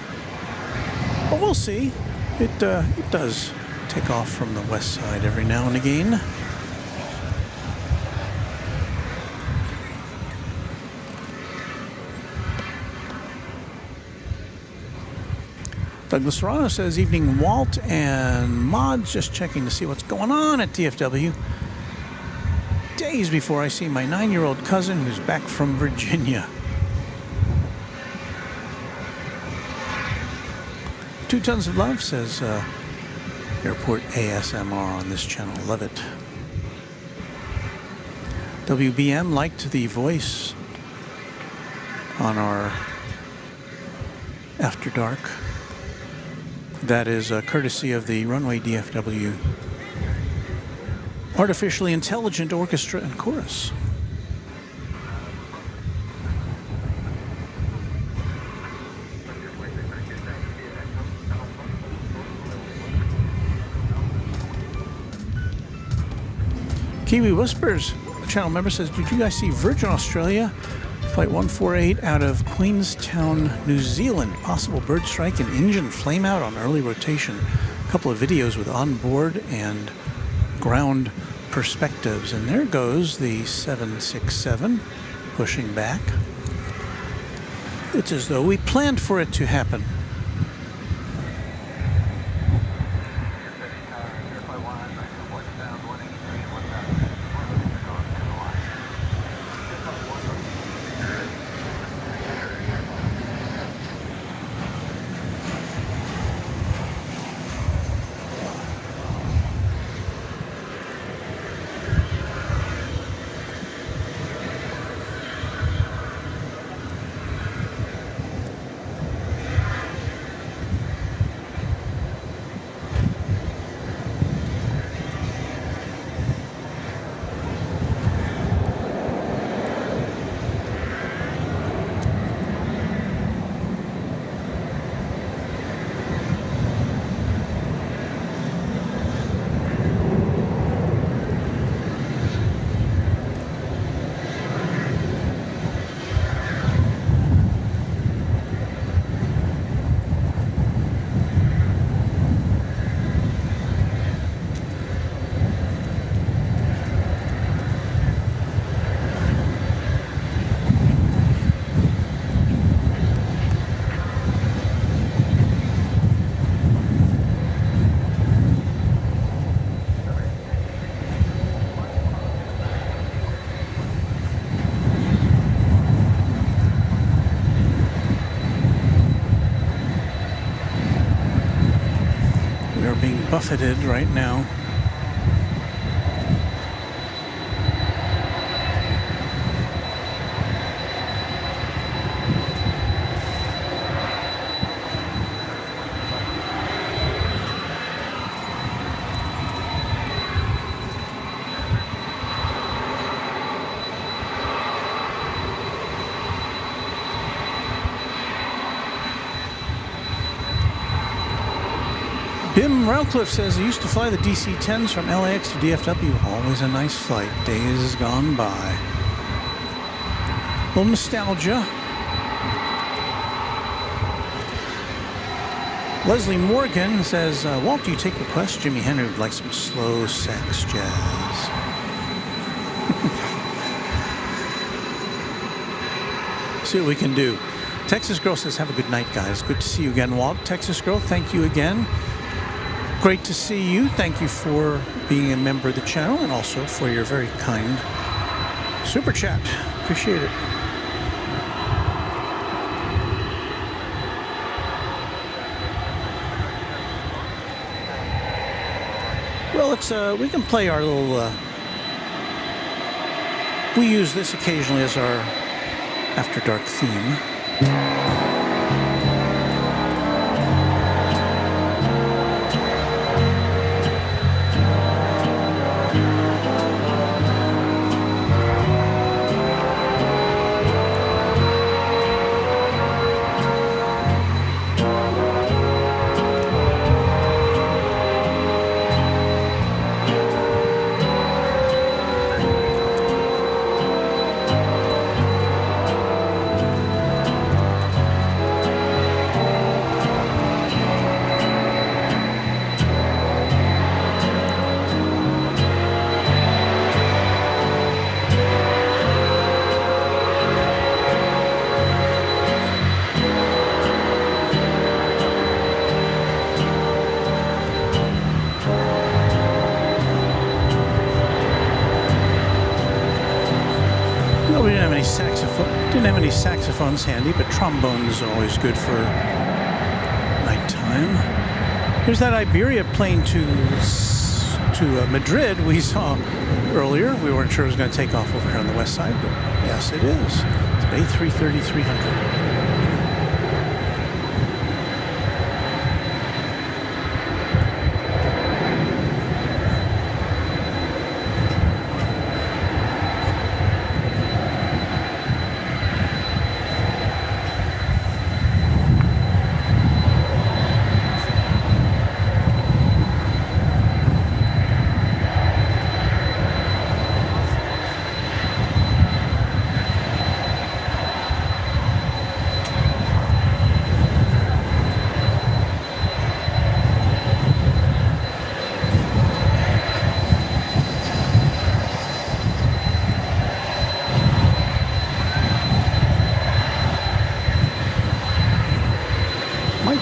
But we'll see. It does take off from the west side every now and again. Douglas Serrano says, evening Walt and Mods, just checking to see what's going on at DFW. Days before I see my 9-year-old cousin who's back from Virginia. 2 tons of love, says Airport ASMR on this channel. Love it. WBM liked the voice on our After Dark. That is courtesy of the Runway DFW Artificially Intelligent Orchestra and Chorus. Kiwi Whispers, a channel member, says, did you guys see Virgin Australia Flight 148 out of Queenstown, New Zealand? Possible bird strike and engine flame out on early rotation. A couple of videos with onboard and ground perspectives. And there goes the 767 pushing back. It's as though we planned for it to happen. Buffeted right now. Bim Roundcliffe says he used to fly the DC-10s from LAX to DFW. Always a nice flight. Days gone by. A little nostalgia. Leslie Morgan says, Walt, do you take requests? Jimi Henry would like some slow sax jazz. See what we can do. Texas Girl says, have a good night, guys. Good to see you again, Walt. Texas Girl, thank you again. Great to see you. Thank you for being a member of the channel and also for your very kind super chat. Appreciate it. Well, we can play our little, we use this occasionally as our After Dark theme. Didn't have any saxophones handy, but trombones are always good for nighttime. Here's that Iberia plane to Madrid we saw earlier. We weren't sure it was going to take off over here on the west side, but yes, it is. It's an A330-300.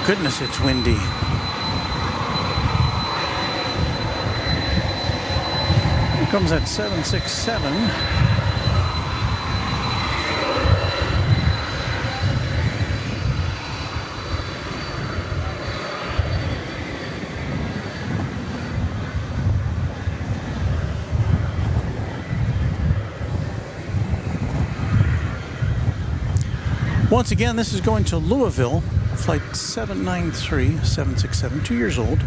Goodness, it's windy. Here comes that 767. Once again, this is going to Louisville, flight 793, 767, 2 years old.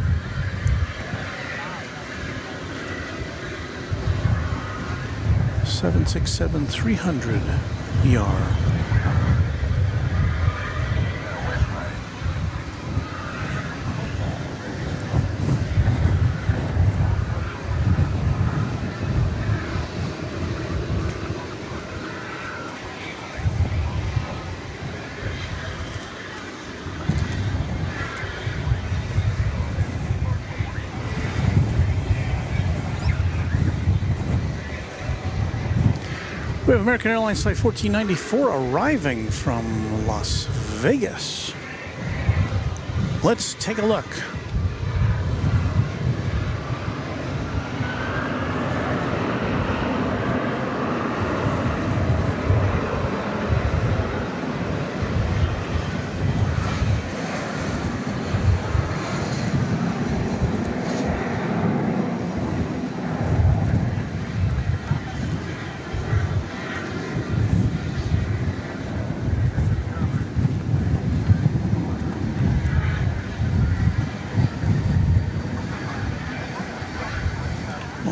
Seven six seven 300 ER. We have American Airlines Flight 1494 arriving from Las Vegas. Let's take a look.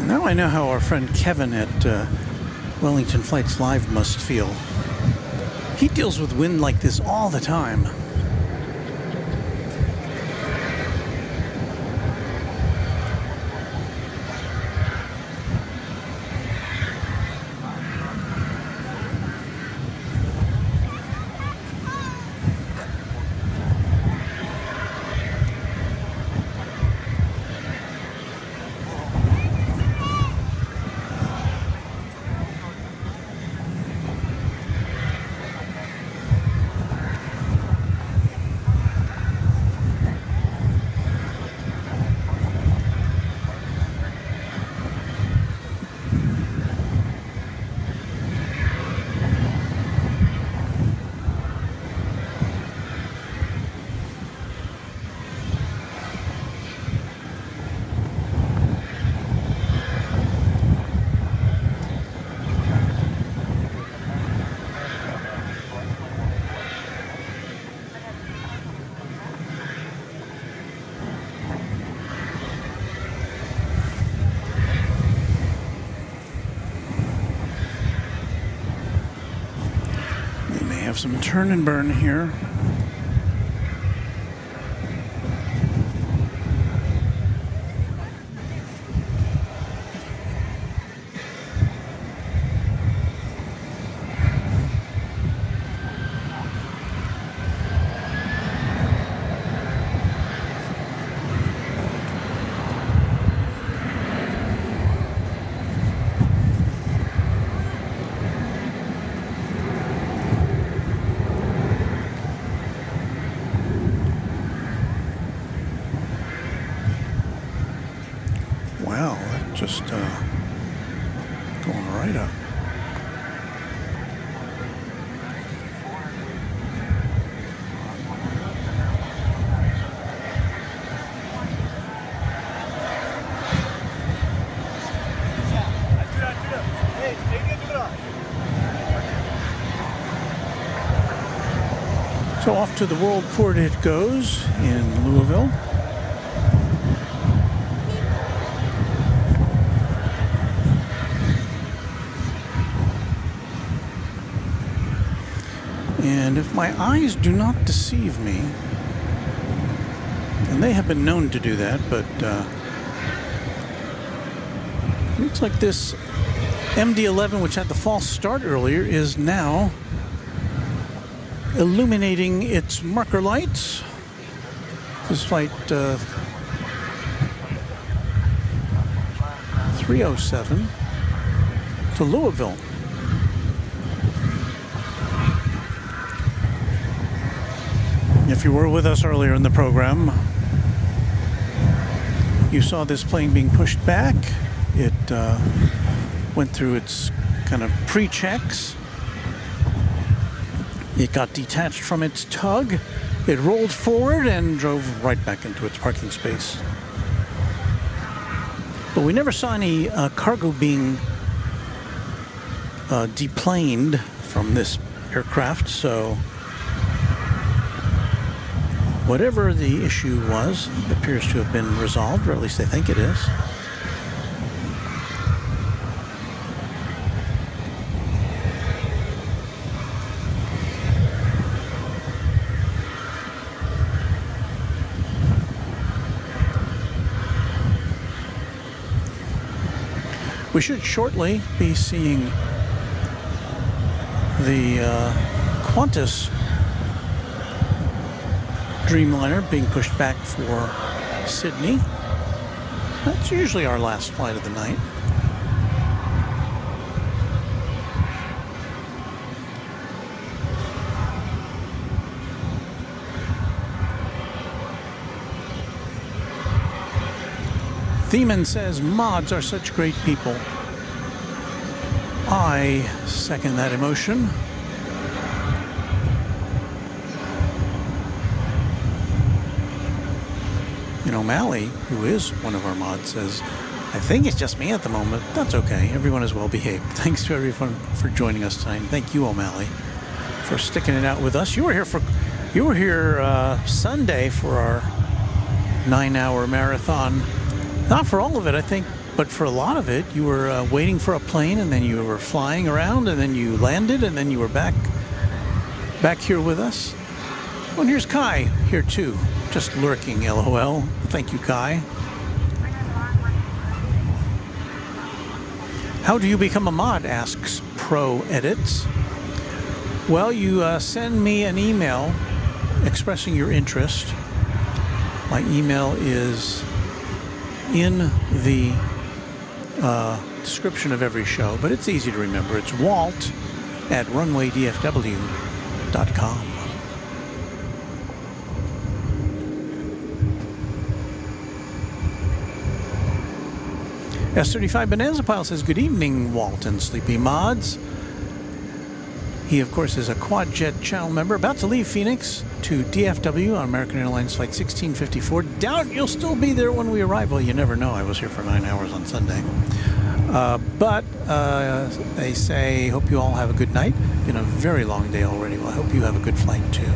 Now I know how our friend Kevin at Wellington Flights Live must feel. He deals with wind like this all the time. Have some turn and burn here. Wow, that just going right up. So off to the Worldport it goes in Louisville. And if my eyes do not deceive me, and they have been known to do that, but looks like this MD-11, which had the false start earlier, is now illuminating its marker lights. This flight 307 to Louisville. If If you were with us earlier in the program, you saw this plane being pushed back. It went through its kind of pre-checks. It got detached from its tug. It rolled forward and drove right back into its parking space. But we never saw any cargo being deplaned from this aircraft, so whatever the issue was appears to have been resolved, or at least I think it is. We should shortly be seeing the Qantas Dreamliner being pushed back for Sydney. That's usually our last flight of the night. Theman says, mods are such great people. I second that emotion. You know, O'Malley, who is one of our mods, says, I think it's just me at the moment. That's okay. Everyone is well behaved. Thanks to everyone for joining us tonight. Thank you, O'Malley, for sticking it out with us. You were here Sunday for our 9-hour marathon. Not for all of it, I think, but for a lot of it, you were waiting for a plane, and then you were flying around, and then you landed, and then you were back here with us. Oh, and here's Kai here too, just lurking, LOL. Thank you, Kai. How do you become a mod, asks Pro Edits. Well, you send me an email expressing your interest. My email is in the description of every show, but it's easy to remember. It's walt@runwaydfw.com. S35 Bonanza Pile says, good evening, Walt and Sleepy Mods. He, of course, is a Quadjet channel member about to leave Phoenix to DFW on American Airlines Flight 1654. Doubt you'll still be there when we arrive. Well, you never know. I was here for 9 hours on Sunday. But they say, hope you all have a good night. Been a very long day already. Well, I hope you have a good flight, too.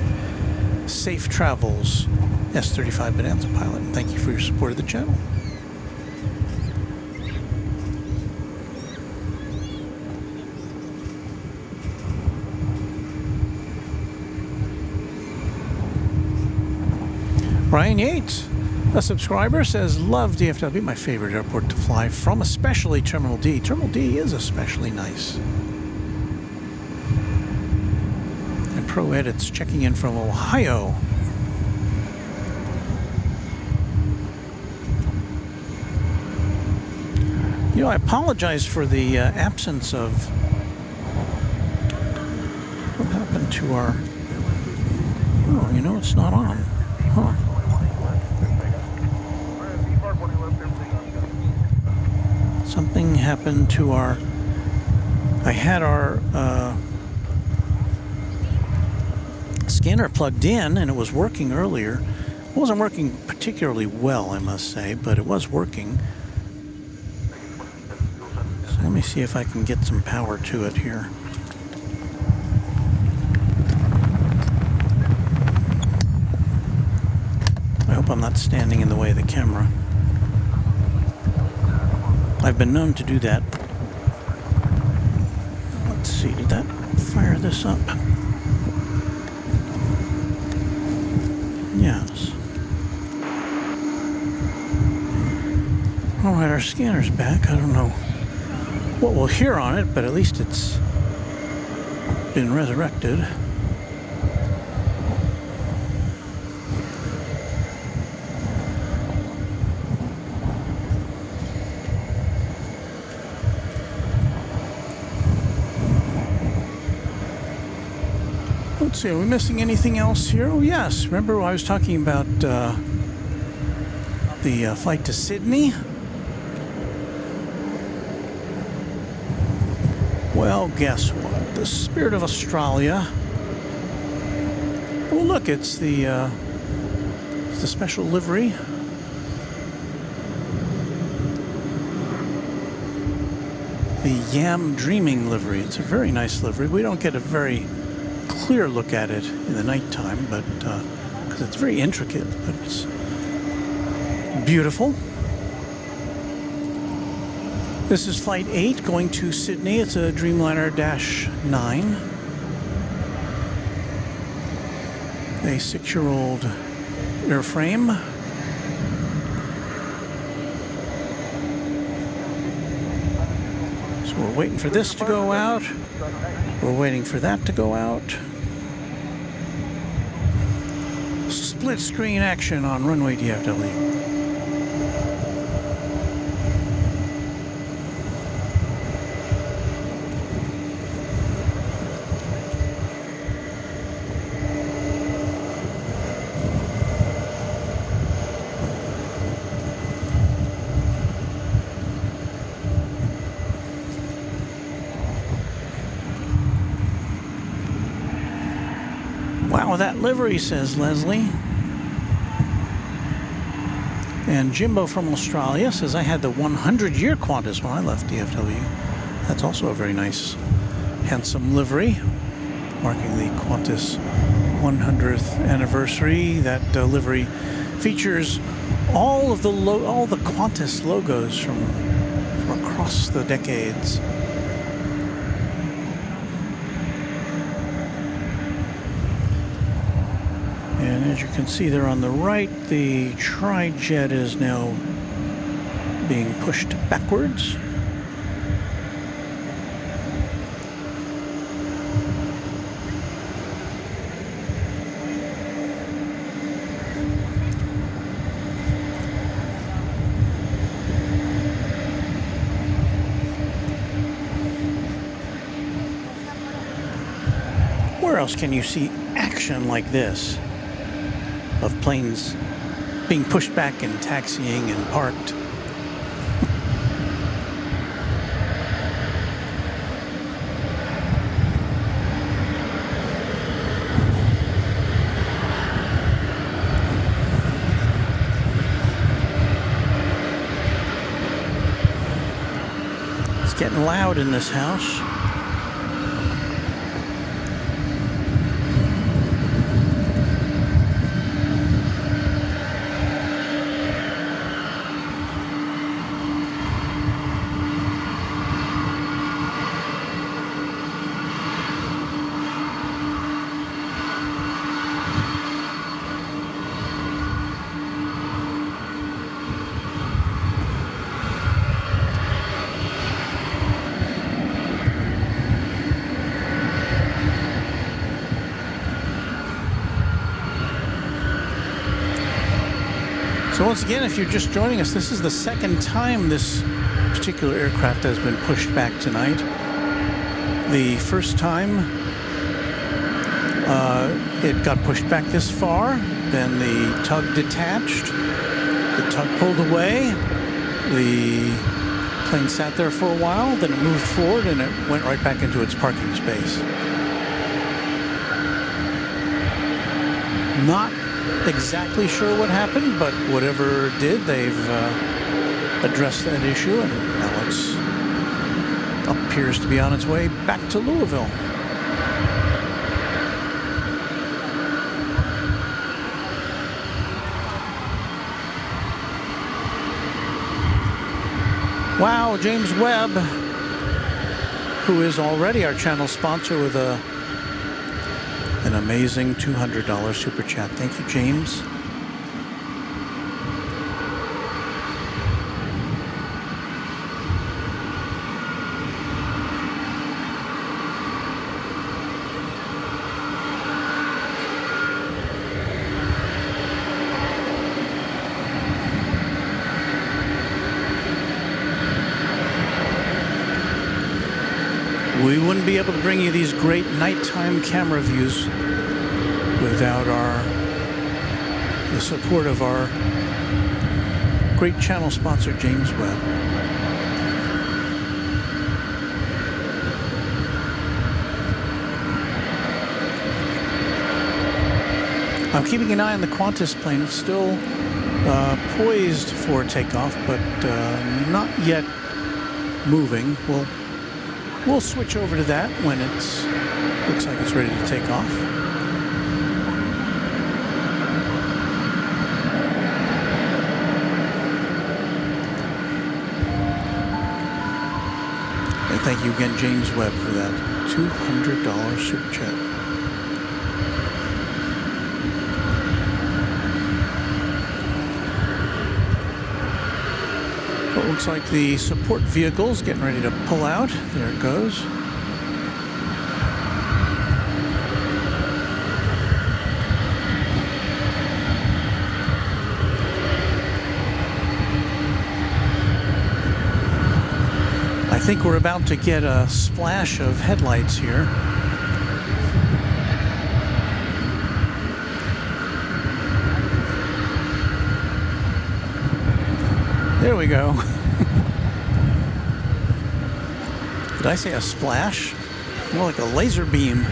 Safe travels, S35 Bonanza Pilot. And thank you for your support of the channel. Brian Yates, a subscriber, says, love DFW, my favorite airport to fly from, especially Terminal D. Terminal D is especially nice. And Pro Edits checking in from Ohio. You know, I apologize for the absence of... What happened to our... Oh, you know, it's not on. Huh. Something happened to our... I had our scanner plugged in and it was working earlier. It wasn't working particularly well, I must say, but it was working. So let me see if I can get some power to it here. I hope I'm not standing in the way of the camera. I've been known to do that. Let's see, did that fire this up? Yes. All right, our scanner's back. I don't know what we'll hear on it, but at least it's been resurrected. Let's see, are we missing anything else here? Oh, yes. Remember I was talking about the flight to Sydney? Well, guess what? The Spirit of Australia. Oh, look, it's the special livery. The Yam Dreaming livery. It's a very nice livery. We don't get a very clear look at it in the nighttime, but because it's very intricate, but it's beautiful. This is Flight 8 going to Sydney. It's a Dreamliner Dash 9. A 6-year-old airframe. So we're waiting for this to go out. We're waiting for that to go out. Split screen action on Runway DFW. Wow, that livery, says Leslie. And Jimbo from Australia says, I had the 100-year Qantas when I left DFW. That's also a very nice, handsome livery, marking the Qantas 100th anniversary. That livery features all the Qantas logos from across the decades. And as you can see there on the right, the tri-jet is now being pushed backwards. Where else can you see action like this? Of planes being pushed back and taxiing and parked. It's getting loud in this house. So once again, if you're just joining us, this is the second time this particular aircraft has been pushed back tonight. The first time it got pushed back this far, then the tug detached, the tug pulled away, the plane sat there for a while, then it moved forward and it went right back into its parking space. Not exactly sure what happened, but whatever did, they've addressed that issue, and now it appears to be on its way back to Louisville. Wow, James Webb, who is already our channel sponsor with an amazing $200 super chat. Thank you, James. We wouldn't be able to bring you these great nighttime camera views without the support of our great channel sponsor, James Webb. I'm keeping an eye on the Qantas plane. It's still poised for takeoff, but not yet moving. We'll switch over to that when it's looks like it's ready to take off. And thank you again, James Webb, for that $200 super chat. Looks like the support vehicle's getting ready to pull out. There it goes. I think we're about to get a splash of headlights here. There we go. Did I say a splash? More like a laser beam.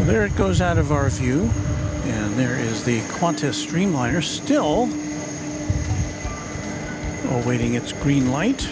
There it goes out of our view, and there is the Qantas Streamliner still awaiting its green light.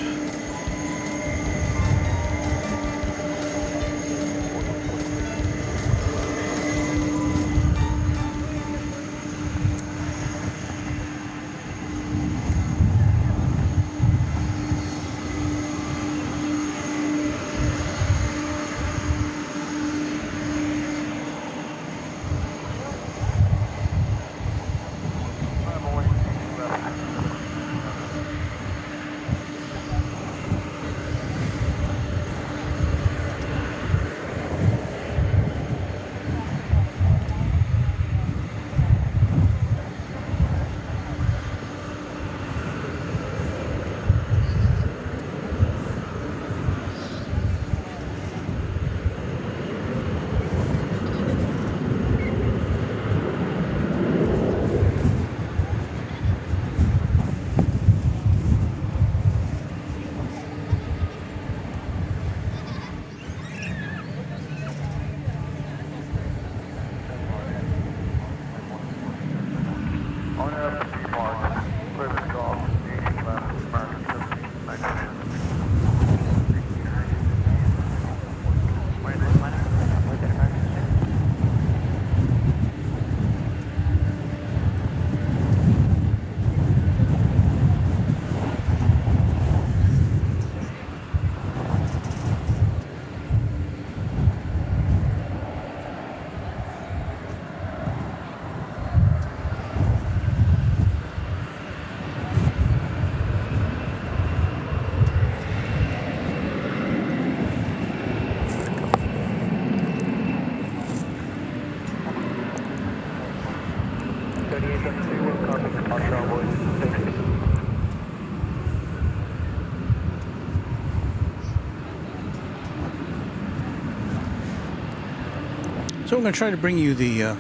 So I'm going to try to bring you the,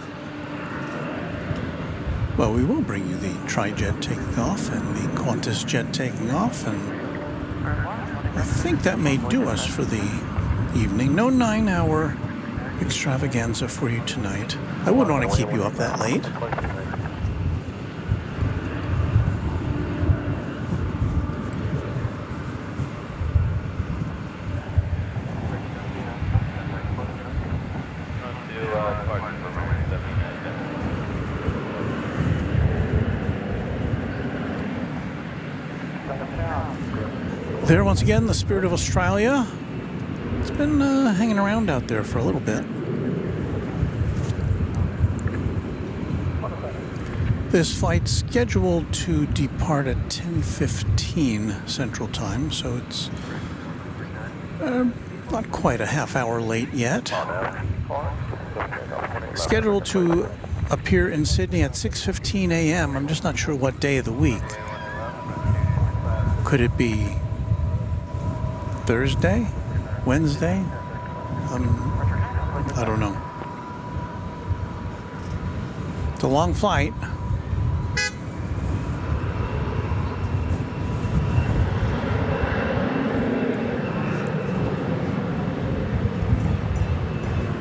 well, we will bring you the tri-jet taking off and the Qantas jet taking off, and I think that may do us for the evening. No 9-hour extravaganza for you tonight. I wouldn't want to keep you up that late. There, once again, the Spirit of Australia. It's been hanging around out there for a little bit. This flight's scheduled to depart at 10:15 Central Time, so it's not quite a half hour late yet. Scheduled to appear in Sydney at 6:15 a.m. I'm just not sure what day of the week. Could it be Thursday? Wednesday? I don't know. It's a long flight.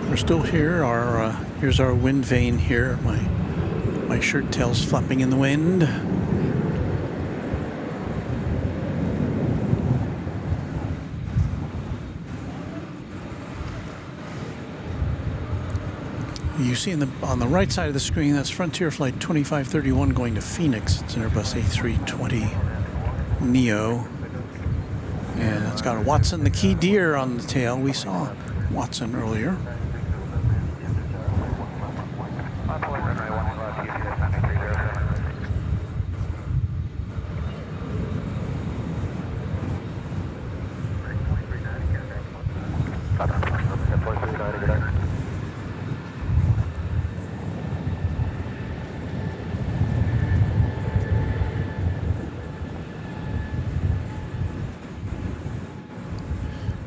We're still here. Here's our wind vane here. My shirt tail's flapping in the wind. You see on the right side of the screen, that's Frontier Flight 2531 going to Phoenix. It's an Airbus A320 Neo. And it's got a Watson the Key Deer on the tail. We saw Watson earlier.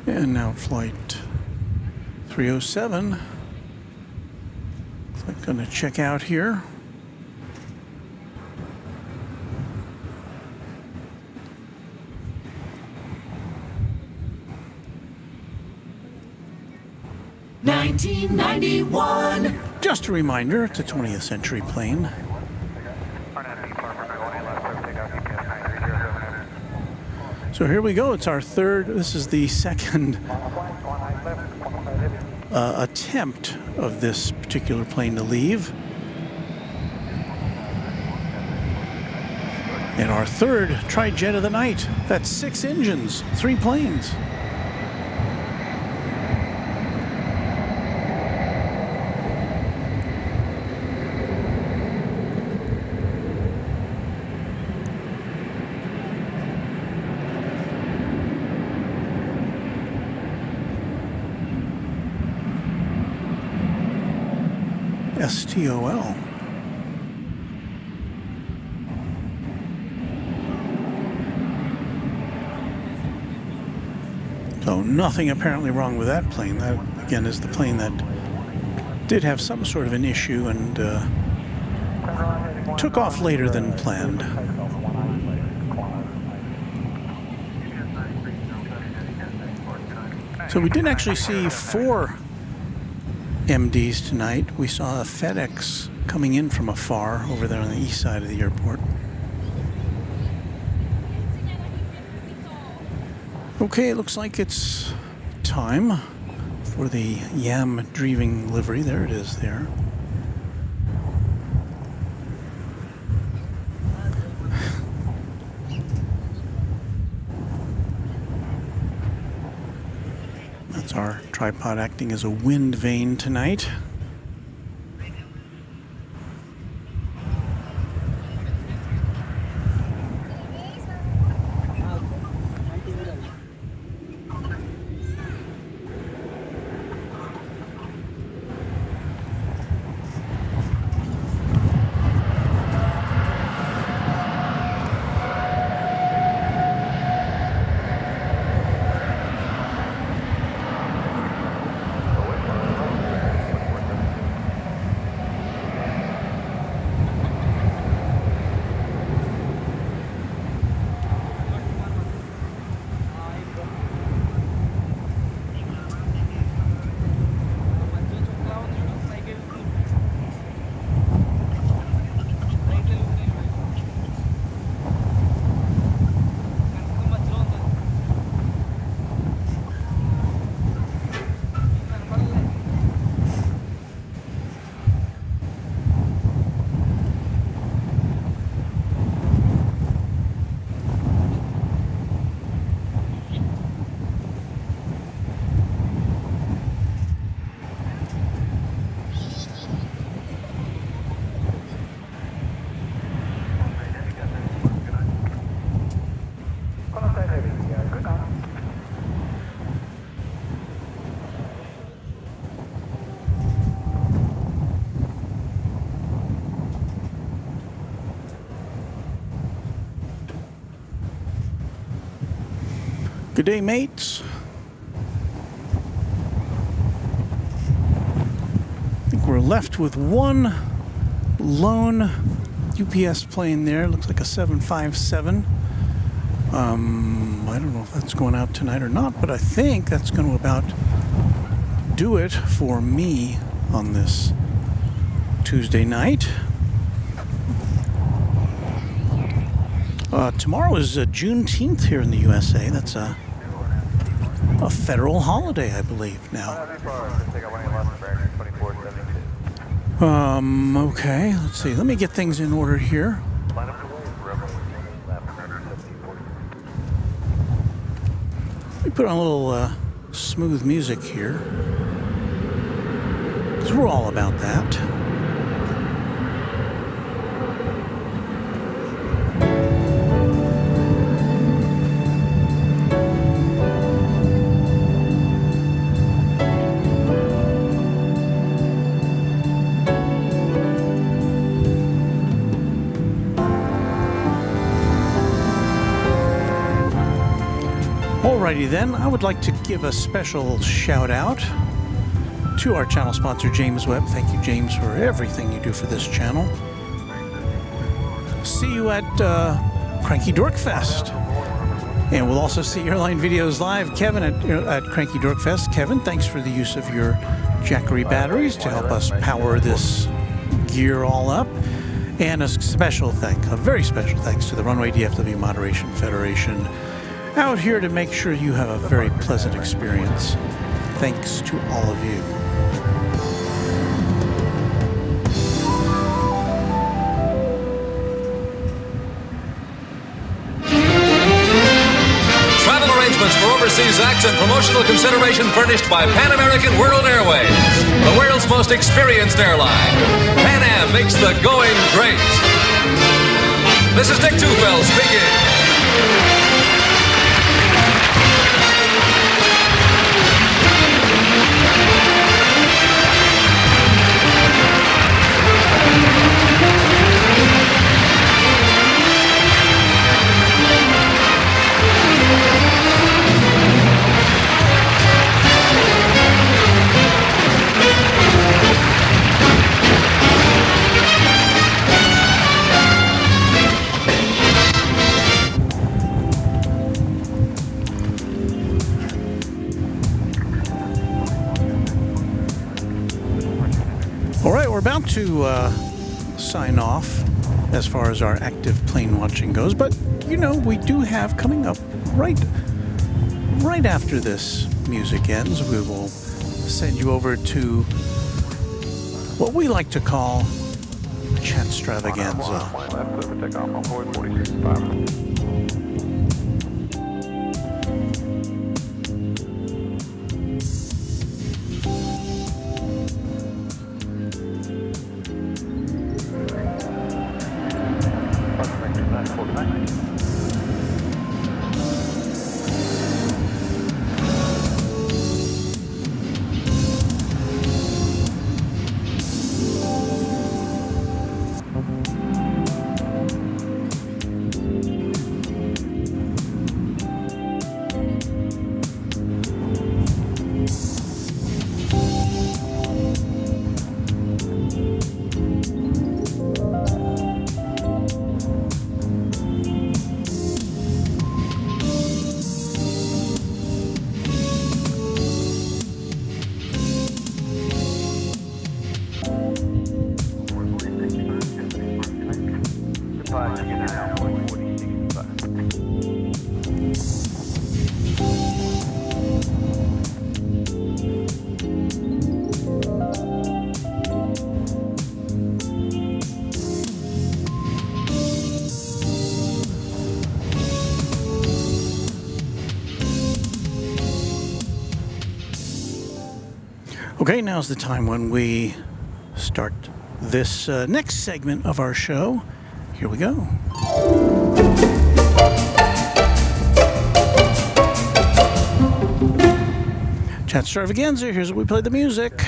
And now flight 307. I'm going to check out here. $19.91. Just a reminder, it's a 20th century plane. So here we go. It's our third, this is the second attempt of this particular plane to leave. And our third tri-jet of the night. That's 6 engines, 3 planes. STOL. So nothing apparently wrong with that plane. That, again, is the plane that did have some sort of an issue and took off later than planned. So we didn't actually see 4 MDs tonight. We saw a FedEx coming in from afar over there on the east side of the airport. Okay, it looks like it's time for the Yam Dreaming livery. There it is there. That's our tripod acting as a wind vane tonight. Good day, mates. I think we're left with one lone UPS plane there. Looks like a 757. I don't know if that's going out tonight or not, but I think that's going to about do it for me on this Tuesday night. Tomorrow is Juneteenth here in the USA. That's a federal holiday, I believe, now. Okay, let's see. Let me get things in order here. Let me put on a little smooth music here, because we're all about that. Alrighty then, I would like to give a special shout out to our channel sponsor, James Webb. Thank you, James, for everything you do for this channel. See you at Cranky Dork Fest. And we'll also see Airline Videos Live. Kevin at Cranky Dork Fest. Kevin, thanks for the use of your Jackery batteries to help us power this gear all up. And a very special thanks to the Runway DFW Moderation Federation, out here to make sure you have a very pleasant experience. Thanks to all of you. Travel arrangements for overseas acts and promotional consideration furnished by Pan American World Airways, the world's most experienced airline. Pan Am makes the going great. This is Dick Tufeld speaking. All right, we're about to sign off as far as our active plane watching goes, but you know, we do have coming up right after this music ends, we will send you over to what we like to call Chatstravaganza. Okay, now's the time when we start this next segment of our show. Here we go. Chatstravaganza, here's where we play the music.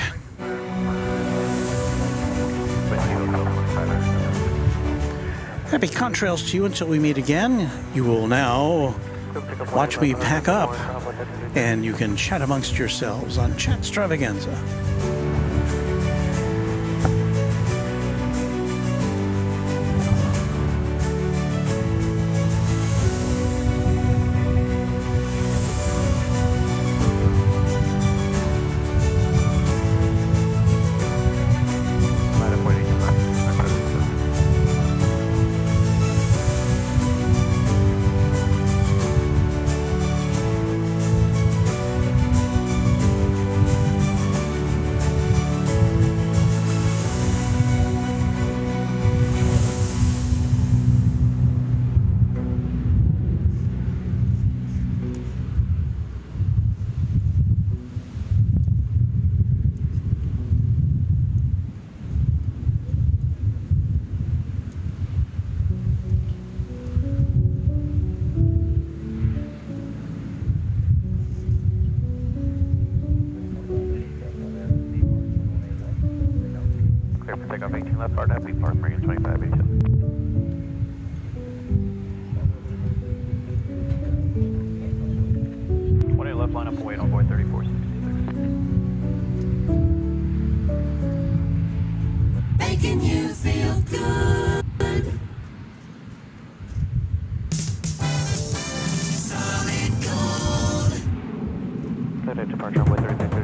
Happy contrails to you until we meet again. You will now watch me pack up, and you can chat amongst yourselves on Chatstravaganza. Takeoff 18 left, hard happy, park, American 25, 87. 20 left, line up and wait on board 3466. Making you feel good. Solid gold. Clear departure on board 3660.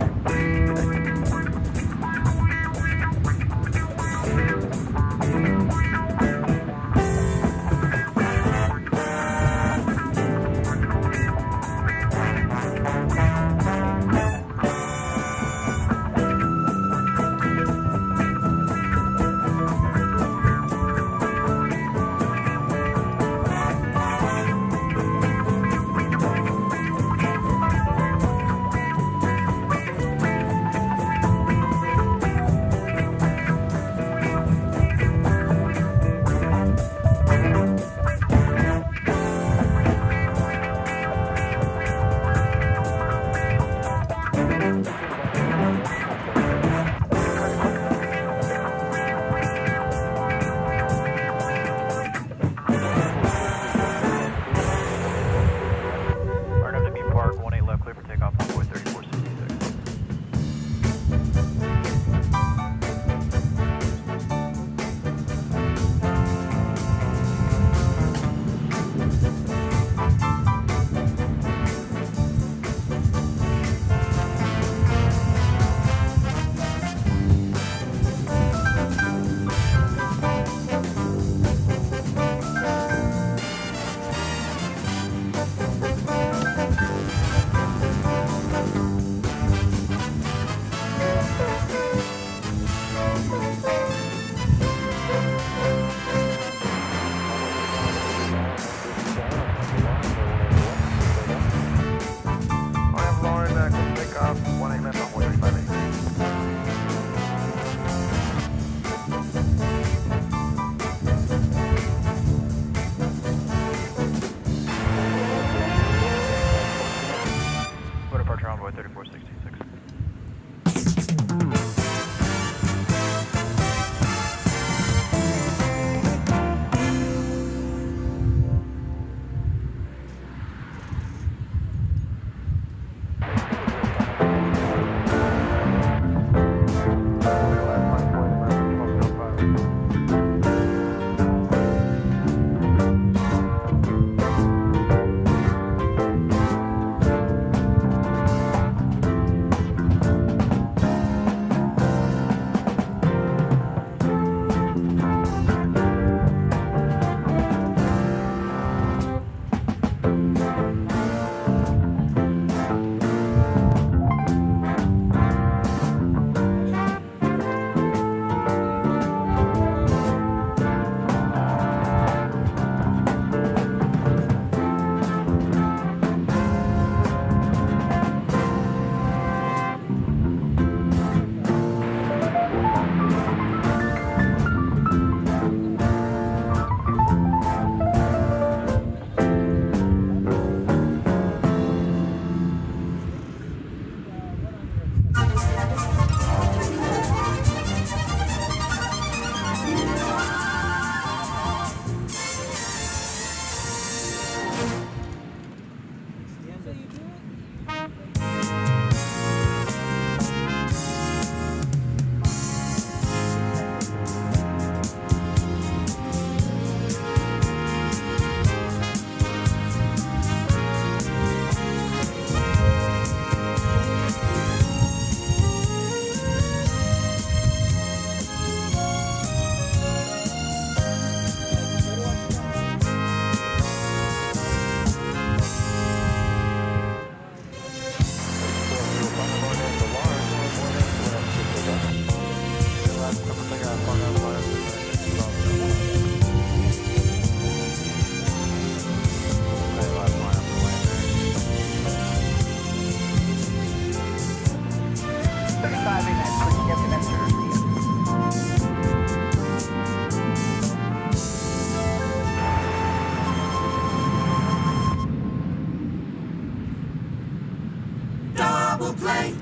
play.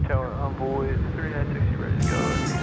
Tower Envoy 3960 ready to go.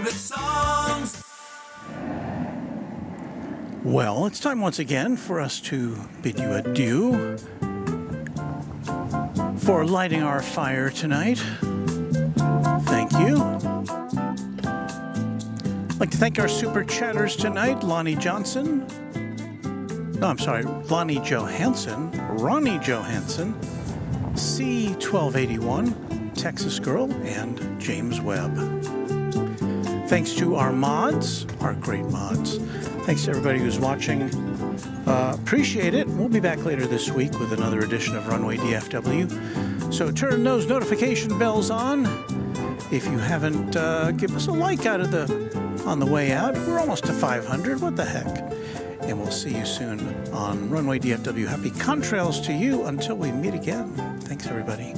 favorite songs. Well, it's time once again for us to bid you adieu for lighting our fire tonight. Thank you. I'd like to thank our super chatters tonight, Lonnie Johnson. No, I'm sorry, Lonnie Johansson, Ronnie Johansson, C1281, Texas Girl, and James Webb. Thanks to our mods, our great mods. Thanks to everybody who's watching. Appreciate it. We'll be back later this week with another edition of Runway DFW. So turn those notification bells on. If you haven't, give us a like on the way out. We're almost to 500. What the heck? And we'll see you soon on Runway DFW. Happy contrails to you until we meet again. Thanks, everybody.